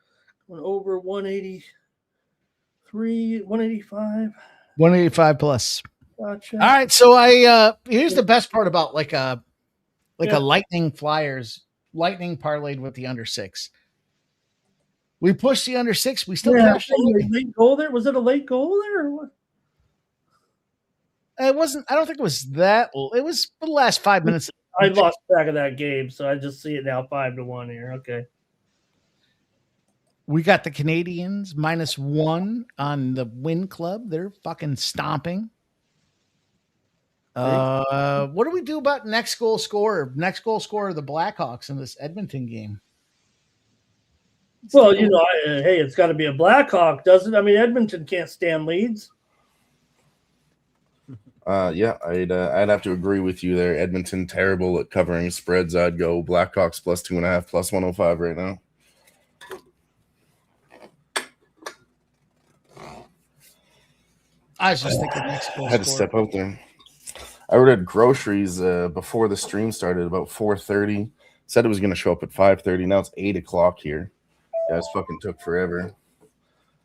Went over 183, 185. 185 plus. Gotcha. All right, so here's the best part about a Lightning Flyers Lightning parlayed with the under 6. We pushed the under 6. We still cashed it. Late goal there. Was it a late goal there or what? It wasn't. I don't think it was that. It was the last 5 minutes. I lost track of that game, so I just see it now 5-1 here. Okay. We got the Canadians -1 on the Win Club. They're fucking stomping. What do we do about next goal scorer? Next goal scorer, the Blackhawks in this Edmonton game. Well, hey, it's got to be a Blackhawk, doesn't it? I mean, Edmonton can't stand leads. Yeah, I'd have to agree with you there. Edmonton terrible at covering spreads. I'd go Blackhawks plus 2.5 plus 105 right now. I was just thinking next goal. I had to step out there. I ordered groceries before the stream started about 4:30. Said it was going to show up at 5:30. Now it's 8 o'clock here. Guys, fucking took forever.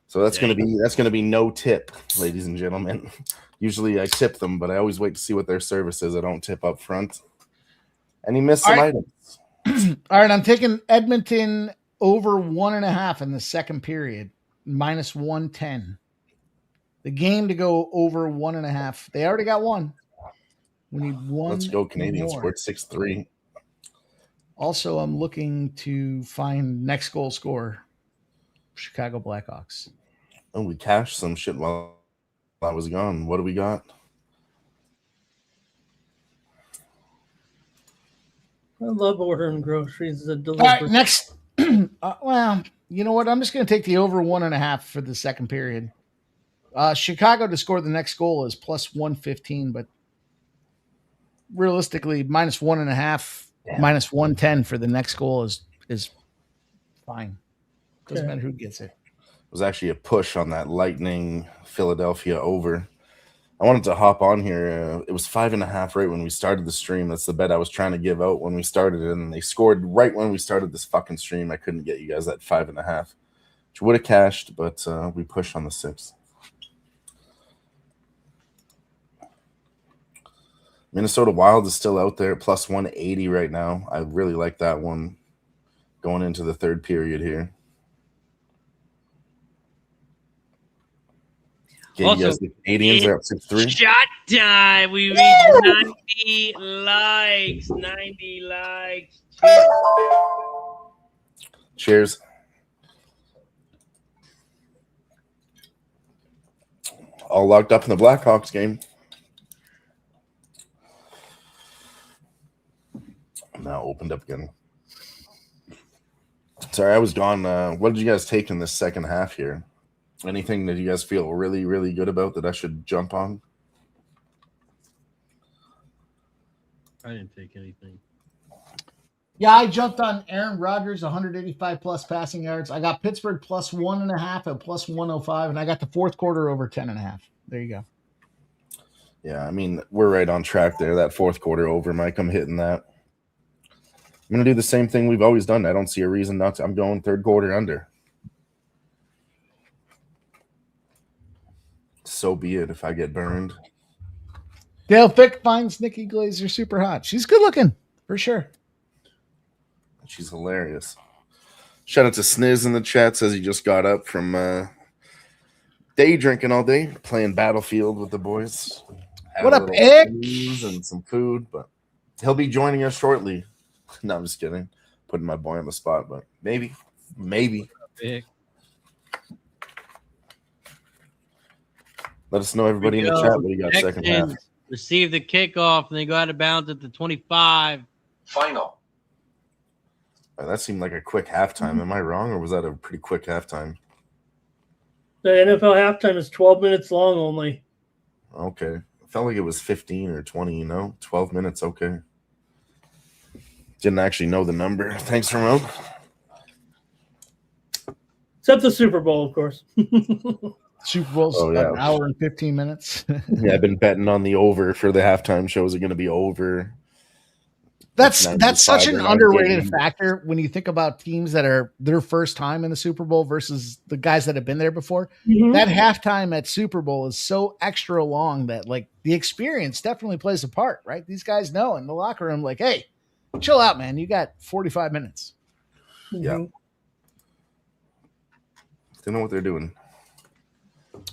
So that's gonna be no tip, ladies and gentlemen. Usually I tip them, but I always wait to see what their service is. I don't tip up front. And he missed some items. All right, I'm taking Edmonton over 1.5 in the second period, -110. The game to go over 1.5. They already got one. We need one. Let's go Canadians. Scored 6-3. Also, I'm looking to find next goal scorer. Chicago Blackhawks. Oh, we cashed some shit while I was gone. What do we got? I love ordering groceries. All right, next. Well, you know what? I'm just going to take the over 1.5 for the second period. Chicago to score the next goal is plus 115, but realistically, -1.5, -110 for the next goal is fine. Doesn't matter who gets it. It was actually a push on that Lightning Philadelphia over. I wanted to hop on here. It was 5.5 right when we started the stream. That's the bet I was trying to give out when we started it, and they scored right when we started this fucking stream. I couldn't get you guys at 5.5, which would have cashed, but we pushed on the 6. Minnesota Wild is still out there, plus 180 right now. I really like that one going into the third period here. Okay, also, you guys, the Canadians are up 6-3. Shot time. We reached 90 likes. 90 likes. Cheers. All locked up in the Blackhawks game. Now opened up again. Sorry, I was gone. What did you guys take in this second half here? Anything that you guys feel really, really good about that I should jump on? I didn't take anything. Yeah, I jumped on Aaron Rodgers, 185 plus passing yards. I got Pittsburgh plus 1.5 at plus 105, and I got the fourth quarter over 10.5. There you go. Yeah, I mean, we're right on track there. That fourth quarter over, Mike. I'm hitting that. I'm going to do the same thing we've always done. I don't see a reason not to. I'm going third quarter under. So be it if I get burned. Dale Fick finds Nikki Glazer super hot. She's good looking, for sure. She's hilarious. Shout out to Sniz in the chat. Says he just got up from day drinking all day, playing Battlefield with the boys. Had What a up, little Ick? snooze and some food, but he'll be joining us shortly. No, I'm just kidding. Putting my boy on the spot, but maybe. Ick. Let us know, everybody in the chat, what you got second half. Texans receive the kickoff, and they go out of bounds at the 25. Final. That seemed like a quick halftime. Am I wrong, or was that a pretty quick halftime? The NFL halftime is 12 minutes long only. Okay. It felt like it was 15 or 20, 12 minutes, okay. Didn't actually know the number. Thanks, Ramon. Except the Super Bowl, of course. Super Bowl's an hour and 15 minutes. Yeah, I've been betting on the over for the halftime shows are going to be over. That's such an underrated factor when you think about teams that are their first time in the Super Bowl versus the guys that have been there before. Mm-hmm. That halftime at Super Bowl is so extra long that like the experience definitely plays a part, right? These guys know in the locker room, like, hey, chill out, man. You got 45 minutes. Yeah. They know what they're doing.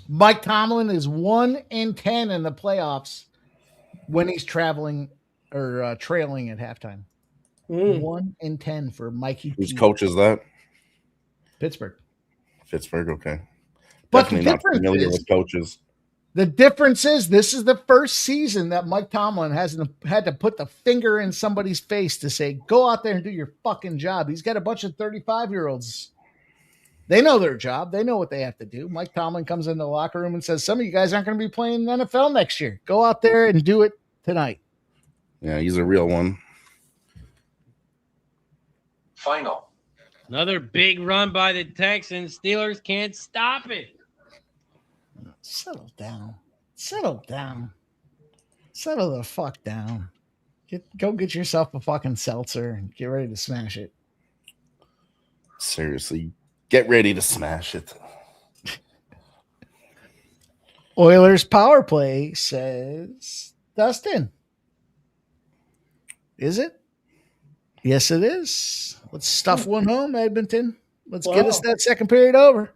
Mike Tomlin is 1-10 in the playoffs when he's traveling or trailing at halftime. 1-10 for Mikey. Whose coach is that? Pittsburgh. Okay. But definitely the not familiar with coaches. The difference is this is the first season that Mike Tomlin hasn't had to put the finger in somebody's face to say, go out there and do your fucking job. He's got a bunch of 35-year-olds. They know their job. They know what they have to do. Mike Tomlin comes in the locker room and says, some of you guys aren't going to be playing the NFL next year. Go out there and do it tonight. Yeah, he's a real one. Final. Another big run by the Texans. Steelers can't stop it. Settle down. Settle the fuck down. Go get yourself a fucking seltzer and get ready to smash it. Seriously, get ready to smash it. Oilers power play says Dustin. Is it? Yes, it is. Let's stuff one home, Edmonton. Let's get us that second period over.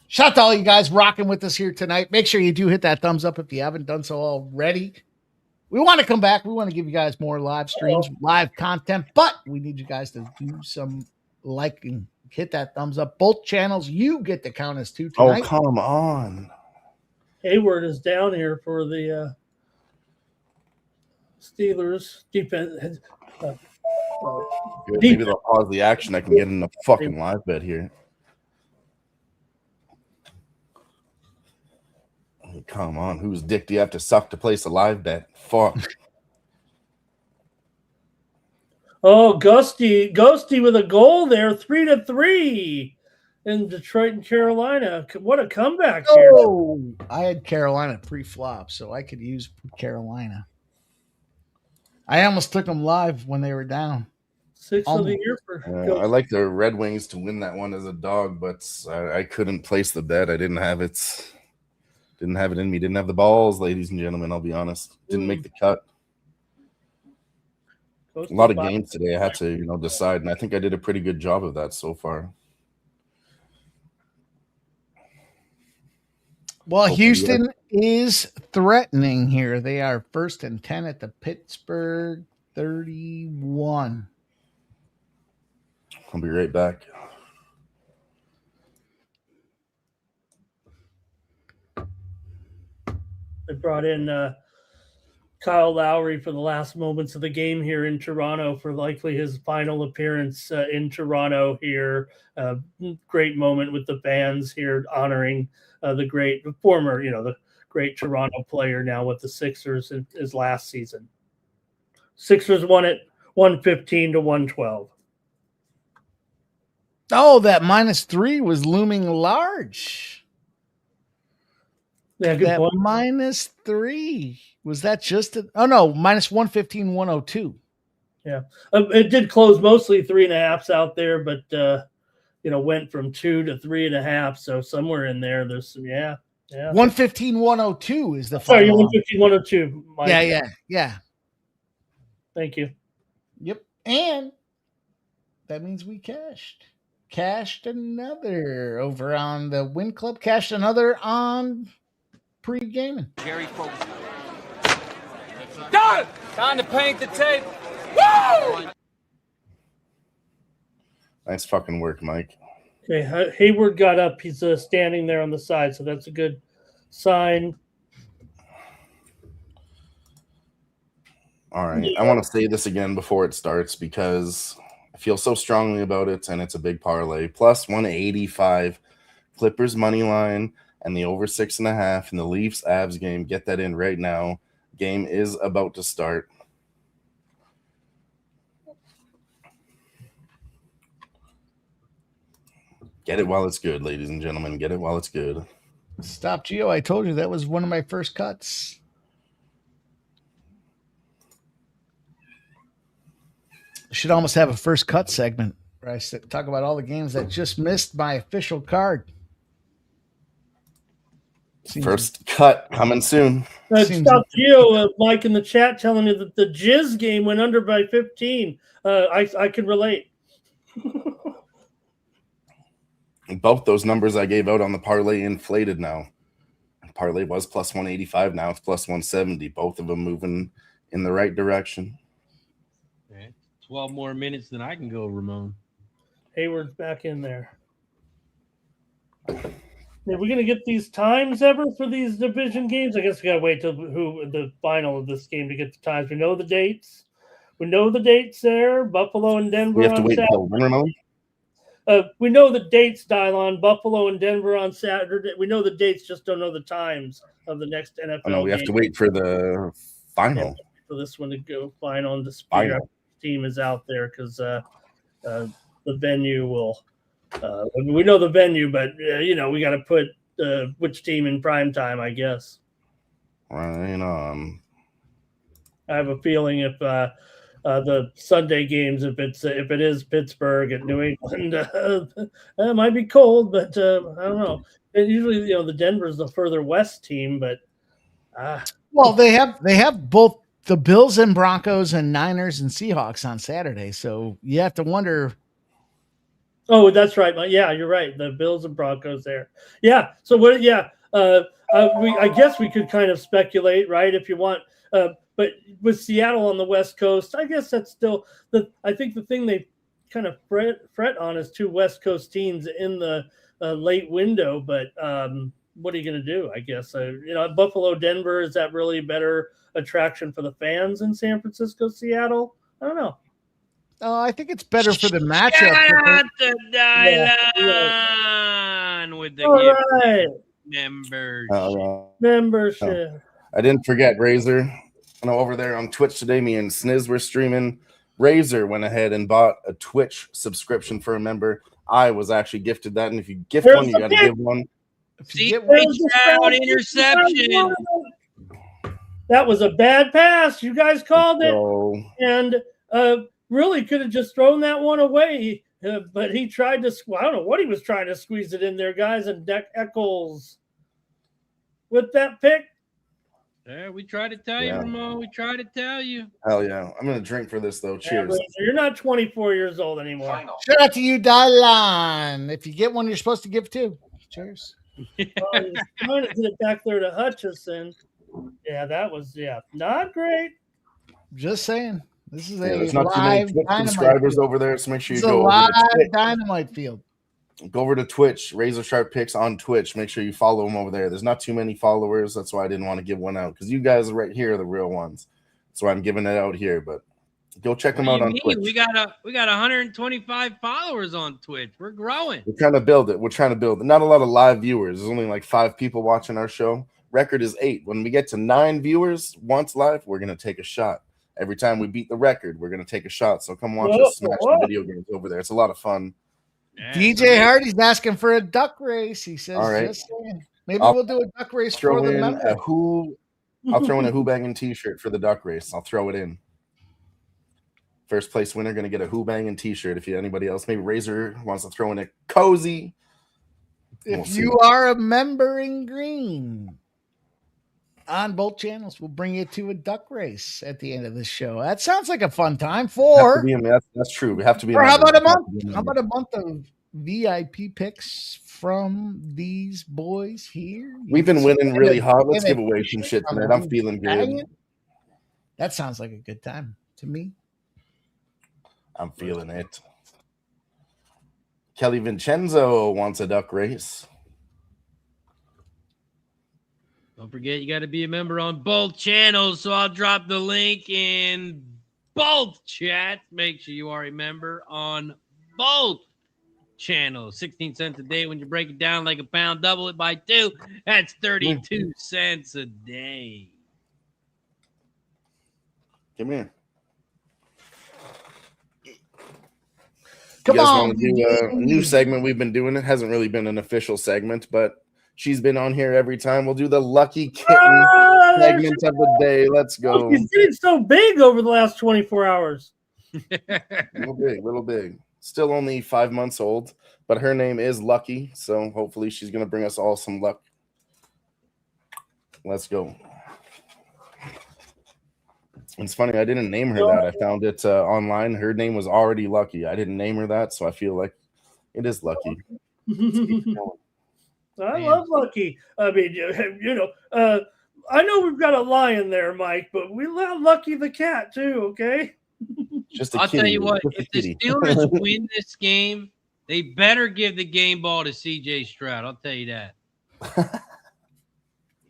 Shout out to all you guys rocking with us here tonight. Make sure you do hit that thumbs up if you haven't done so already. We want to come back. We want to give you guys more live streams, live content, but we need you guys to do some liking. Hit that thumbs up. Both channels, you get to count as two tonight. Oh, come on. Hayward is down here for the Steelers defense. Good. Maybe they'll pause the action. I can get in the fucking live bet here. Come on, whose dick do you have to suck to place a live bet? Fuck. Oh, Ghosty with a goal there, 3-3 in Detroit and Carolina. What a comeback here. Oh, I had Carolina pre-flop, so I could use Carolina. I almost took them live when they were down. 6 of the year for I like the Red Wings to win that one as a dog, but I couldn't place the bet. I didn't have it. Didn't have it in me. Didn't have the balls, ladies and gentlemen. I'll be honest. Didn't make the cut. A lot of games today I had to, decide, and I think I did a pretty good job of that so far. Well, Houston is threatening here. They are 1st and 10 at the Pittsburgh 31. I'll be right back. They brought in Kyle Lowry for the last moments of the game here in Toronto for likely his final appearance in Toronto here. Great moment with the fans here honoring the former Toronto player now with the Sixers in his last season. Sixers won it 115-112. Oh, that -3 was looming large. Yeah, good that point. -3. Was that just no, -115, 102. Yeah. It did close mostly 3.5s out there, but went from 2 to 3.5. So somewhere in there, there's some, yeah. 115, 102 is the Sorry, final. 115, 102. Yeah. Thank you. Yep. And that means we cashed another over on the Win Club, cashed another on pre-gaming. Gary Fogle. Done! Time to paint the tape. Woo! Nice fucking work, Mike. Okay, Hayward got up. He's standing there on the side, so that's a good sign. All right. I want to say this again before it starts because I feel so strongly about it, and it's a big parlay. Plus 185, Clippers money line, and the over 6.5 in the Leafs Avs game. Get that in right now. Game is about to start. Get it while it's good, ladies and gentlemen. Get it while it's good. Stop, Gio. I told you that was one of my first cuts. Should almost have a first cut segment where I talk about all the games that just missed my official card. First cut coming soon. Stop, Gio. Mike in the chat telling me that the Jizz game went under by 15. I can relate. Both those numbers I gave out on the parlay inflated now. Parlay was plus 185. Now it's plus 170. Both of them moving in the right direction. 12 more minutes than I can go, Ramon. Hayward's back in there. Are we going to get these times ever for these division games? I guess we got to wait till the final of this game to get the times. We know the dates. We know the dates there. Buffalo and Denver. We have to wait until when, Ramon? We know the dates, Dylon. Buffalo and Denver on Saturday. We know the dates, just don't know the times of the next NFL. Oh, no, we have to wait for the final. For this one to go final and the team is out there because the venue will. We know the venue, but we got to put which team in prime time, I guess. Right on. I have a feeling if the Sunday games, if it is Pittsburgh at New England, it might be cold, but I don't know. And usually, the Denver's the further west team, but well, they have both the Bills and Broncos and Niners and Seahawks on Saturday, so you have to wonder. Oh, that's right. Yeah, you're right. The Bills and Broncos there. Yeah. So what? Yeah. I guess we could kind of speculate, right? If you want. But with Seattle on the West Coast, I guess that's still I think the thing they kind of fret on is two West Coast teams in the late window. But what are you going to do? I guess Buffalo, Denver, is that really better attraction for the fans in San Francisco, Seattle? I don't know. I think it's better for the matchup. Shout out to Dylan with the membership. I didn't forget Razor. Over there on Twitch today, me and Sniz were streaming. Razor went ahead and bought a Twitch subscription for a member. I was actually gifted that, and if you gift one, you got to give one. Down interception. That was a bad pass. You guys called it, and really could have just thrown that one away. But he tried to. I don't know what he was trying to squeeze it in there, guys. And Eccles with that pick. Yeah, we tried to tell you, Ramon. We tried to tell you. Hell yeah. I'm going to drink for this, though. Cheers. You're not 24 years old anymore. Final. Shout out to you, Dylan. If you get one, you're supposed to give two. Cheers. He's trying to get it back there to Hutchison. Yeah, that was, not great. Just saying. This is there's a not too many Twitch subscribers over there, so make sure you go over to Twitch. dynamite field. Go over to Twitch, Razor Sharp Picks on Twitch. Make sure you follow them over there. There's not too many followers. That's why I didn't want to give one out, because you guys right here are the real ones. That's why I'm giving it out here. But go check them out on Twitch. We got 125 followers on Twitch. We're growing. We're trying to build it. Not a lot of live viewers. There's only like 5 people watching our show. Record is 8. When we get to 9 viewers once live, we're gonna take a shot. Every time we beat the record, we're gonna take a shot. So come watch us smash the video games over there. It's a lot of fun. Yeah, DJ Hardy's asking for a duck race. He says, all right. Just saying. Maybe we'll do a duck race for the member. I'll throw in a Who Bangin' t-shirt for the duck race. I'll throw it in. First place winner going to get a Who Bangin' t-shirt. If anybody else, maybe Razor wants to throw in a cozy. If you are a member in green on both channels, we'll bring you to a duck race at the end of the show. That sounds like a fun time. That's true. We have to be. Or how about a month? How about a month of VIP picks from these boys here? We've been winning really hard. Let's give away some shit tonight. I'm feeling good. That sounds like a good time to me. I'm feeling it. Kelly Vincenzo wants a duck race. Don't forget, you got to be a member on both channels. So I'll drop the link in both chats. Make sure you are a member on both channels. 16 cents a day. When you break it down like a pound, double it by 2. That's 32 cents a day. Come here. Come you guys on, want to do a new segment we've been doing? It hasn't really been an official segment, but she's been on here every time. We'll do the Lucky Kitten segment of the day. Let's go. He's getting so big over the last 24 hours. Little big. Still only 5 months old, but her name is Lucky, so hopefully she's going to bring us all some luck. Let's go. It's funny, I didn't name her that. I found it online. Her name was already Lucky. I didn't name her that, so I feel like it is Lucky. I love Lucky. I mean, I know we've got a lion there, Mike, but we love Lucky the cat too, okay? I'll tell you what, if the Steelers win this game, they better give the game ball to C.J. Stroud. I'll tell you that.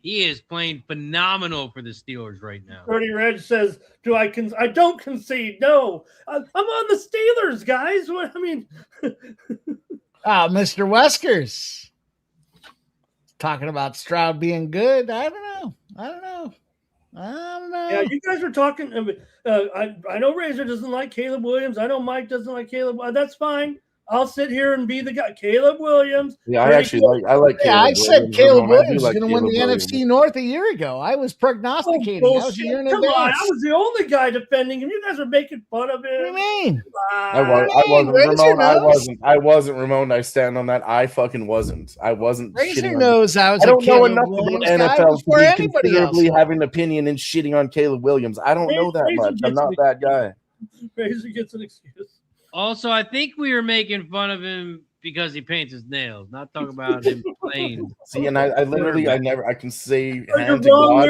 He is playing phenomenal for the Steelers right now. Dirty Red says, I don't concede. No, I'm on the Steelers, guys. What I mean, Mr. Weskers talking about Stroud being good. I don't know. Yeah, you guys were talking. I know Razor doesn't like Caleb Williams. I know Mike doesn't like Caleb. That's fine. I'll sit here and be the guy. Caleb Williams. Yeah, I like Caleb. I said Caleb Williams was going to win the NFC North a year ago. I was prognosticating. Oh, that was a year in Come advance. on, I was the only guy defending him. You guys are making fun of him. What do you mean? I wasn't Ramon. I wasn't Ramon. I stand on that. I fucking wasn't. I wasn't. Razor knows I was. I don't know enough about NFL to be considerably having an opinion and shitting on Caleb Williams. I don't know that much. I'm not that guy. Razor gets an excuse. Also, I think we were making fun of him because he paints his nails, not talking about him playing. See, and I can say hand to God,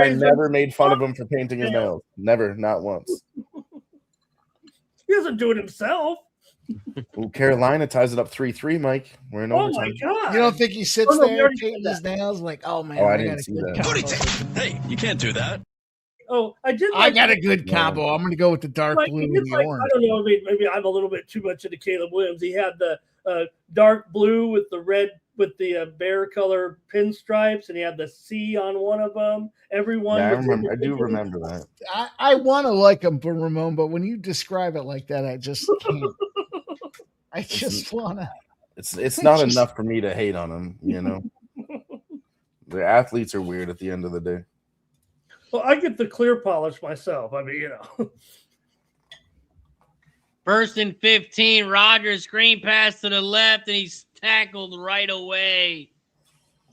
I never made fun of him for painting his nails. Never, not once. He doesn't do it himself. Ooh, Carolina ties it up 3-3, Mike. We're in overtime. Oh, my God. You don't think he sits there painting his nails like, oh, man, I didn't see that. Hey, you can't do that. Oh, I did. I got a good combo. I'm going to go with the dark blue and the orange. I don't know. Maybe I'm a little bit too much into Caleb Williams. He had the dark blue with the red, with the bear color pinstripes, and he had the C on one of them. Everyone. Yeah, I do remember that. I want to like him for Ramon, but when you describe it like that, I just can't. I just want to. It's not enough for me to hate on him, you know. The athletes are weird at the end of the day. Well, I get the clear polish myself. I mean, First and 15, Rodgers screen pass to the left, and he's tackled right away.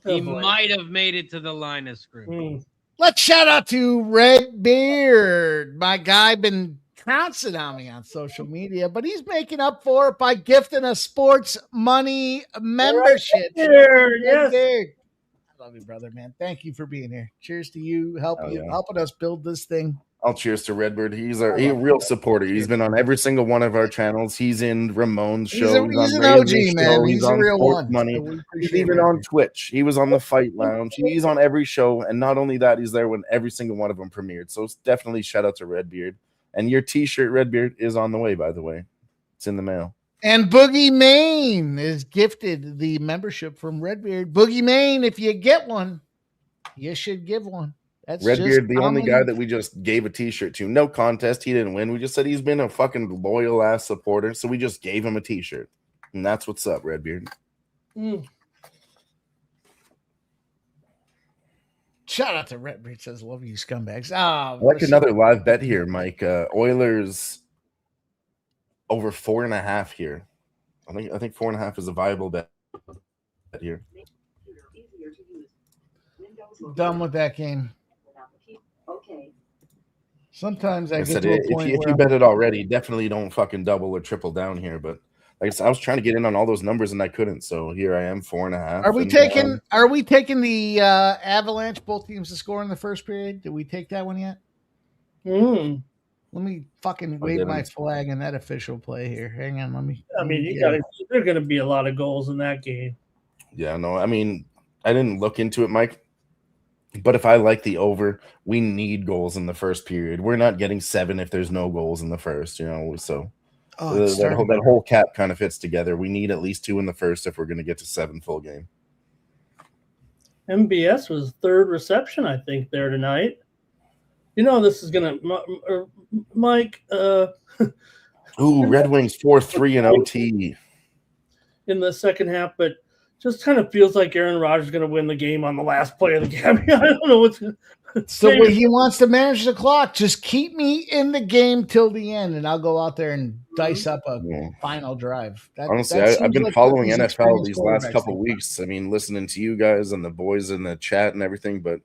He might have made it to the line of scrimmage. Let's shout out to Redbeard. My guy been trouncing on me on social media, but he's making up for it by gifting a sports money membership. Yes. Love you, brother, man. Thank you for being here. Cheers to you, helping us build this thing. I'll cheers to Redbird. He's a real supporter. He's been on every single one of our channels. He's in Ramon's show. He's an OG, man. He's a real one. Money. So he's even on Twitch. He was on the Fight Lounge. He's on every show, and not only that, he's there when every single one of them premiered. So definitely shout out to Redbeard. And your T-shirt, Redbeard, is on the way. By the way, it's in the mail. And Boogie Maine is gifted the membership from Redbeard. Boogie Maine, if you get one, you should give one. That's Redbeard, the only guy that we just gave a T-shirt to. No contest. He didn't win. We just said he's been a fucking loyal ass supporter, so we just gave him a T-shirt. And that's what's up, Redbeard. Shout out to Red Breach says, love you scumbags. I like another live bet here, Mike. Oilers over 4.5 here. I think 4.5 is a viable bet here. Done with that game. Sometimes I get said, to a if point you bet it already, definitely don't fucking double or triple down here. But like I said, I was trying to get in on all those numbers and I couldn't. So here I am, 4.5. Are we taking the Avalanche, both teams to score in the first period? Did we take that one yet? Let me fucking wave my flag in that official play here. Hang on, let me. I mean, there are going to be a lot of goals in that game. Yeah, no, I mean, I didn't look into it, Mike. But if I like the over, we need goals in the first period. We're not getting 7 if there's no goals in the first, So that whole cap kind of fits together. We need at least 2 in the first if we're going to get to 7 full game. MBS was third reception, I think, there tonight. This is going to – Mike. Ooh, Red Wings 4-3 in OT. In the second half, but – just kind of feels like Aaron Rodgers is going to win the game on the last play of the game. I don't know what's going to It's the way he wants to manage the clock. Just keep me in the game till the end, and I'll go out there and dice up a final drive. Honestly, I've been following NFL these last couple of weeks. I mean, listening to you guys and the boys in the chat and everything, but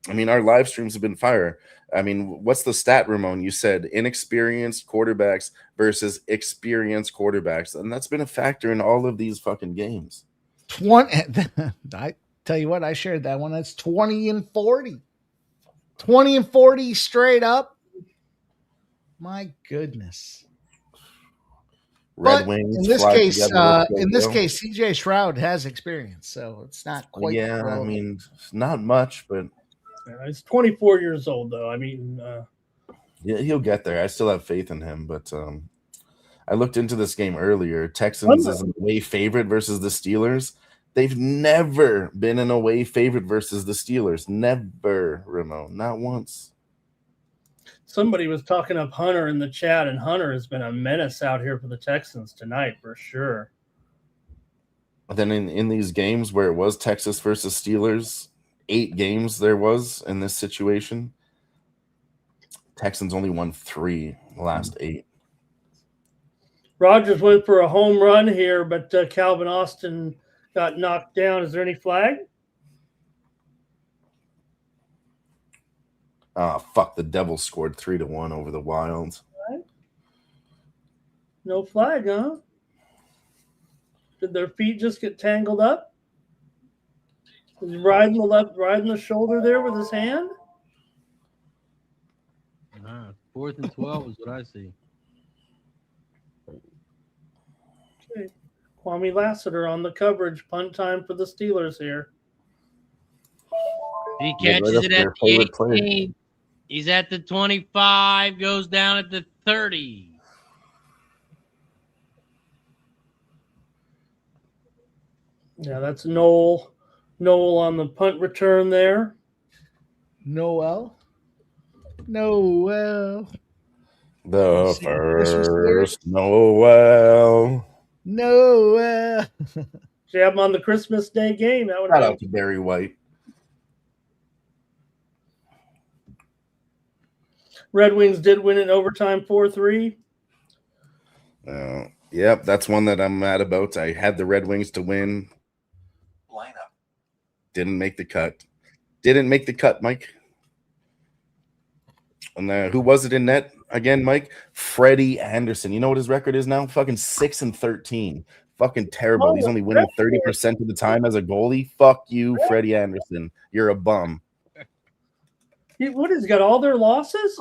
I mean, our live streams have been fire. I mean, what's the stat, Ramon? You said inexperienced quarterbacks versus experienced quarterbacks, and that's been a factor in all of these fucking games. 20. I tell you what, I shared that one. That's 20-40. 20-40 straight up. My goodness. Red Wings. In this case, CJ Stroud has experience, so it's not quite. Yeah, relevant. I mean, not much, but he's 24 years old, though. I mean, yeah, he'll get there. I still have faith in him, but I looked into this game earlier. Texans is an away favorite versus the Steelers. They've never been an away favorite versus the Steelers. Never, Ramon. Not once. Somebody was talking up Hunter in the chat, and Hunter has been a menace out here for the Texans tonight for sure. But then in these games where it was Texas versus Steelers, 8 games there was in this situation, Texans only won 3 the last 8. Rodgers went for a home run here, but Calvin Austin got knocked down. Is there any flag? Fuck, the Devils scored 3-1 over the Wild. Right. No flag, huh? Did their feet just get tangled up? Was he riding the shoulder there with his hand? 4th and 12 is what I see. Okay. Kwame Lassiter on the coverage. Punt time for the Steelers here. He catches it at the 18. He's at the 25, goes down at the 30. Yeah, that's Noel. Noel on the punt return there. Noel. The first Noel. Should have him on the Christmas Day game. That would Shout out to Barry White. Red Wings did win in overtime 4-3. Yep, that's one that I'm mad about. I had the Red Wings to win. Lineup. Didn't make the cut. Didn't make the cut, Mike. And who was it in net again, Mike? Freddie Anderson. You know what his record is now? Fucking 6-13. Fucking terrible. He's only winning 30% of the time as a goalie. Fuck you, Freddie Anderson. You're a bum. What, he's got all their losses?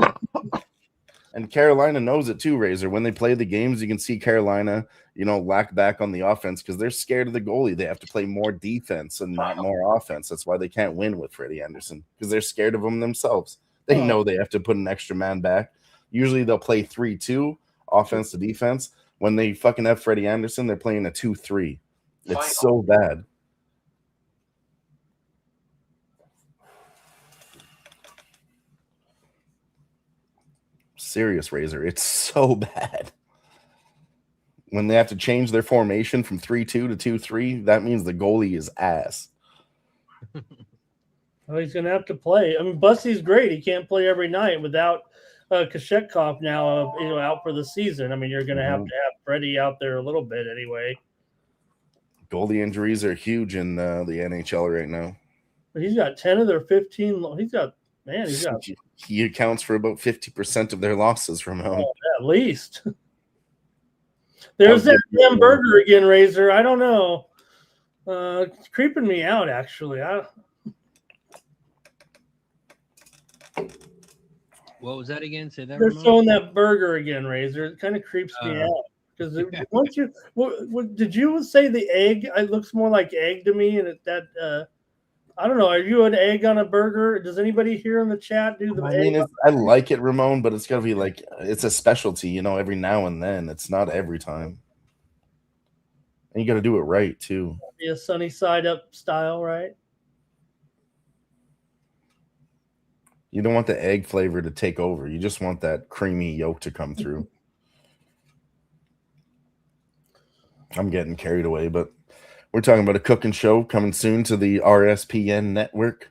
And Carolina knows it too, Razor. When they play the games, you can see Carolina, lack back on the offense because they're scared of the goalie. They have to play more defense and not more offense. That's why they can't win with Freddie Anderson because they're scared of him themselves. They know they have to put an extra man back. Usually they'll play 3-2, offense to defense. When they fucking have Freddie Anderson, they're playing a 2-3. It's so bad. Serious, Razor. It's so bad. When they have to change their formation from 3-2 to 2-3, that means the goalie is ass. Well, he's going to have to play. I mean, Bussy's great. He can't play every night without Kashetkov now, out for the season. I mean, you're going to have Freddie out there a little bit anyway. Goalie injuries are huge in the NHL right now. But he's got 10 of their 15. He accounts for about 50% of their losses, Ramon. At least. There's that damn burger again, Razor. I don't know. It's creeping me out, actually. What was that again? Say that. They're showing that burger again, Razor. It kind of creeps me out because once you, did you say the egg? It looks more like egg to me, and I don't know. Are you an egg on a burger? Does anybody here in the chat do the egg? I like it, Ramon, but it's got to be like it's a specialty, every now and then. It's not every time, and you got to do it right too. Be a sunny side up style, right? You don't want the egg flavor to take over. You just want that creamy yolk to come through. I'm getting carried away, but we're talking about a cooking show coming soon to the RSPN network.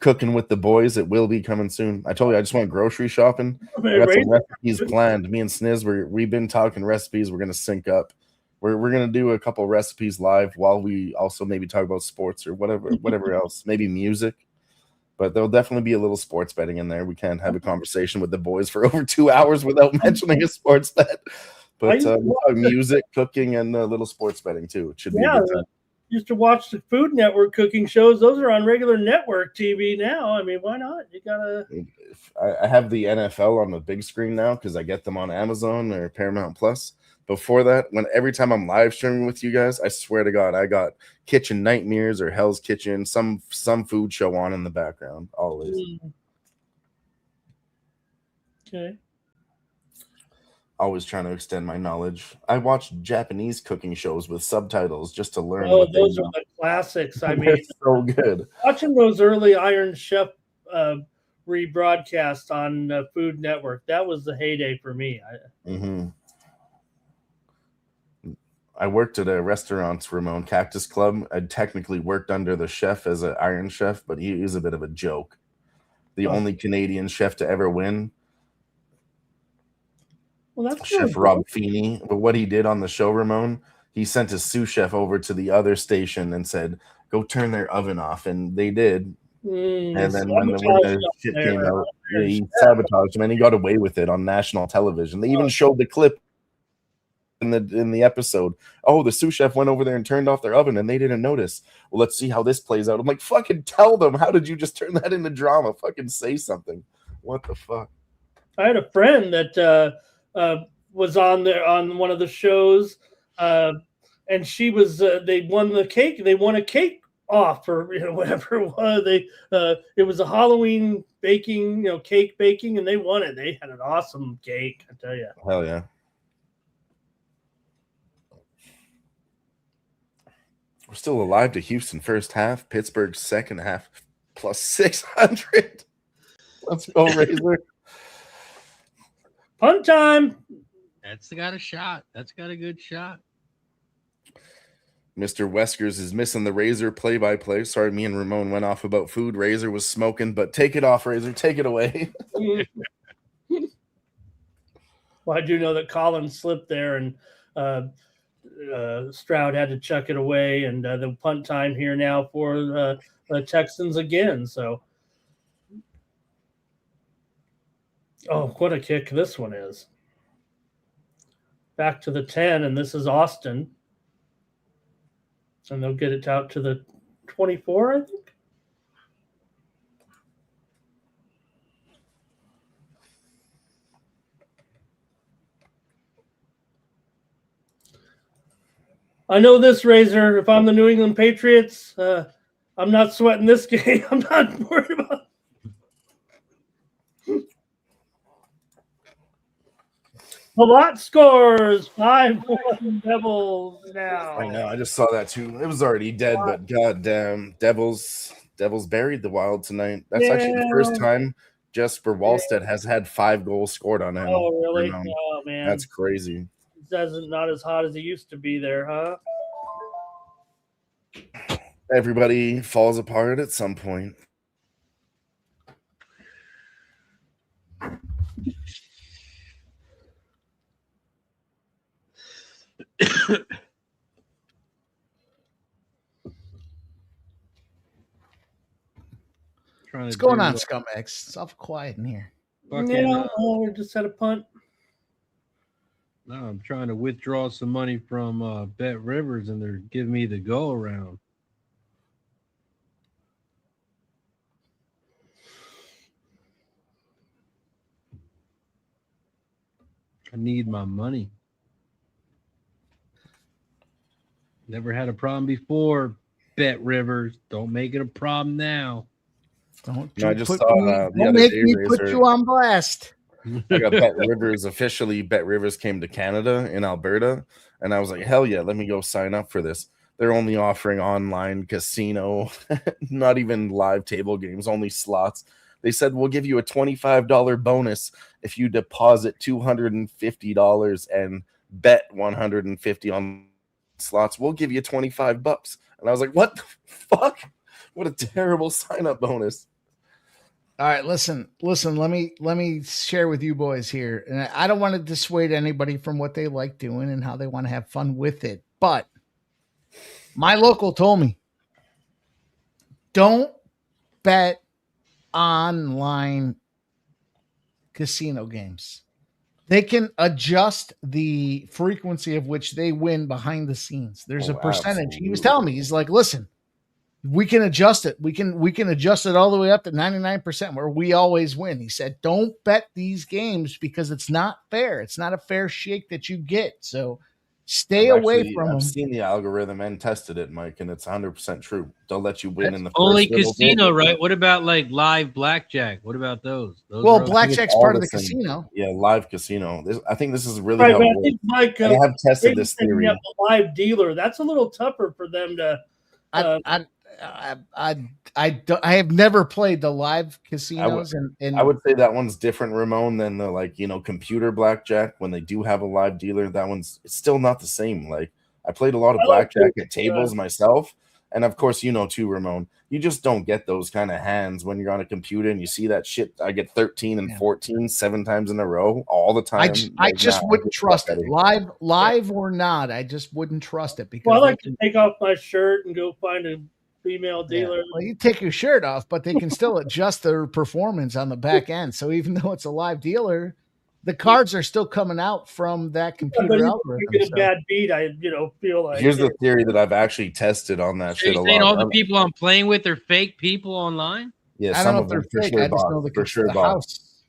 Cooking with the boys. It will be coming soon. I told you I just went grocery shopping. I got some recipes planned. Me and Sniz, we've been talking recipes. We're going to sync up. We're going to do a couple recipes live while we also maybe talk about sports or whatever else. Maybe music. But there'll definitely be a little sports betting in there. We can't have a conversation with the boys for over 2 hours without mentioning a sports bet. But we'll talk music, cooking, and a little sports betting too. It should be a good time. Used to watch the Food Network cooking shows. Those are on regular network TV now. I mean, why not? You gotta. I have the NFL on the big screen now because I get them on Amazon or Paramount Plus. Before that, every time I'm live streaming with you guys, I swear to God, I got Kitchen Nightmares or Hell's Kitchen, some food show on in the background, always. Okay. Always trying to extend my knowledge. I watch Japanese cooking shows with subtitles just to learn. Oh, those are the classics. I mean, so good. Watching those early Iron Chef rebroadcasts on Food Network, that was the heyday for me. I worked at a restaurant, Ramon, Cactus Club. I technically worked under the chef as an Iron Chef, but he was a bit of a joke. The only Canadian chef to ever win. Well, that's Chef Rob Feeney. But what he did on the show, Ramon, he sent his sous chef over to the other station and said, go turn their oven off. And they did. And then when the shit came out, he sabotaged him and he got away with it on national television. They even showed the clip in the episode. Oh, the sous chef went over there and turned off their oven and they didn't notice. Well, let's see how this plays out. I'm like, fucking tell them. How did you just turn that into drama? Fucking say something. What the fuck? I had a friend that was on there on one of the shows, and she was they won the cake. They won a cake off or whatever it was. It was a Halloween baking, cake baking, and they won it. They had an awesome cake, I tell you. Hell yeah. We're still alive to Houston first half, Pittsburgh second half, plus 600. Let's go, Razor. Punt time. That's got a shot. That's got a good shot. Mr. Weskers is missing the Razor play-by-play. Sorry, me and Ramon went off about food. Razor was smoking, but take it off, Razor. Take it away. Well, I do know that Collins slipped there, and Stroud had to chuck it away, and the punt time here now for the Texans again. So, oh, what a kick this one is. Back to the 10, and this is Austin. And they'll get it out to the 24, I think. I know this, Razor. If I'm the New England Patriots, I'm not sweating this game. I'm not worried about The lot scores 5-1 Devils now. I know. I just saw that too. It was already dead, but goddamn, Devils buried the Wild tonight. That's actually the first time Jesper Wallstedt has had 5 goals scored on him. Oh, really? Oh, man. That's crazy. Not as hot as he used to be there, huh? Everybody falls apart at some point. What's going on, scumbags? It's awful quiet in here. We just had a punt. No, I'm trying to withdraw some money from Bet Rivers, and they're giving me the go around. I need my money. Never had a problem before. Bet Rivers, don't make it a problem now. Don't I just saw the other make day, me Razor, put you on blast. I got Bet Rivers officially. Bet Rivers came to Canada in Alberta, and I was like, hell yeah, let me go sign up for this. They're only offering online casino, not even live table games, only slots. They said we'll give you a $25 bonus if you deposit $250 and bet $150 on slots. We'll give you $25. And I was like, what the fuck? What a terrible sign-up bonus. All right, listen. Let me share with you boys here. And I don't want to dissuade anybody from what they like doing and how they want to have fun with it. But my local told me, don't bet online casino games. They can adjust the frequency of which they win behind the scenes. There's a percentage. Absolutely. He was telling me, he's like, listen, we can adjust it. We can adjust it all the way up to 99% where we always win. He said, don't bet these games because it's not fair. It's not a fair shake that you get. So stay away from them. I've seen the algorithm and tested it, Mike, and it's 100% true. They'll let you win in the only casino, right? What about like live blackjack? What about those? Well, blackjack's part of the casino. Yeah, live casino. I think this is really right, how it works. Mike, I have tested this theory. A live dealer, that's a little tougher for them to. I have never played the live casinos, and I would say that one's different, Ramon, than the computer blackjack. When they do have a live dealer, that one's it's still not the same. Like I played a lot of blackjack at tables myself, and of course too, Ramon. You just don't get those kind of hands when you're on a computer and you see that shit. I get 13 and 14 7 times in a row all the time. I just wouldn't trust it, live or not. I just wouldn't trust it because I like to take off my shirt and go find a female dealer. Yeah. Well, you take your shirt off, but they can still adjust their performance on the back end. So even though it's a live dealer, the cards are still coming out from that computer algorithm. You get a bad beat, I feel like. Here's the theory that I've actually tested on that shit a lot. All the people I'm playing with are fake people online? Yeah, I don't know if they're fake. I just know the house.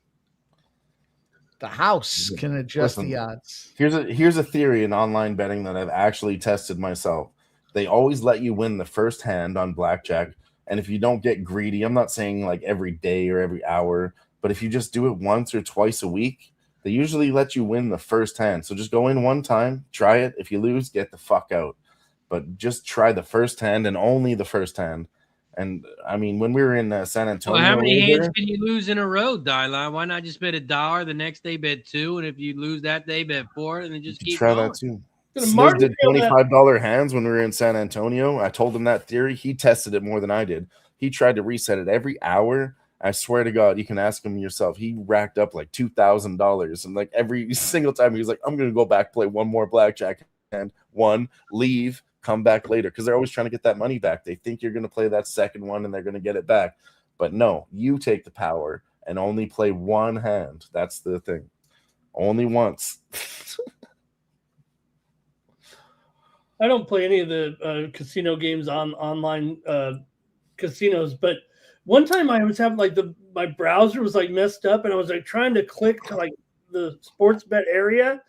The house can adjust the odds. Here's a theory in online betting that I've actually tested myself. They always let you win the first hand on blackjack. And if you don't get greedy, I'm not saying like every day or every hour, but if you just do it once or twice a week, they usually let you win the first hand. So just go in one time, try it. If you lose, get the fuck out. But just try the first hand and only the first hand. And I mean, when we were in San Antonio, how many hands can you lose in a row, Dylan? Why not just bet $1? The next day bet 2, and if you lose that day, bet 4, and then just keep try going. That too. Sniz did $25 hands when we were in San Antonio. I told him that theory. He tested it more than I did. He tried to reset it every hour. I swear to God, you can ask him yourself. He racked up like $2,000, and like every single time he was like, "I'm gonna go back, play one more blackjack hand, leave, come back later," because they're always trying to get that money back. They think you're gonna play that second one and they're gonna get it back, but no, you take the power and only play one hand. That's the thing, only once. I don't play any of the casino games on online casinos, but one time I was having my browser was like messed up, and I was like trying to click to like the sports bet area,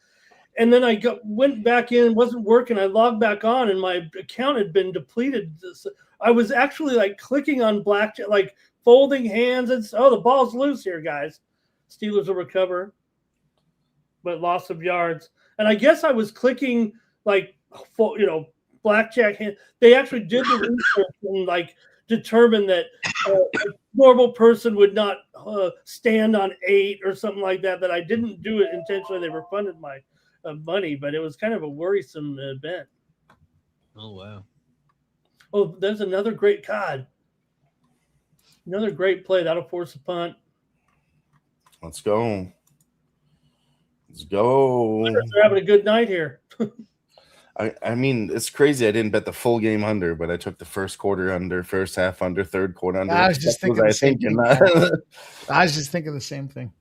and then I went back in, it wasn't working. I logged back on, and my account had been depleted. I was actually like clicking on blackjack, like folding hands, and the ball's loose here, guys. Steelers will recover, but loss of yards, and I guess I was clicking like. Blackjack hand. They actually did the research and like determined that a normal person would not stand on 8 or something like that. That I didn't do it intentionally. They refunded my money, but it was kind of a worrisome event. Oh wow! Oh, there's another great card. Another great play that'll force a punt. Let's go. Let's go. They're having a good night here. I mean, it's crazy. I didn't bet the full game under, but I took the first quarter under, first half under, third quarter under. I was just thinking the same thing. I was just thinking the same thing.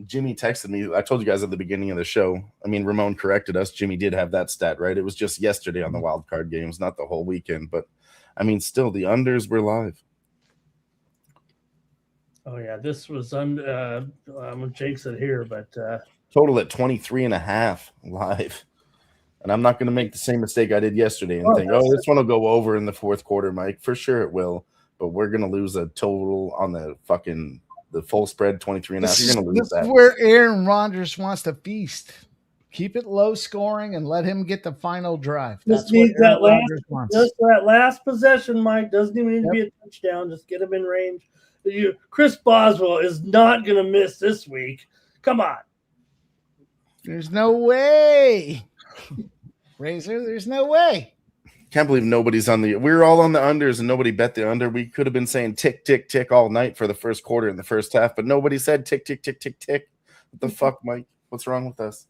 Jimmy texted me. I told you guys at the beginning of the show. I mean, Ramon corrected us. Jimmy did have that stat, right? It was just yesterday on the wild card games, not the whole weekend. But, I mean, still, the unders were live. Oh, yeah. This was Jake said here, but total at 23.5 live. And I'm not going to make the same mistake I did yesterday and think, this one will go over in the fourth quarter, Mike. For sure it will. But we're going to lose a total on the full spread, 23.5. You're going to lose that. This is where Aaron Rodgers wants to feast. Keep it low scoring and let him get the final drive. That's what Aaron Rodgers wants. Just that last possession, Mike. Doesn't even need to be a touchdown. Just get him in range. Chris Boswell is not going to miss this week. Come on. There's no way. Razor, there's no way. Can't believe nobody's on the. We were all on the unders and nobody bet the under. We could have been saying tick, tick, tick all night for the first quarter and the first half, but nobody said tick, tick, tick, tick, tick. What the fuck, Mike? What's wrong with us?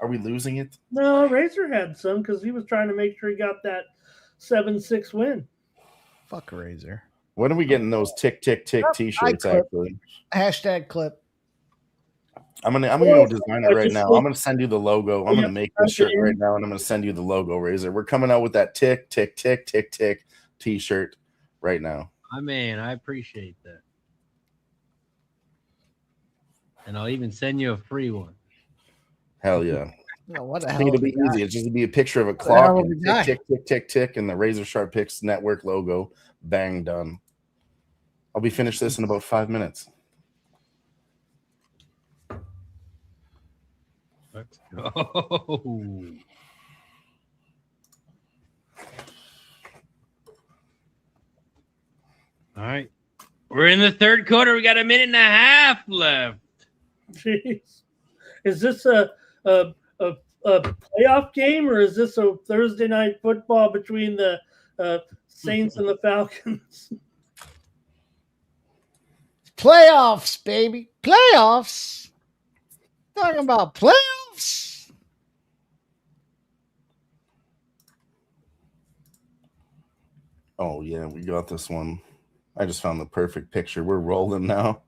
Are we losing it? No, Razor had some because he was trying to make sure he got that 7-6 win. Fuck Razor. When are we getting those tick, tick, tick t-shirts, actually? Hashtag clip. I'm gonna go design it right now. I'm gonna send you the logo. I'm gonna make this shirt right now, and I'm gonna send you the logo, Razor. We're coming out with that tick, tick, tick, tick, tick t-shirt right now. I appreciate that. And I'll even send you a free one. Hell yeah. No, what the I hell? think it'll be easy. It's just gonna be a picture of a clock and tick, tick, tick, tick, tick, and the Razor Sharp Picks Network logo. Bang, done. I'll be finished this in about 5 minutes. Let's go. All right. We're in the third quarter. We got a minute and a half left. Jeez. Is this a playoff game or is this a Thursday night football between the Saints and the Falcons? Playoffs, baby. Playoffs. Talking about playoffs. Oh, yeah, we got this one. I just found the perfect picture. We're rolling now.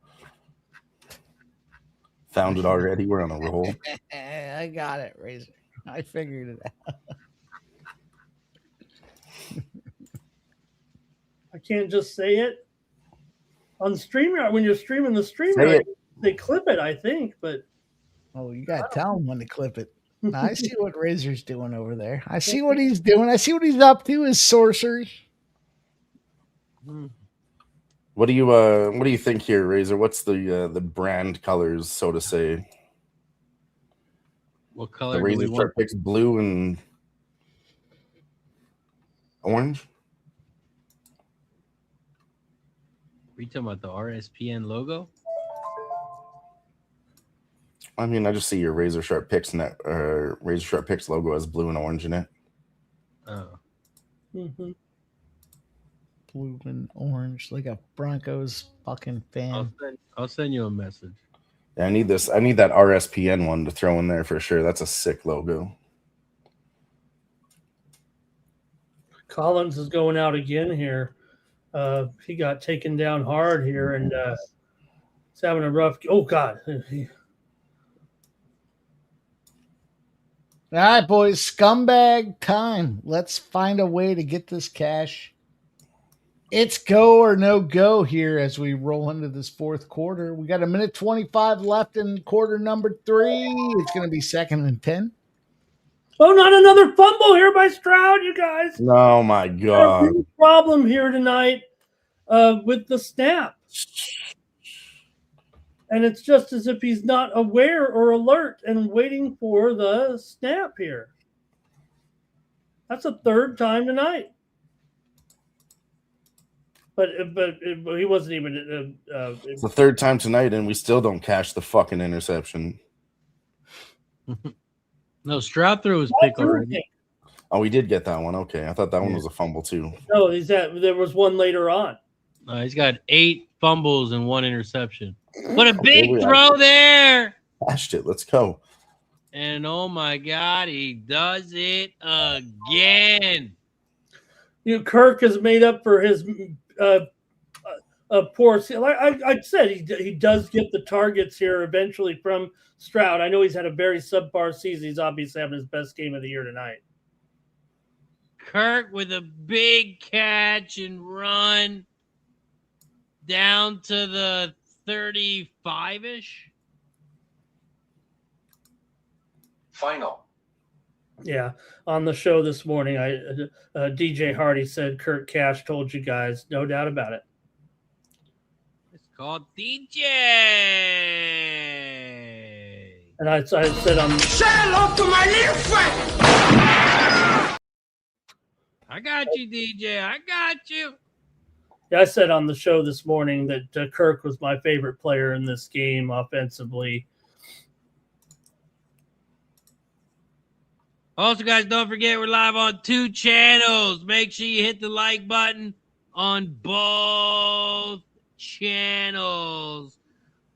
Found it already. We're on a roll. I got it, Razor. I figured it out. I can't just say it on StreamYard. When you're streaming the StreamYard, they clip it, I think, but oh, you gotta tell him when to clip it. Now, I see what Razor's doing over there. I see what he's doing. I see what he's up to. His sorcery. What do you think here, Razor? What's the brand colors, so to say? What color? The Razor Sharp Picks blue and orange. Are you talking about the RSPN logo? I mean, I just see your Razor Sharp Picks Razor Sharp Picks logo has blue and orange in it. Oh. Mm-hmm. Blue and orange, like a Broncos fucking fan. I'll send you a message. Yeah, I need this. I need that RSPN one to throw in there for sure. That's a sick logo. Collins is going out again here. He got taken down hard here, and he's having a rough. Oh God! All right, boys, scumbag time. Let's find a way to get this cash. It's go or no go here as we roll into this fourth quarter. We got a minute 25 left in quarter number 3. It's going to be 2nd and 10. Oh, not another fumble here by Stroud, you guys. Oh, my God. A problem here tonight with the snap. And it's just as if he's not aware or alert and waiting for the snap here. That's a third time tonight. But he wasn't even. It's the third time tonight, and we still don't cash the fucking interception. No, Stroud threw his pick already. Oh, we did get that one. Okay, I thought that one was a fumble too. No, there was one later on. He's got 8 fumbles and 1 interception. What a big throw there! Cashed it. Let's go. And oh my God, he does it again. Kirk has made up for his poor. Like I said, he does get the targets here eventually from Stroud. I know he's had a very subpar season. He's obviously having his best game of the year tonight. Kirk with a big catch and run down to the 35-ish. Final. Yeah, on the show this morning, DJ Hardy said Kurt Cash told you guys, no doubt about it. It's called DJ. And I said, say hello to my little friend. I got you, DJ. I got you. Yeah, I said on the show this morning that Kirk was my favorite player in this game offensively. Also, guys, don't forget we're live on 2 channels. Make sure you hit the like button on both channels.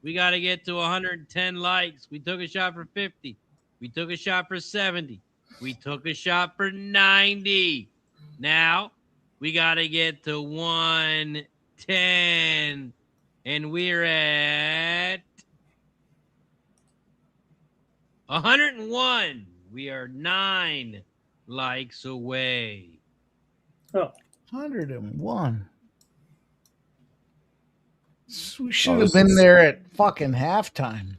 We got to get to 110 likes. We took a shot for 50. We took a shot for 70. We took a shot for 90. Now, we got to get to 110. And we're at 101. We are 9 likes away. Oh, 101. We should have been there at fucking halftime.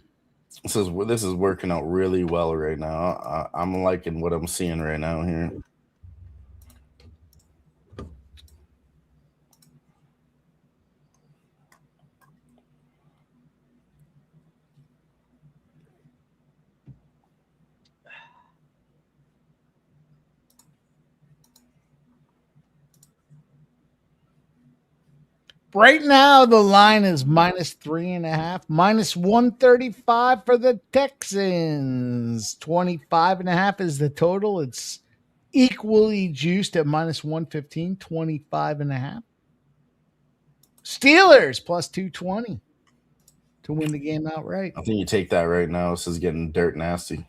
This is working out really well right now. I'm liking what I'm seeing right now here. Right now, the line is -3.5, -135 for the Texans. 25.5 is the total. It's equally juiced at -115, 25.5. Steelers +220 to win the game outright. I think you take that right now. This is getting dirt nasty.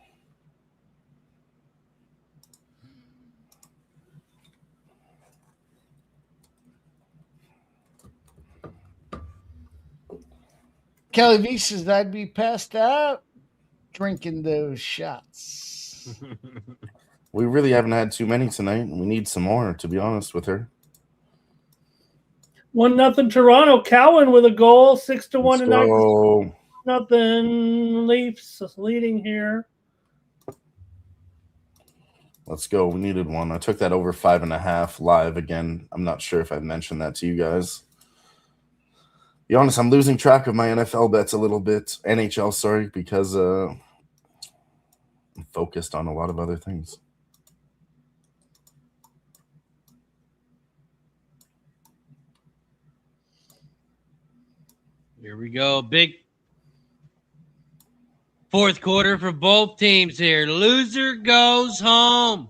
Kelly V says I'd be passed out drinking those shots. We really haven't had too many tonight. We need some more, to be honest with her. 1-0 Toronto. Cowan with a goal. 6-1 tonight. So, Nothing. Leafs leading here. let's go. We needed one. I took that over 5.5 live again. I'm not sure if I mentioned that to you guys. Be honest, I'm losing track of my NFL bets a little bit. NHL, sorry, because I'm focused on a lot of other things. Here we go. Big fourth quarter for both teams here. Loser goes home.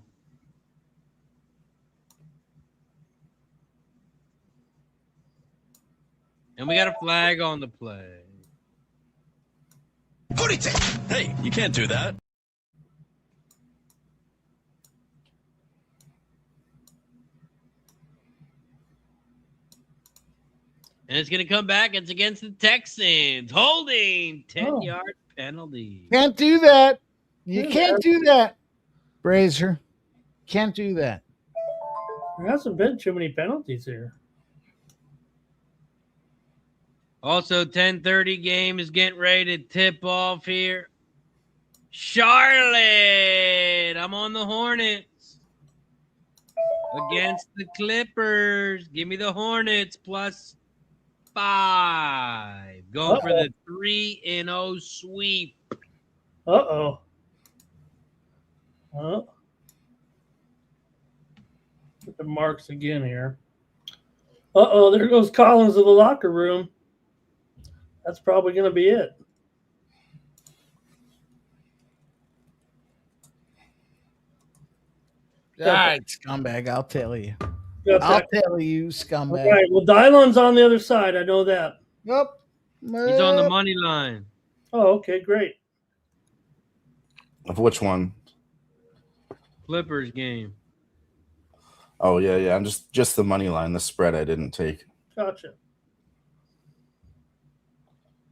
And we got a flag on the play. Hey, you can't do that. And it's going to come back. It's against the Texans. Holding. 10-yard penalty. Can't do that. You can't do that, Brazier. Can't do that. There hasn't been too many penalties here. Also, 10:30 game is getting ready to tip off here. Charlotte. I'm on the Hornets. Against the Clippers. Give me the Hornets +5. Going for the 3-0 sweep. Uh-oh. Oh. Get the marks again here. Uh-oh, there goes Collins to the locker room. That's probably going to be it. All right, scumbag. I'll tell you. I'll tell you, scumbag. All right. Well, Dylon's on the other side. I know that. Yep. He's on the money line. Oh, okay, great. Of which one? Clippers game. Oh yeah. I'm just the money line. The spread I didn't take. Gotcha.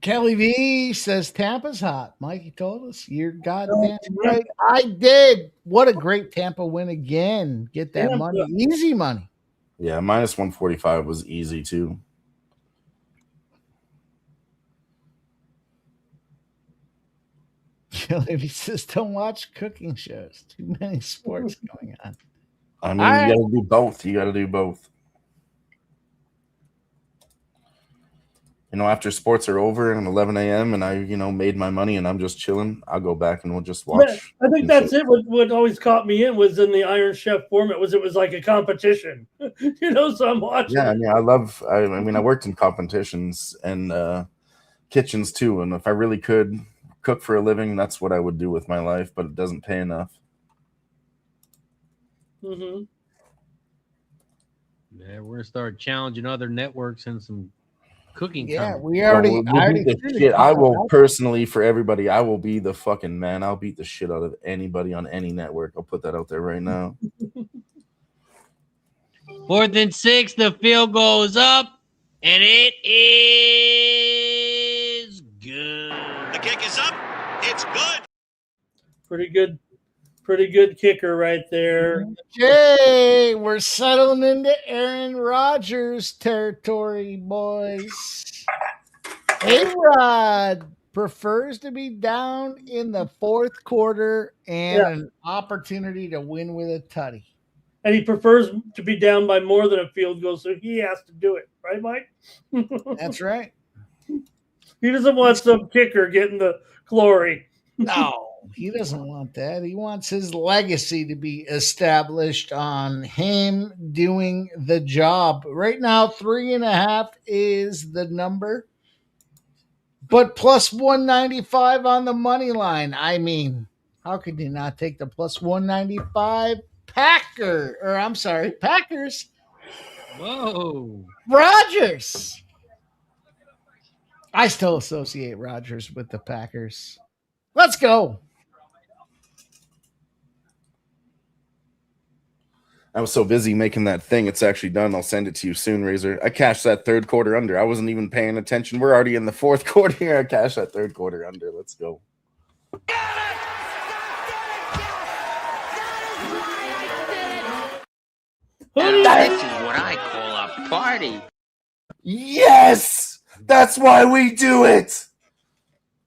Kelly V says Tampa's hot. Mikey told us. You're goddamn right. I did. What a great Tampa win again. Get that money. Easy money. Yeah, minus 145 was easy too. Kelly V says don't watch cooking shows. Too many sports going on. I mean, you got to do both. You got to do both. You know, after sports are over and 11 a.m. and I, made my money and I'm just chilling, I'll go back and we'll just watch. I think that's it. What always caught me in was in the Iron Chef format was it was like a competition, so I'm watching. Yeah, I mean, I worked in competitions and kitchens too. And if I really could cook for a living, that's what I would do with my life, but it doesn't pay enough. Mm-hmm. Yeah, we're going to start challenging other networks and some cooking. Yeah, we already. I will personally, for everybody, I will be the fucking man. I'll beat the shit out of anybody on any network. I'll put that out there right now. 4th and 6, the field goal is up, and it is good. The kick is up. It's good. Pretty good kicker right there. Okay, we're settling into Aaron Rodgers territory, boys. A-Rod prefers to be down in the fourth quarter and an opportunity to win with a tutty. And he prefers to be down by more than a field goal, so he has to do it. Right, Mike? That's right. He doesn't want some kicker getting the glory. No. He doesn't want that. He wants his legacy to be established on him doing the job. Right now, 3.5 is the number, but plus 195 on the money line. I mean, how could you not take the plus 195 Packers? Whoa. Rodgers. I still associate Rodgers with the Packers. Let's go. I was so busy making that thing. It's actually done. I'll send it to you soon, Razor. I cashed that third quarter under. I wasn't even paying attention. We're already in the fourth quarter here. I cashed that third quarter under. Let's go. This is what I call a party. Yes! That's why we do it!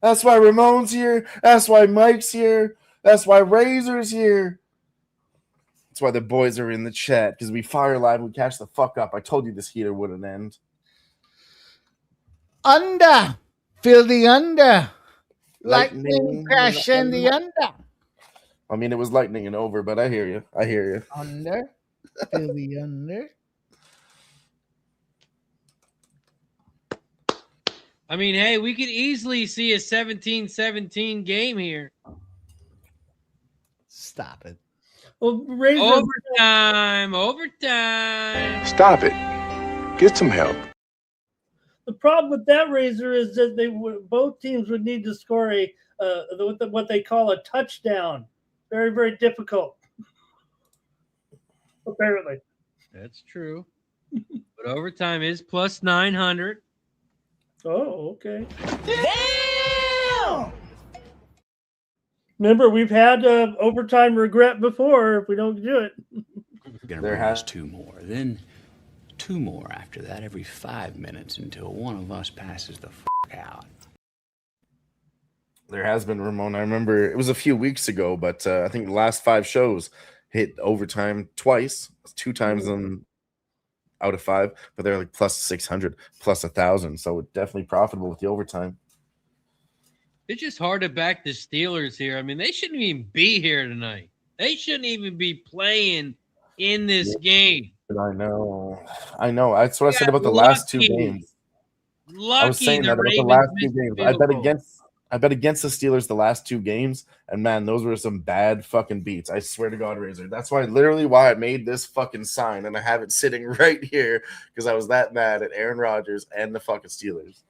That's why Ramon's here. That's why Mike's here. That's why Razor's here. That's why the boys are in the chat, because we fire live, we catch the fuck up. I told you this heater wouldn't end. Under. Feel the under. Lightning crash in the under. I mean, it was lightning and over, but I hear you. Under. Feel the under. I mean, hey, we could easily see a 17-17 game here. Stop it. Well, overtime. Stop it. Get some help. The problem with that, Razor, is that both teams would need to score what they call a touchdown. Very, very difficult. Apparently. That's true. But overtime is plus 900. Oh, okay. Damn! Remember, we've had overtime regret before if we don't do it. There has 2 more, then 2 more after that every 5 minutes until one of us passes the out. There has been, Ramon. I remember it was a few weeks ago, but I think the last 5 shows hit overtime twice, 2 times out of 5, but they're like plus 600, plus 1,000. So it's definitely profitable with the overtime. It's just hard to back the Steelers here. I mean, they shouldn't even be here tonight. They shouldn't even be playing in this game. I know. That's what I said about the last 2 games. I was saying that about the last 2 games. I bet against the Steelers the last 2 games, and man, those were some bad fucking beats. I swear to God, Razor. That's why I made this fucking sign, and I have it sitting right here because I was that mad at Aaron Rodgers and the fucking Steelers.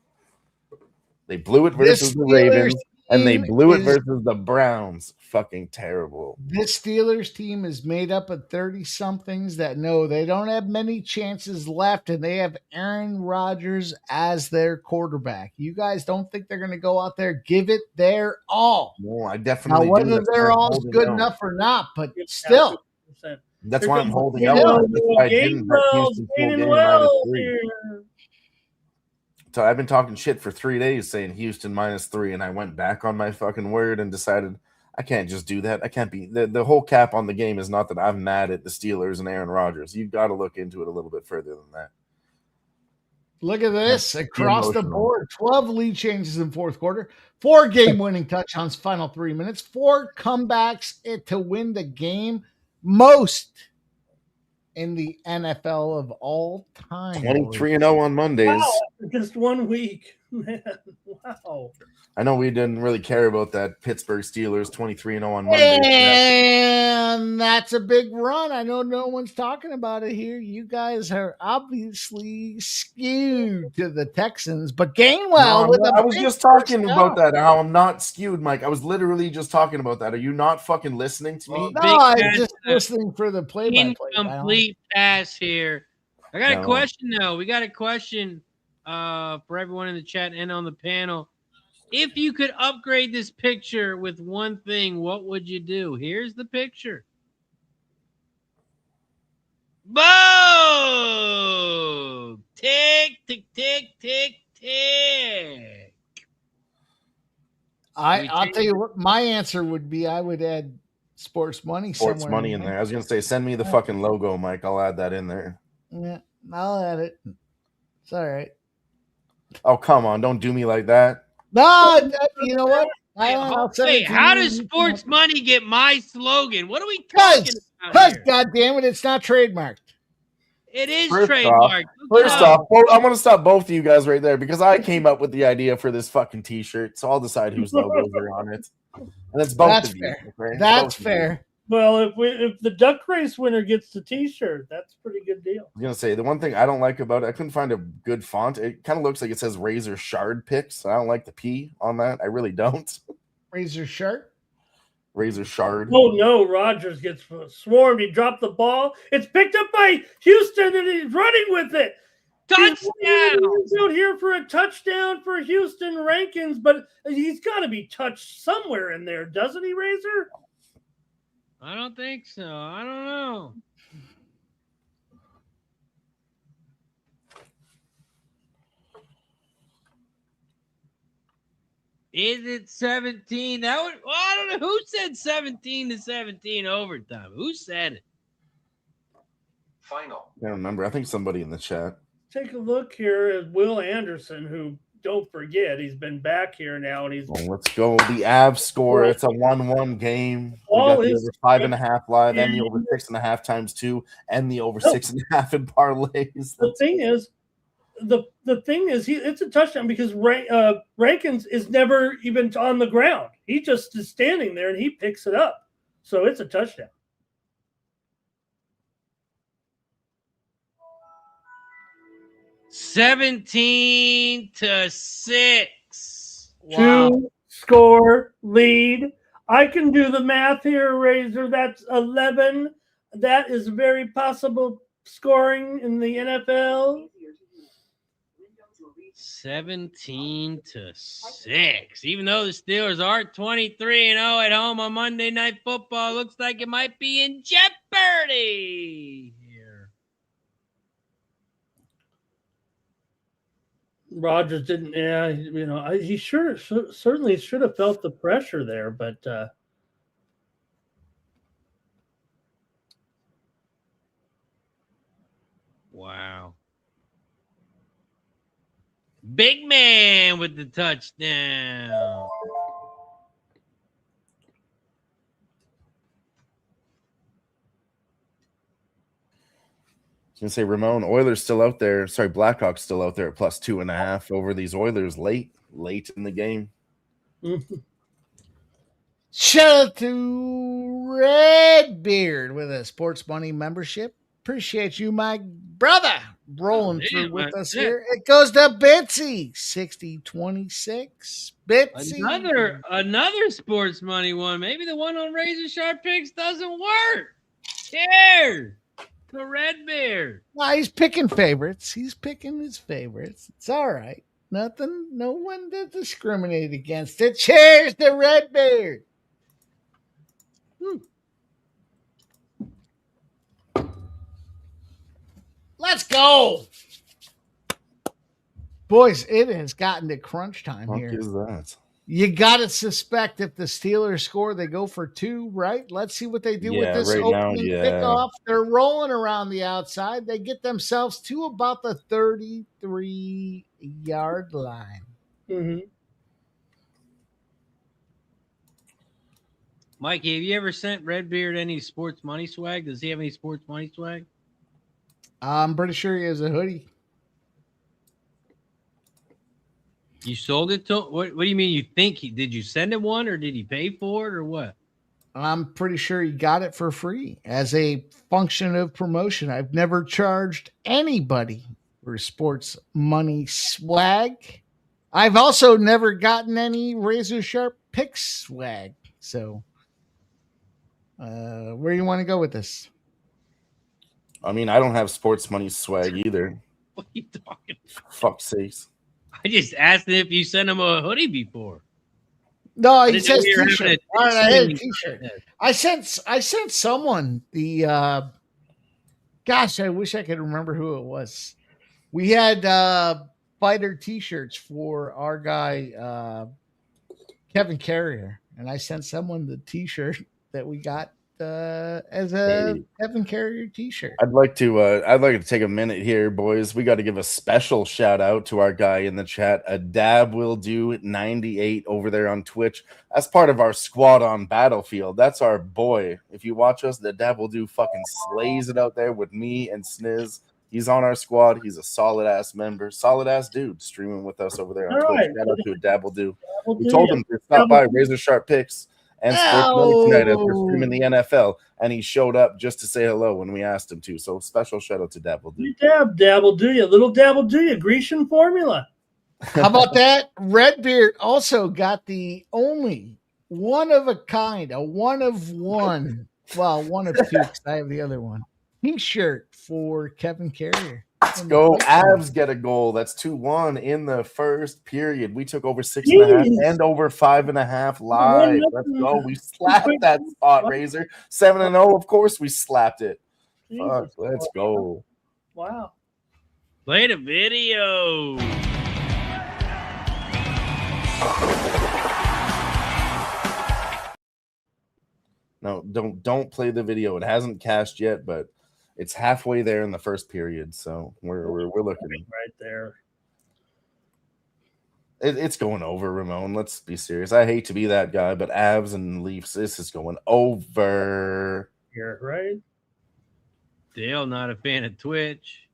They blew it versus the Ravens. And they blew it versus the Browns. Fucking terrible. This Steelers team is made up of 30-somethings that know they don't have many chances left, and they have Aaron Rodgers as their quarterback. You guys don't think they're going to go out there, give it their all. No, I definitely now, whether do. they're all good enough or not, but still. That's why I'm holding out. That's why I didn't bet Houston full game -3. So I've been talking shit for 3 days saying Houston -3, and I went back on my fucking word and decided I can't just do that. I can't be the whole cap on the game is not that I'm mad at the Steelers and Aaron Rodgers. You've got to look into it a little bit further than that. Look at this across the board. 12 lead changes in fourth quarter, 4 game-winning touchdowns, final 3 minutes, 4 comebacks to win the game. Most in the NFL of all time. 23-0 on Mondays. Wow, just 1 week. Man, wow. I know we didn't really care about that Pittsburgh Steelers 23-0 on Mondays. And that's a big run. I know no one's talking about it here. You guys are obviously skewed to the Texans, but Gainwell I was just talking about that, how I'm not skewed, Mike. I was literally just talking about that. Are you not fucking listening to me? No, I'm just listening for the play-by-play. Incomplete pass here. I got a question, though. We got a question for everyone in the chat and on the panel. If you could upgrade this picture with one thing, what would you do? Here's the picture. Boom! Tick, tick, tick, tick, tick. I'll tell you what my answer would be. I would add sports money Sports somewhere money in there. I was going to say, send me the fucking logo, Mike. I'll add that in there. Yeah, I'll add it. It's all right. Oh, come on. Don't do me like that. No, you know what? Hey, how does sports money get my slogan? What are we talking about? Because, God damn it, it's not trademarked. It is trademarked. First off, I'm going to stop both of you guys right there because I came up with the idea for this fucking T-shirt. So I'll decide whose logos are on it. And it's both of you. Okay? That's fair. Well, if the duck race winner gets the T-shirt, that's a pretty good deal. I was gonna say the one thing I don't like about it, I couldn't find a good font. It kind of looks like it says Razor Shard Picks. I don't like the P on that. I really don't. Razor Shard. Razor Shard. Oh no, Rodgers gets swarmed. He dropped the ball. It's picked up by Houston, and he's running with it. Touchdown! He's out here for a touchdown for Houston Rankins, but he's got to be touched somewhere in there, doesn't he, Razor? I don't think so. I don't know. Is it 17? I don't know who said 17-17 overtime. Who said it? Final. I don't remember. I think somebody in the chat. Take a look here at Will Anderson, who, don't forget, he's been back here now, and he's. Well, let's go. The Avs score. It's a 1-1 game. We got the over 5.5 live, and the over 6.5 times 2, and the over 6.5 in parlays. The thing is, it's a touchdown because Rankins is never even on the ground. He just is standing there and he picks it up. So it's a touchdown. (17-6). Wow. 2-score lead. I can do the math here, Razor. That's 11. That is very possible scoring in the NFL. 17-6. Even though the Steelers are 23-0 at home on Monday Night Football, looks like it might be in jeopardy here. Rodgers didn't. Yeah, he certainly should have felt the pressure there, but. Wow. Big man with the touchdown. I was gonna say Ramon, Oilers still out there. Sorry, Blackhawks still out there at +2.5 over these Oilers late in the game. Shout out to Redbeard with a sports money membership. Appreciate you, my brother. rolling through with us here. It goes to Bitsy, 60-26. Bitsy. Another sports money one. Maybe the one on Razor Sharp Picks doesn't work. Cheers to Red Beard. Well, he's picking favorites. He's picking his favorites. It's all right. Nothing. No one to discriminate against it. Cheers to Red Beard. Let's go. Boys, it has gotten to crunch time here. What is that? You got to suspect if the Steelers score, they go for 2, right? Let's see what they do with this right opening now, kickoff. They're rolling around the outside. They get themselves to about the 33-yard line. Mm-hmm. Mikey, have you ever sent Redbeard any sports money swag? Does he have any sports money swag? I'm pretty sure he has a hoodie. You sold it to what do you mean you think did you send him one or did he pay for it or what? I'm pretty sure he got it for free as a function of promotion. I've never charged anybody for sports money swag. I've also never gotten any Razor Sharp Picks swag. So where do you want to go with this? I mean, I don't have sports money swag either. What are you talking about? Fuck's sakes. I just asked him if you sent him a hoodie before. No, he says t-shirt. All right, I had a t-shirt. I sent someone the gosh, I wish I could remember who it was. We had fighter t-shirts for our guy Kevin Carrier, and I sent someone the t-shirt that we got as a Kevin Carrier t-shirt. I'd like to take a minute here, boys. We got to give a special shout out to our guy in the chat, a Dab Will Do 98 over there on Twitch. That's part of our squad on Battlefield. That's our boy. If you watch us, the Dab Will Do fucking slays it out there with me and Sniz. He's on our squad. He's a solid ass member, solid ass dude streaming with us over there on Twitch. Shout out to a Dab Will Do. We told him to stop by Razor Sharp Picks and Sports Money tonight as we're streaming the NFL, and he showed up just to say hello when we asked him to. So special shout out to Dabble Do. Dabble Do you, little Dabble Do you, Grecian formula. How about that? Redbeard also got the only one of a kind, a one of one. Well, one of two, because I have the other one. T-shirt for Kevin Carrier. Let's go. Avs get a goal. That's 2-1 in the first period. We took over 6.5 and over 5.5 live. Let's go. We slapped that spot, Razor. 7-0. Of course, we slapped it. Fuck, let's go. Wow. Play the video. No, don't play the video. It hasn't cashed yet, but it's halfway there in the first period, so we're looking right there. It's going over, Ramon. Let's be serious. I hate to be that guy, but Avs and Leafs, this is going over. Here, right? Dale, not a fan of Twitch.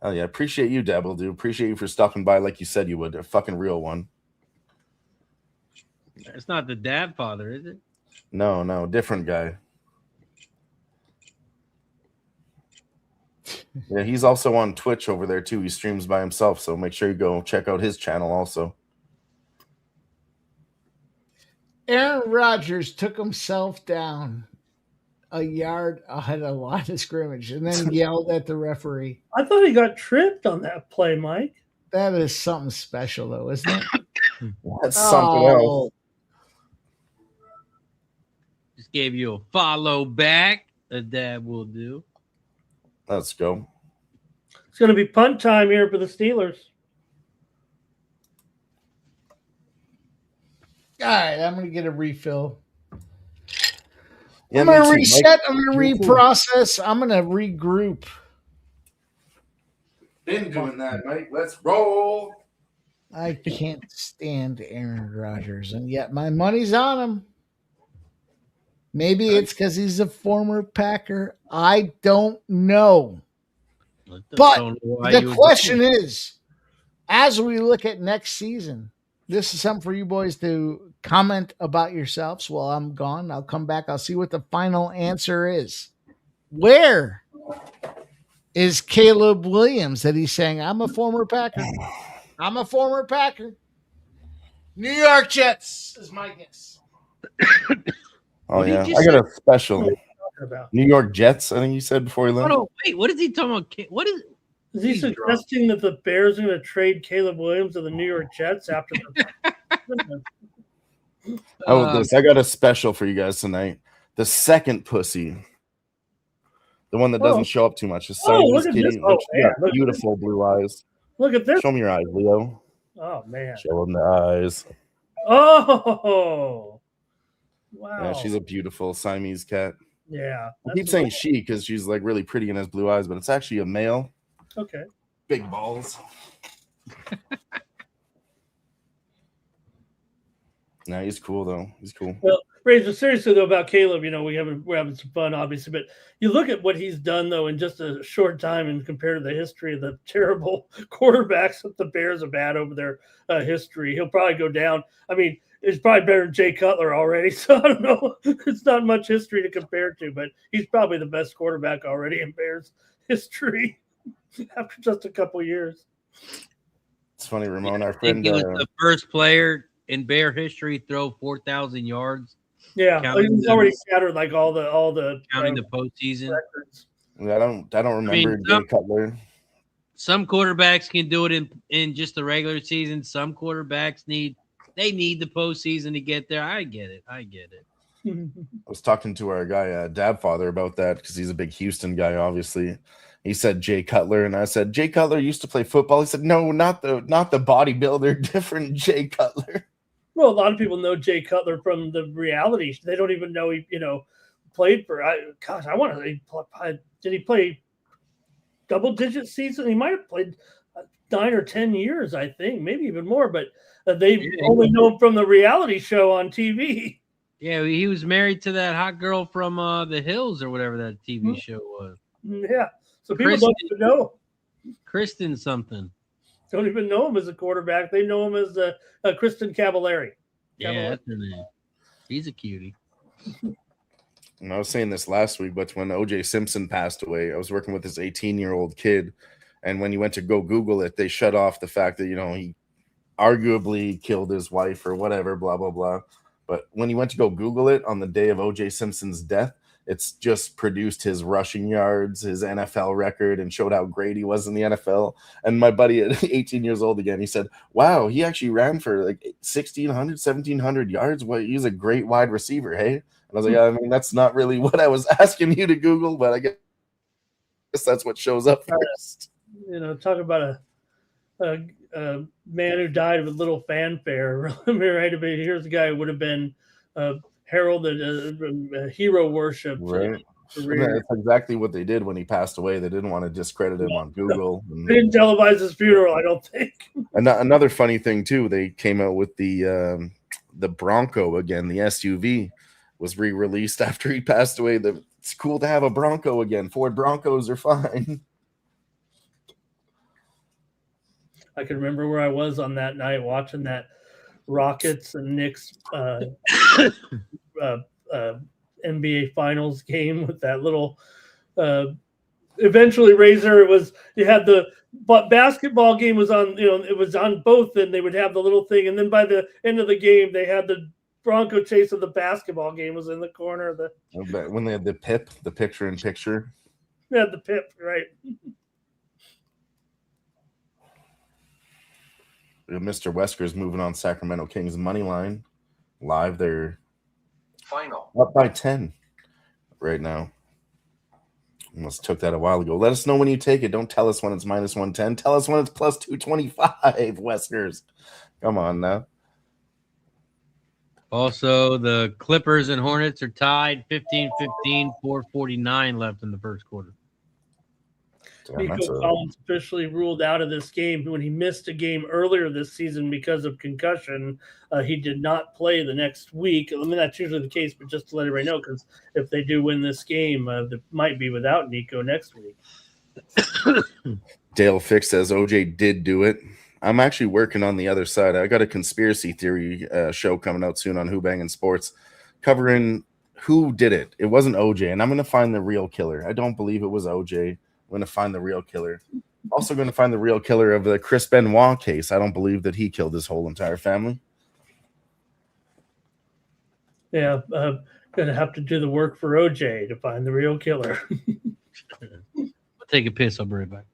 Oh yeah, appreciate you, Dabble, dude. Appreciate you for stopping by like you said you would. A fucking real one. It's not the dad father, is it? No, different guy. Yeah, he's also on Twitch over there too. He streams by himself, so make sure you go check out his channel also. Aaron Rodgers took himself down a yard ahead of the line of scrimmage and then yelled at the referee. I thought he got tripped on that play, Mike. That is something special, though, isn't it? That's something else. Just gave you a follow back. A Dab Will Do. Let's go. It's going to be punt time here for the Steelers. All right, I'm going to get a refill. Yeah, I'm going to reset. I'm going to reprocess. I'm going to regroup. Been doing that, Mike. Let's roll. I can't stand Aaron Rodgers, and yet my money's on him. Maybe it's because he's a former Packer. I don't know. But the question is, as we look at next season, this is something for you boys to comment about yourselves while I'm gone. I'll come back. I'll see what the final answer is. Where is Caleb Williams that he's saying, I'm a former Packer. I'm a former Packer. New York Jets is my guess. Oh, yeah. I got a special. About? New York Jets, I think you said before he left. Oh, wait, what is he talking about? What is he suggesting that the Bears are going to trade Caleb Williams to the New York Jets after the I got a special for you guys tonight. The second pussy. The one that doesn't show up too much. The Siamese kitty. Beautiful blue eyes. Look at this. Show me your eyes, Leo. Oh, man. Show him the eyes. Oh, wow. Yeah, she's a beautiful Siamese cat. Yeah. I keep saying she because she's like really pretty and has blue eyes, but it's actually a male. Okay. Big balls. Nah, he's cool though. He's cool. Well, Razor, seriously though about Caleb, we're having some fun, obviously, but you look at what he's done though in just a short time, and compared to the history of the terrible quarterbacks that the Bears have had over their history, he'll probably go down. I mean, he's probably better than Jay Cutler already, so I don't know. It's not much history to compare to, but he's probably the best quarterback already in Bears history after just a couple years. It's funny, Ramon, our friend. He was the first player in Bear history throw 4,000 yards. Yeah, he's already scattered like all the counting the postseason records. I don't remember Jay Cutler. Some quarterbacks can do it in just the regular season. Some quarterbacks need the postseason to get there. I get it. I was talking to our guy Dab Father about that because he's a big Houston guy, obviously. He said Jay Cutler, and I said Jay Cutler used to play football. He said no, not the bodybuilder, different Jay Cutler. Well, a lot of people know Jay Cutler from the reality. They don't even know he, played for. I want to. Did he play double-digit season? He might have played 9 or 10 years, I think, maybe even more. But they only know him from the reality show on TV. Yeah, he was married to that hot girl from The Hills or whatever that TV show was. Yeah, so people don't even know. Kristen something. Don't even know him as a quarterback. They know him as Kristen Cavallari. Yeah, that's her name. He's a cutie. And I was saying this last week, but when O.J. Simpson passed away, I was working with this 18-year-old kid, and when you went to go Google it, they shut off the fact that, he arguably killed his wife or whatever, blah, blah, blah. But when he went to go Google it on the day of O.J. Simpson's death, it's just produced his rushing yards, his NFL record, and showed how great he was in the NFL. And my buddy at 18 years old again, he said, wow, he actually ran for like 1,600, 1,700 yards. Well, he's a great wide receiver, hey? And I was like, I mean, that's not really what I was asking you to Google, but I guess that's what shows up first. Talk about a man who died with little fanfare. Right? I mean, here's a guy who would have been heralded hero worship. Right. That's exactly what they did when he passed away. They didn't want to discredit him on Google. They didn't televise his funeral, I don't think. Another funny thing, too, they came out with the Bronco again. The SUV was re-released after he passed away. It's cool to have a Bronco again. Ford Broncos are fine. I can remember where I was on that night watching that Rockets and Knicks NBA Finals game with that little eventually Razor. You had the basketball game was on, it was on both, and they would have the little thing, and then by the end of the game they had the Bronco chase of the basketball game was in the corner of the when they had the pip, the picture in picture. They had the pip, right. Mr. Wesker's moving on Sacramento Kings money line live. They're final up by 10 right now. Almost took that a while ago. Let us know when you take it. Don't tell us when it's minus 110. Tell us when it's plus 225, Weskers. Come on now. Also, the Clippers and Hornets are tied 15-15, 4:49 left in the first quarter. Nico Collins officially ruled out of this game when he missed a game earlier this season because of concussion. He did not play the next week. I mean, that's usually the case, but just to let everybody know, because if they do win this game, they might be without Nico next week. Dale Fix says OJ did do it. I'm actually working on the other side. I got a conspiracy theory show coming out soon on Who Bangin' Sports covering who did it. It wasn't OJ, and I'm going to find the real killer. I don't believe it was OJ. We're going to find the real killer. Also going to find the real killer of the Chris Benoit case. I don't believe that he killed his whole entire family. Yeah, going to have to do the work for OJ to find the real killer. I'll take a piss. I'll be right back.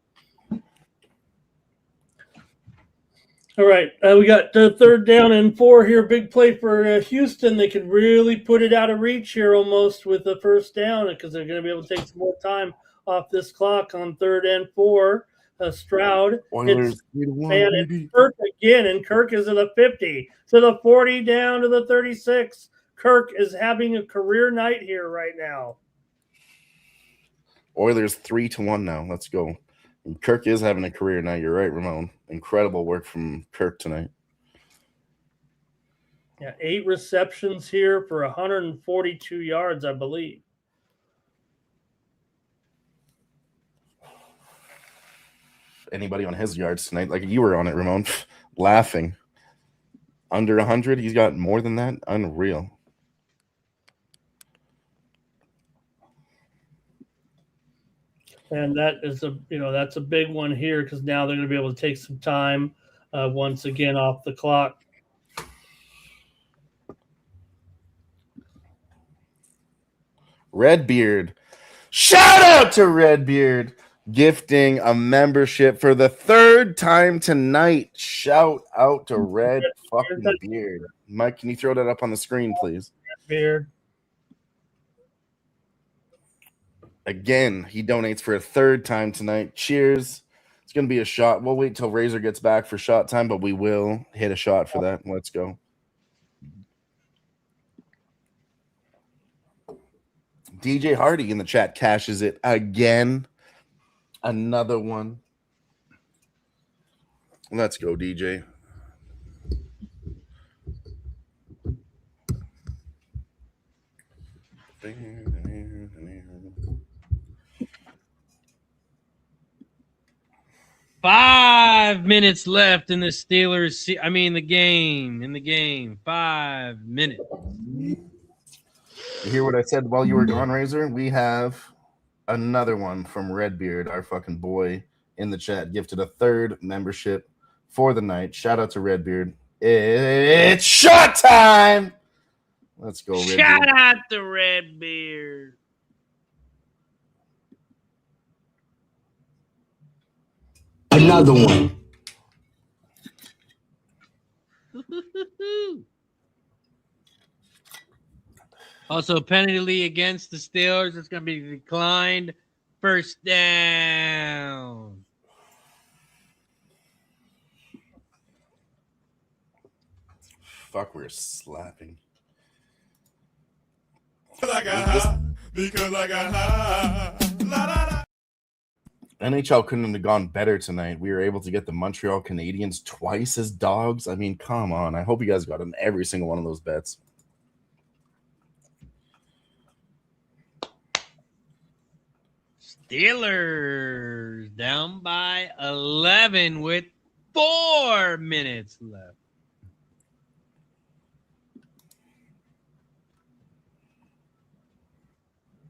All right, we got 3rd down and 4 here. Big play for Houston. They could really put it out of reach here almost with the 1st down because they're going to be able to take some more time off this clock on 3rd and 4. Stroud hits man and Kirk again, and Kirk is at the 50 to the 40 down to the 36. Kirk is having a career night here right now. Oilers 3-1 now. Let's go. And Kirk is having a career night. You're right, Ramon. Incredible work from Kirk tonight. Yeah, 8 receptions here for 142 yards, I believe. Anybody on his yards tonight, like you were on it, Ramon, laughing. Under 100, he's got more than that. Unreal. And that is that's a big one here because now they're going to be able to take some time once again off the clock. Redbeard. Shout out to Redbeard. Gifting a membership for the 3rd time tonight. Shout out to Red fucking Beard. Mike, can you throw that up on the screen, please? Beard. Again, he donates for a 3rd time tonight. Cheers. It's going to be a shot. We'll wait till Razor gets back for shot time, but we will hit a shot for that. Let's go. DJ Hardy in the chat cashes it again. Another one. Let's go, DJ. Five minutes left in the Steelers. The game. 5 minutes. You hear what I said while you were gone, Razor? We have another one from Redbeard, our fucking boy, in the chat. Gifted a 3rd membership for the night. Shout out to Redbeard. It's shot time. Let's go, Redbeard. Shout out to Redbeard. Another one. Also, penalty against the Steelers. It's going to be declined. 1st down. Fuck, we're slapping. Because I got high. La, la, la. NHL couldn't have gone better tonight. We were able to get the Montreal Canadiens twice as dogs. I mean, come on. I hope you guys got on every single one of those bets. Steelers down by 11 with 4 minutes left.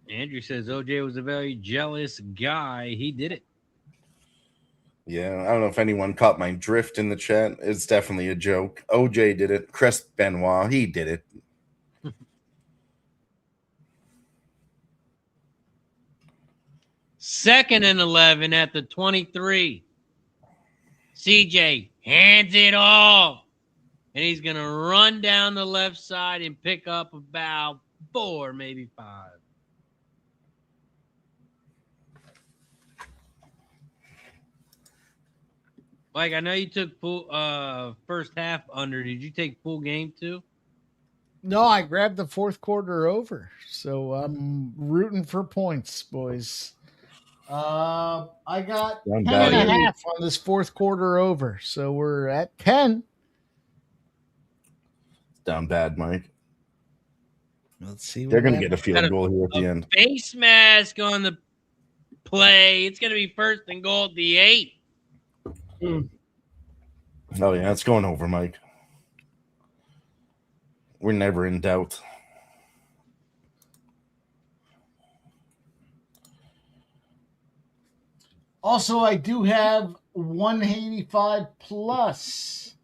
Andrew says OJ was a very jealous guy. He did it. Yeah, I don't know if anyone caught my drift in the chat. It's definitely a joke. OJ did it. Chris Benoit, he did it. Second and 11 at the 23. CJ hands it off. And he's going to run down the left side and pick up about 4, maybe 5. Mike, I know you took full first half under. Did you take full game too? No, I grabbed the 4th quarter over. So I'm rooting for points, boys. I got 10.5 on this 4th quarter over. So we're at 10. Down bad, Mike. Let's see. They're going to get a field goal here at the end. Face mask on the play. It's going to be 1st and goal at the 8. Oh, yeah, it's going over, Mike. We're never in doubt. Also, I do have 185 plus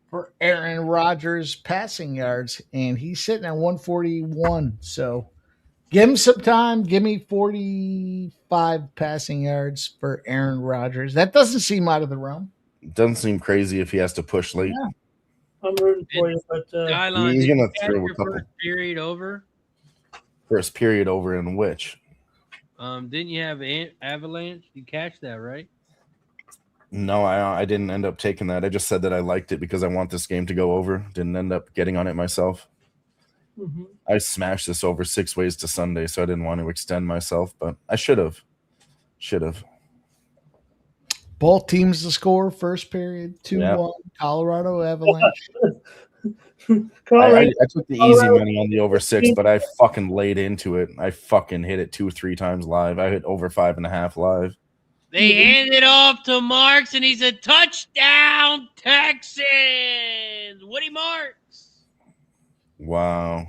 for Aaron Rodgers passing yards, and he's sitting at 141. So give him some time. Give me 45 passing yards for Aaron Rodgers. That doesn't seem out of the realm. Doesn't seem crazy if he has to push late. Yeah. I'm rooting for you, but Dylon, he's did gonna you catch throw a your couple. first period over? First period over in which? Didn't you have Avalanche? You catch that, right? No, I didn't end up taking that. I just said that I liked it because I want this game to go over. Didn't end up getting on it myself. Mhm. I smashed this over 6 ways to Sunday, so I didn't want to extend myself, but I should have. Both teams to score first period, 2-1, Colorado Avalanche. I took the easy money on the over 6, but I fucking laid into it. I fucking hit it 2-3 times live. I hit over 5.5 live. They hand it off to Marks, and he's a touchdown, Texans. Woody Marks. Wow.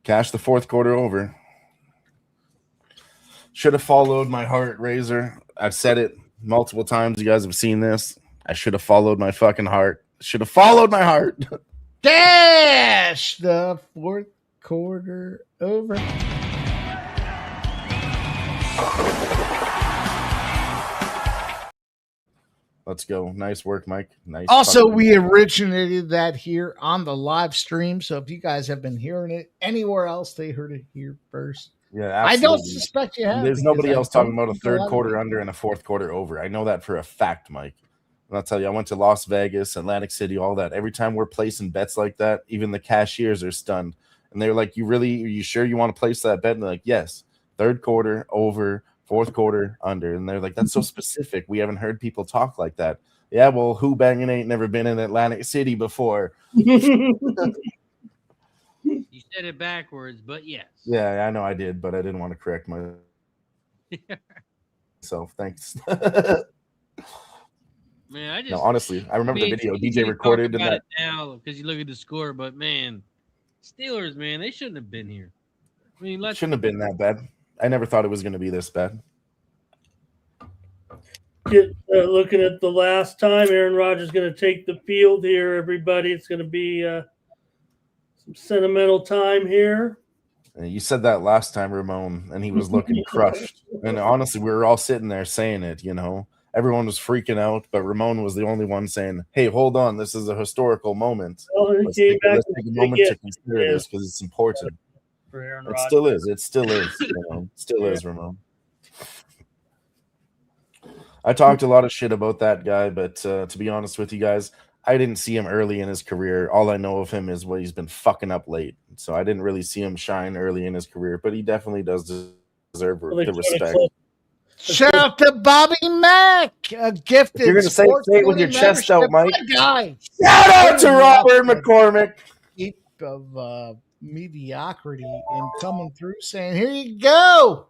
Cash the fourth quarter over. Should have followed my heart, Razor. I've said it multiple times. You guys have seen this. I should have followed my fucking heart. Should have followed my heart. Dash the fourth quarter over. Let's go. Nice work, Mike. Nice. Also, we originated that here on the live stream. So if you guys have been hearing it anywhere else, they heard it here first. Yeah, absolutely. I don't suspect you have. There's nobody else talking about a third quarter under and a fourth quarter over. I know that for a fact, Mike. And I'll tell you, I went to Las Vegas, Atlantic City, all that. Every time we're placing bets like that, even the cashiers are stunned. And they're like, are you sure you want to place that bet? And they're like, yes. Third quarter over, fourth quarter under. And they're like, that's so specific. We haven't heard people talk like that. Yeah, well, who banging ain't never been in Atlantic City before? You said it backwards, but yes. Yeah, I know I did, but I didn't want to correct myself. Thanks. Man, no, honestly, I remember the video DJ recorded about and that it now because you look at the score, but man, Steelers, man, they shouldn't have been here. I mean, shouldn't have been that bad. I never thought it was going to be this bad. Looking at the last time, Aaron Rodgers is going to take the field here, everybody. It's going to be some sentimental time here. You said that last time, Ramon, and he was looking crushed. And honestly, we were all sitting there saying it, you know. Everyone was freaking out, but Ramon was the only one saying, hey, hold on, this is a historical moment. Let's take a moment to consider this because it's important. It still is. It still is. Still is, Ramon. I talked a lot of shit about that guy, but to be honest with you guys, I didn't see him early in his career. All I know of him is what he's been fucking up late. So I didn't really see him shine early in his career, but he definitely does deserve the respect. Shout out to Bobby Mack, a gifted. You're going to say it with your chest out, Mike. Guy. Shout out to Robert McCormick. Heap of mediocrity and coming through saying, here you go.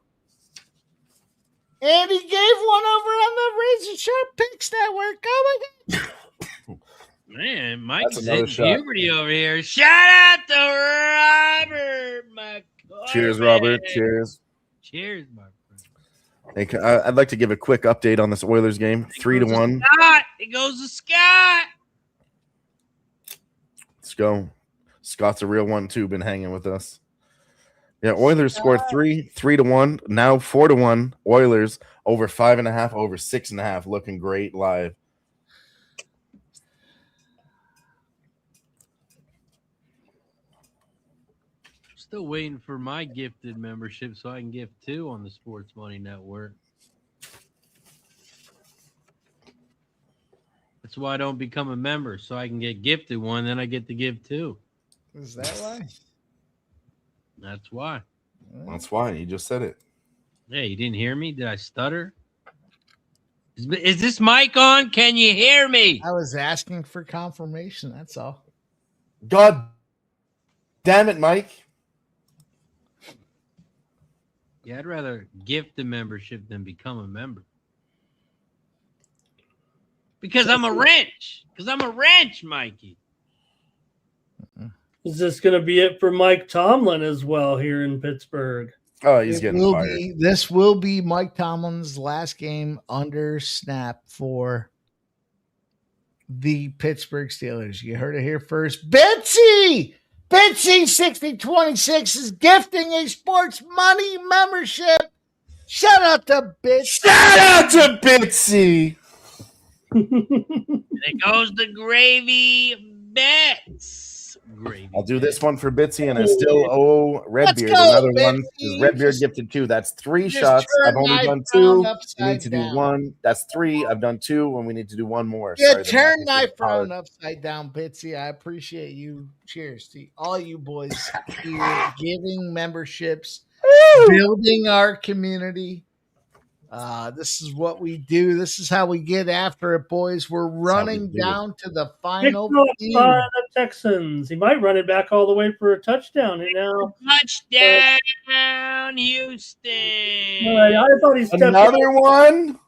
And he gave one over on the Razor Sharp Picks Network. Oh, my God. Man, Mike's hitting puberty over here. Shout out to Robert McCormick. Cheers, Robert. Cheers. Cheers, my friend. Hey, I'd like to give a quick update on this Oilers game. 3-1. It goes to Scott. Let's go. Scott's a real one, too. Been hanging with us. Yeah, Oilers scored 3-1. Now 4-1. Oilers over 5.5, over 6.5. Looking great live. Still waiting for my gifted membership so I can gift 2 on the Sports Money Network. That's why I don't become a member, so I can get gifted 1, then I get to give 2. Is that why? That's why. That's why. You just said it. Hey, you didn't hear me? Did I stutter? Is this mic on? Can you hear me? I was asking for confirmation. That's all. God damn it, Mike. Yeah, I'd rather gift the membership than become a member. Because I'm a wrench. Mikey. Is this going to be it for Mike Tomlin as well here in Pittsburgh? Oh, he's getting fired. This will be Mike Tomlin's last game under snap for the Pittsburgh Steelers. You heard it here first. Bitsy 6026 is gifting a sports money membership. Shout out to Bitsy. Shout out to Bitsy. There goes the gravy bets. Gravy. I'll do this one for Bitsy, and I still owe Redbeard another one because Redbeard gifted 2. That's 3 shots. I've only done 2. We need to do 1. That's 3. I've done 2, and we need to do 1 more. Yeah, turn my frown upside down, Bitsy. I appreciate you. Cheers to all you boys here giving memberships, building our community. This is what we do. This is how we get after it, boys. We're running down to the final by the Texans. He might run it back all the way for a touchdown. Touchdown, Houston. I thought he stepped another one.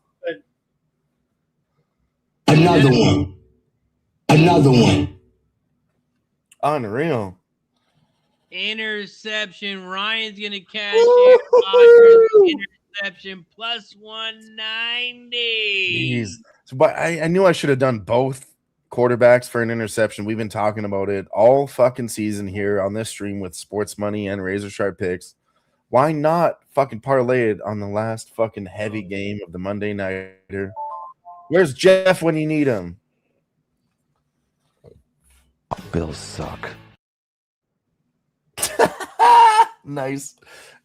Another one. Unreal. Interception. Ryan's gonna catch it. Rodgers interception plus 190. Jeez. But I knew I should have done both quarterbacks for an interception. We've been talking about it all fucking season here on this stream with Sports Money and Razor Sharp Picks. Why not fucking parlay it on the last fucking heavy game of the Monday Nighter? Where's Jeff when you need him? Bills suck. Nice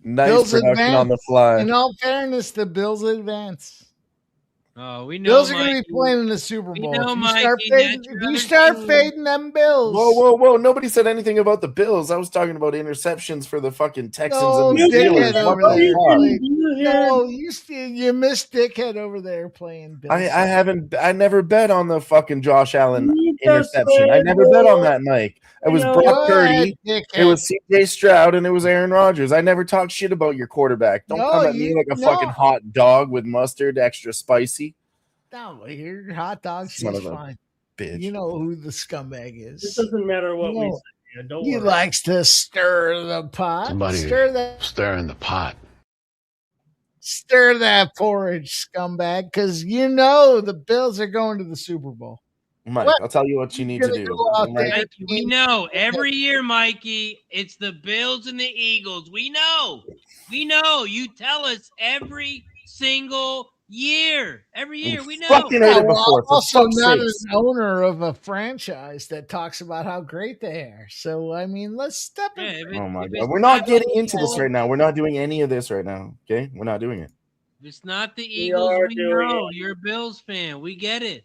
Bills production advance. on the fly. In all fairness, the Bills advance. Oh, we know Bills are Mikey. going to be playing in the Super Bowl. know, If you start fading them Bills. Whoa. Nobody said anything about the Bills. I was talking about interceptions for the fucking Texans and the dickhead Steelers. over there. No, you missed dickhead over there playing Bills. I never bet on the fucking Josh Allen interception. I never bet on that, Mike. It was Brock Purdy, it was CJ Stroud, and it was Aaron Rodgers. I never talked shit about your quarterback. Don't come at me like a fucking hot dog with mustard, extra spicy. No, your hot dog is fine. Bitch. You know who the scumbag is. It doesn't matter what we say. Don't he worry. likes to stir the pot. Stir stirring the pot. Stir that porridge, scumbag, because you know the Bills are going to the Super Bowl. Mike, I'll tell you what you need to do. Mikey, we know every year, Mikey, it's the Bills and the Eagles. We know. You tell us every single year. Every year, we know. I'm also not an owner of a franchise that talks about how great they are. So, I mean, let's step in. Oh, my God. We're not getting into this right now. We're not doing any of this right now. Okay? We're not doing it. If it's not the Eagles, we know. You're a Bills fan. We get it.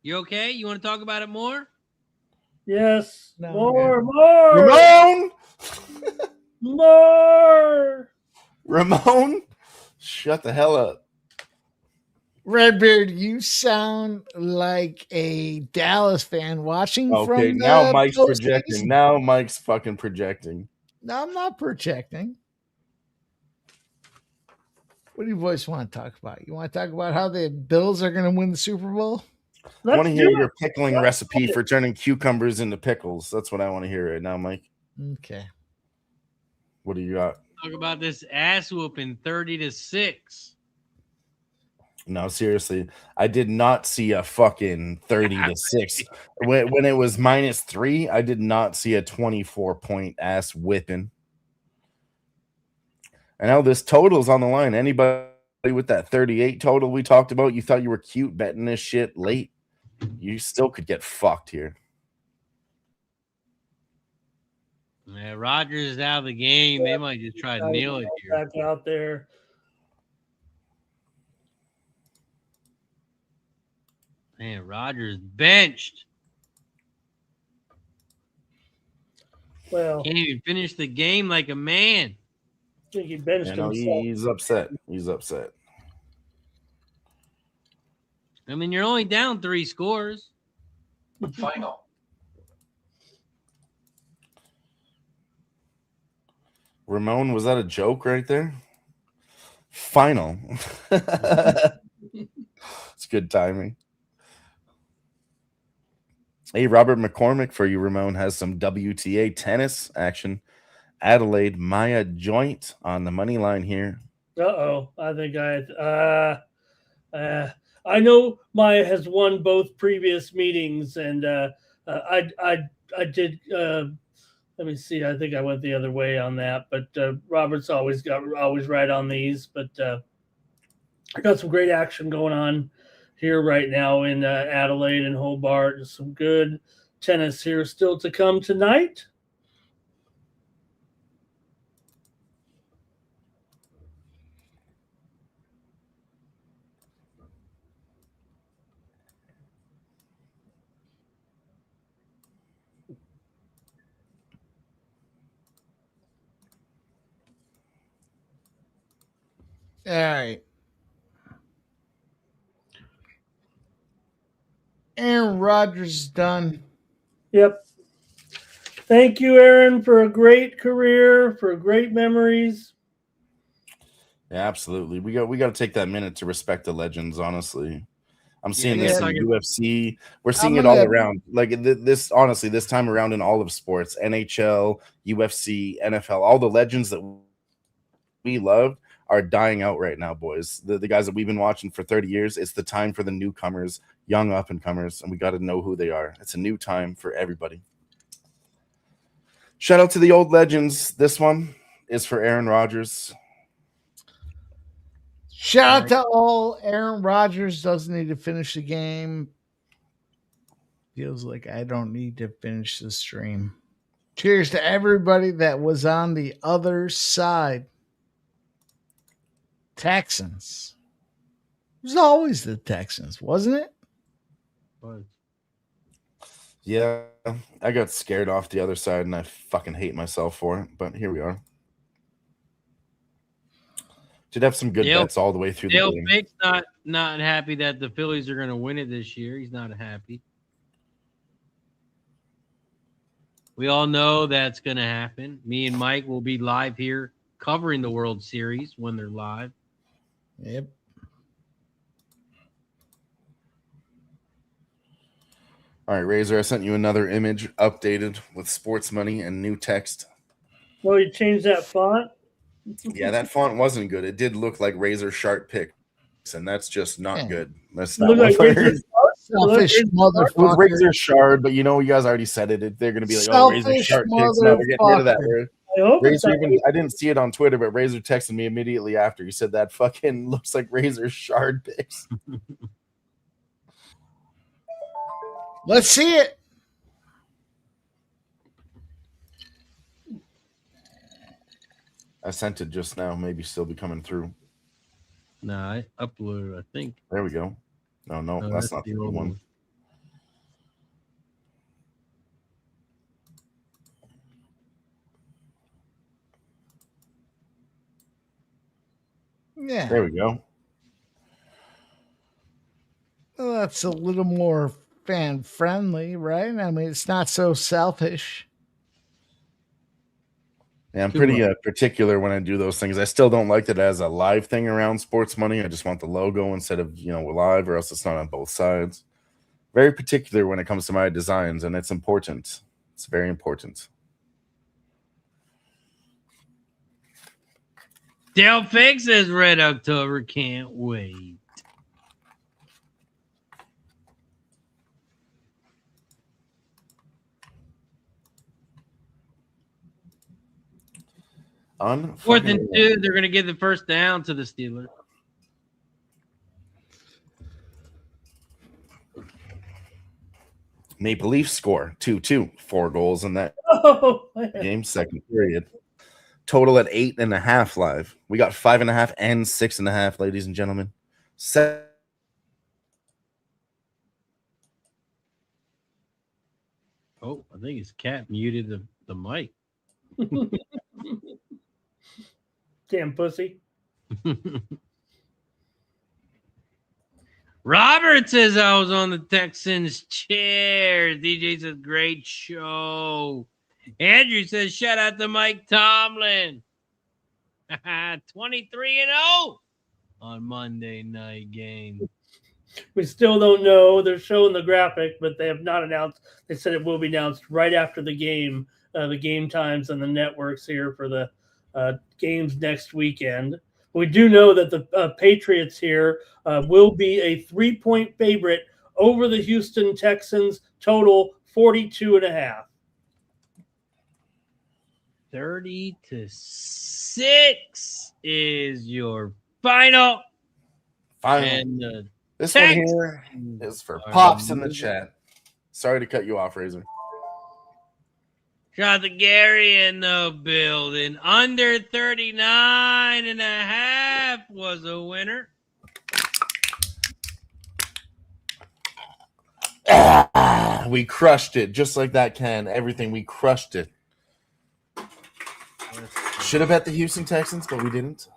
You okay? You want to talk about it more? Yes. No, more. Ramon, shut the hell up. Redbeard, you sound like a Dallas fan watching from the now Mike's postseason. projecting. Now Mike's fucking projecting. No, I'm not projecting. What do you boys want to talk about? You want to talk about how the Bills are going to win the Super Bowl? I want to hear your pickling recipe for turning cucumbers into pickles. That's what I want to hear right now, Mike. Okay. What do you got? Talk about this ass whooping 30-6. No, seriously. I did not see a fucking 30-6. When it was -3, I did not see a 24-point ass whipping. And now this total's on the line. Anybody with that 38 total we talked about, you thought you were cute betting this shit late. You still could get fucked here. Yeah, Rodgers is out of the game. They might just try to nail it here. Back out there. Man, Rodgers benched. Well, Can't even finish the game like a man. I think he benched himself. He's upset. I mean, you're only down 3 scores. Final. Ramon, was that a joke right there? Final. It's good timing. Hey, Robert McCormick for you, Ramon, has some WTA tennis action. Adelaide Maya joint on the money line here. I think I know Maya has won both previous meetings, and I did. Let me see. I think I went the other way on that, but Robert's always right on these. But I got some great action going on here right now in Adelaide and Hobart. Some good tennis here still to come tonight. All right. Aaron Rodgers is done. Yep. Thank you, Aaron, for a great career, for great memories. Yeah, absolutely. We got to take that minute to respect the legends. Honestly, I'm seeing this in UFC. We're seeing it all around. Like this, honestly, this time around in all of sports, NHL, UFC, NFL, all the legends that we loved are dying out right now, boys. The guys that we've been watching for 30 years. It's the time for the newcomers, young up and comers, and we got to know who they are. It's a new time for everybody. Shout out to the old legends. This one is for Aaron Rodgers. Shout out to all. Aaron Rodgers doesn't need to finish the game. Feels like I don't need to finish the stream. Cheers to everybody that was on the other side. Texans. It was always the Texans, wasn't it? Yeah, I got scared off the other side, and I fucking hate myself for it. But here we are. Did have some good bets all the way through the game. Fick's not happy that the Phillies are going to win it this year. He's not happy. We all know that's going to happen. Me and Mike will be live here covering the World Series when they're live. Yep. All right, Razor, I sent you another image updated with sports money and new text. Well, you changed that font? Yeah, that font wasn't good. It did look like Razor Sharp Picks, and that's just not good. That's not like selfish motherfucker. It was Razor Shard, but you guys already said it. They're going to be like, oh, Razor Sharp Picks. No, we're getting rid of that. Razor I didn't see it on Twitter, but Razor texted me immediately after. He said that fucking looks like Razor Shard Picks. Let's see it. I sent it just now. Maybe still be coming through. No, I uploaded, I think. There we go. No, that's not the old one. Yeah. There we go. Well, that's a little more fan friendly, right? I mean, it's not so selfish. Yeah, I'm pretty particular when I do those things. I still don't like it as a live thing around sports money. I just want the logo instead of, live, or else it's not on both sides. Very particular when it comes to my designs, and it's important. It's very important. Dale Fig says Red October, can't wait. Fourth and 2, they're going to give the first down to the Steelers. Maple Leafs score 2-2, 4 goals in that game, second period. Total at 8.5 live. We got 5.5 and 6.5, ladies and gentlemen. Oh, I think his cat muted the mic. Damn pussy. Robert says I was on the Texans chair. DJ says great show. Andrew says shout out to Mike Tomlin. 23-0 on Monday night game. We still don't know. They're showing the graphic, but they have not announced. They said it will be announced right after the game times and the networks here for the games next weekend. We do know that the Patriots here will be a 3-point favorite over the Houston Texans, total 42.5. 30-6 is your final. And this one here is for Pops in the chat. Sorry to cut you off, Razor. Shout out to Gary in the building. Under 39.5 was a winner. We crushed it, just like that can. Everything, we crushed it. Should have bet the Houston Texans, but we didn't.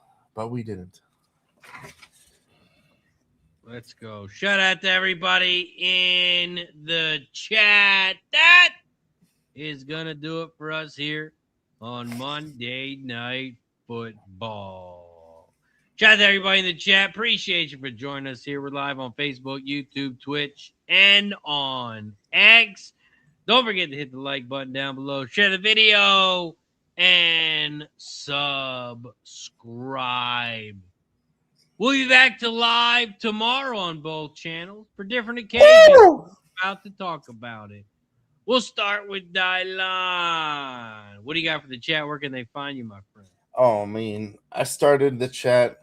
Let's go. Shout out to everybody in the chat. That is going to do it for us here on Monday Night Football. Shout out to everybody in the chat. Appreciate you for joining us here. We're live on Facebook, YouTube, Twitch, and on X. Don't forget to hit the like button down below. Share the video and subscribe. We'll be back to live tomorrow on both channels for different occasions. We're about to talk about it. We'll start with Dylan. What do you got for the chat? Where can they find you, my friend? Oh, man. I started the chat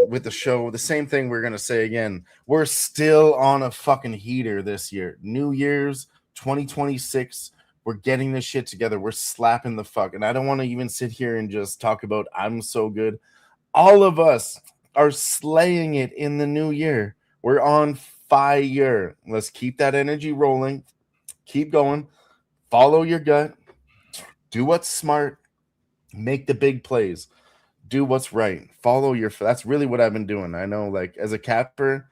with the show. The same thing we're going to say again. We're still on a fucking heater this year. New Year's 2026. We're getting this shit together. We're slapping the fuck. And I don't want to even sit here and just talk about I'm so good. All of us are slaying it in the new year. We're on fire. Let's keep that energy rolling. Keep going. Follow your gut. Do what's smart. Make the big plays. Do what's right. Follow your. That's really what I've been doing. I know, like, as a capper,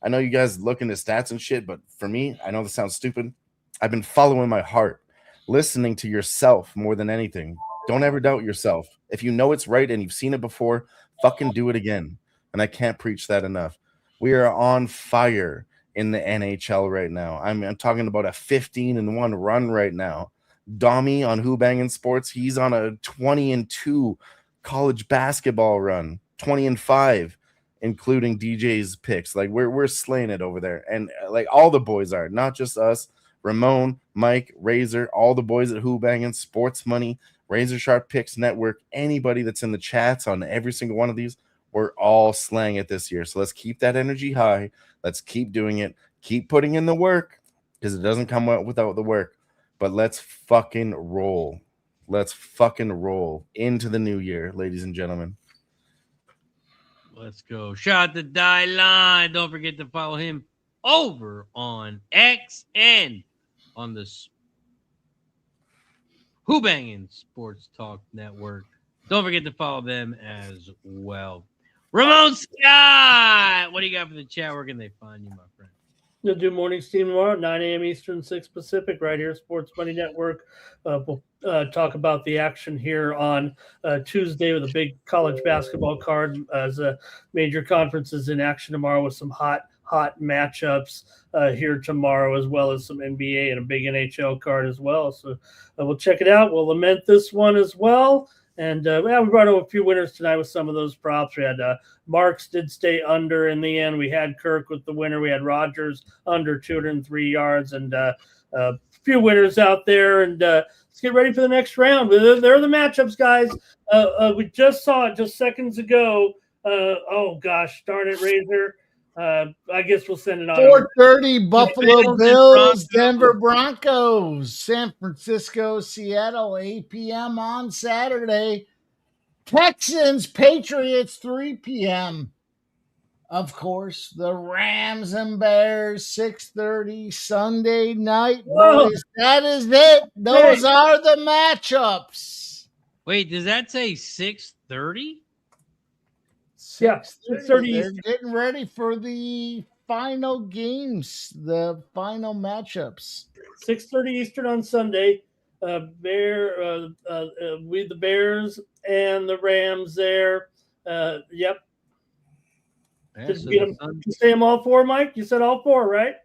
I know you guys look into stats and shit, but for me, I know this sounds stupid. I've been following my heart, listening to yourself more than anything. Don't ever doubt yourself. If you know it's right and you've seen it before, fucking do it again. And I can't preach that enough. We are on fire in the NHL right now. I'm talking about a 15-1 run right now. Dommy on Who Bangin' Sports, he's on a 20-2 college basketball run, 20-5, including DJ's picks. Like we're slaying it over there, and like all the boys are, not just us. Ramon, Mike, Razor, all the boys at Who Bangin' Sports Money, Razor Sharp Picks Network, anybody that's in the chats on every single one of these, we're all slaying it this year. So let's keep that energy high. Let's keep doing it. Keep putting in the work because it doesn't come out without the work. But let's fucking roll. Let's fucking roll into the new year, ladies and gentlemen. Let's go. Shout out to Dylan. Don't forget to follow him over on X and on the Who Bangin' Sports Talk Network. Don't forget to follow them as well. Ramon Scott, what do you got for the chat? Where can they find you, my friend? You'll do morning steam tomorrow, 9 a.m. Eastern, 6 Pacific, right here, Sports Money Network. We'll talk about the action here on Tuesday with a big college basketball card as major conferences in action tomorrow with some hot matchups here tomorrow, as well as some NBA and a big NHL card as well. So we'll check it out. We'll lament this one as well. And we brought over a few winners tonight with some of those props. We had Marks did stay under in the end. We had Kirk with the winner. We had Rogers under 203 yards, and a few winners out there. And let's get ready for the next round. There are the matchups, guys. We just saw it just seconds ago. Oh, gosh, darn it, Razor. I guess we'll send it on. 4:30 Buffalo Bills, Denver Broncos, San Francisco, Seattle, 8 p.m. on Saturday. Texans, Patriots, 3 p.m. Of course, the Rams and Bears, 6:30 Sunday night. Boys, that is it. Those are the matchups. Wait, does that say 6:30? Yeah, 6:30. They're getting ready for the final games, the final matchups. 6:30 Eastern on Sunday. The Bears and the Rams there. Yep. Yeah, Did so you say them all four, Mike? You said all four, right?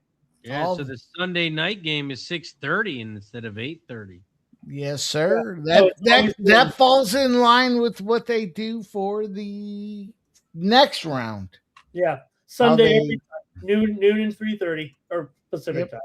Yeah, so the Sunday night game is 6:30 instead of 8:30. Yes, sir. Yeah. That falls in line with what they do for the next round. Yeah, Sunday every time, noon and 3:30 or Pacific time.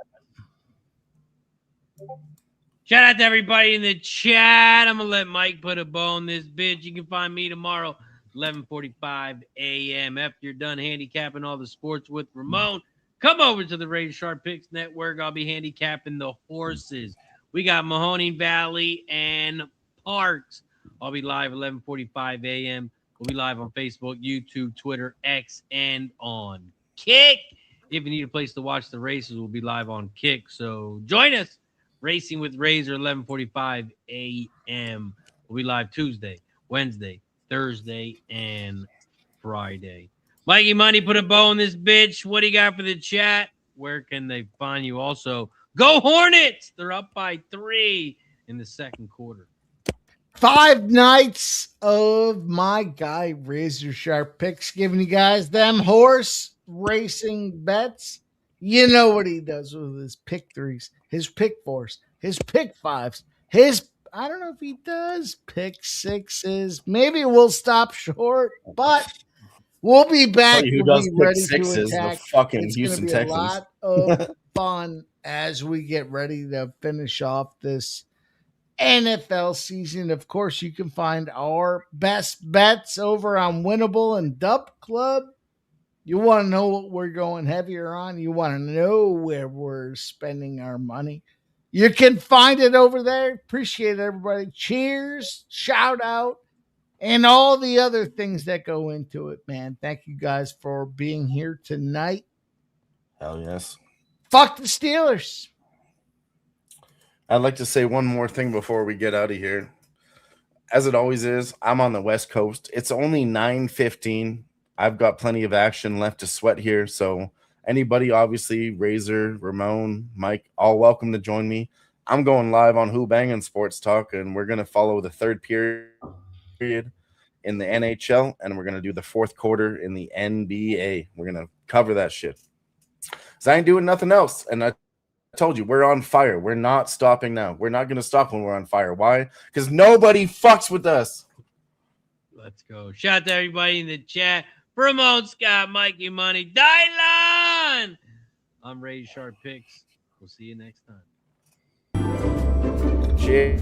Shout out to everybody in the chat. I'm gonna let Mike put a bow on this bitch. You can find me tomorrow, 11:45 a.m. After you're done handicapping all the sports with Ramon, come over to the Razor Sharp Picks Network. I'll be handicapping the horses. We got Mahoning Valley and Parks. I'll be live 11:45 a.m. We'll be live on Facebook, YouTube, Twitter, X, and on Kick. If you need a place to watch the races, we'll be live on Kick. So join us. Racing with Razor, 11:45 a.m. We'll be live Tuesday, Wednesday, Thursday, and Friday. Mikey Money, put a bow on this bitch. What do you got for the chat? Where can they find you? Also, go Hornets! They're up by 3 in the second quarter. 5 nights of my guy Razor Sharp Picks, giving you guys them horse racing bets. You know what he does with his pick 3s, his pick 4s, his pick 5s, I don't know if he does pick 6s. Maybe we'll stop short, but we'll be back. We'll be ready to attack. The fucking it's Houston gonna be Texans. a lot of fun as we get ready to finish off this NFL season. Of course, you can find our best bets over on Winnable and Dub Club. You want to know what we're going heavier on? You want to know where we're spending our money? You can find it over there. Appreciate it, everybody. Cheers, shout out, and all the other things that go into it, man. Thank you guys for being here tonight. Hell yes. Fuck the Steelers. I'd like to say one more thing before we get out of here. As it always is, I'm on the West Coast. It's only 9:15. I've got plenty of action left to sweat here. So anybody, obviously, Razor, Ramon, Mike, all welcome to join me. I'm going live on Who Bangin' Sports Talk, and we're going to follow the third period in the NHL, and we're going to do the fourth quarter in the NBA. We're going to cover that shit. So I ain't doing nothing else. And I told you, we're on fire. We're not stopping now. We're not going to stop when we're on fire. Why? Because nobody fucks with us. Let's go. Shout out to everybody in the chat. Ramon, Scott, Mikey Money, Dylan. I'm Ray Sharp Picks. We'll see you next time. Cheers.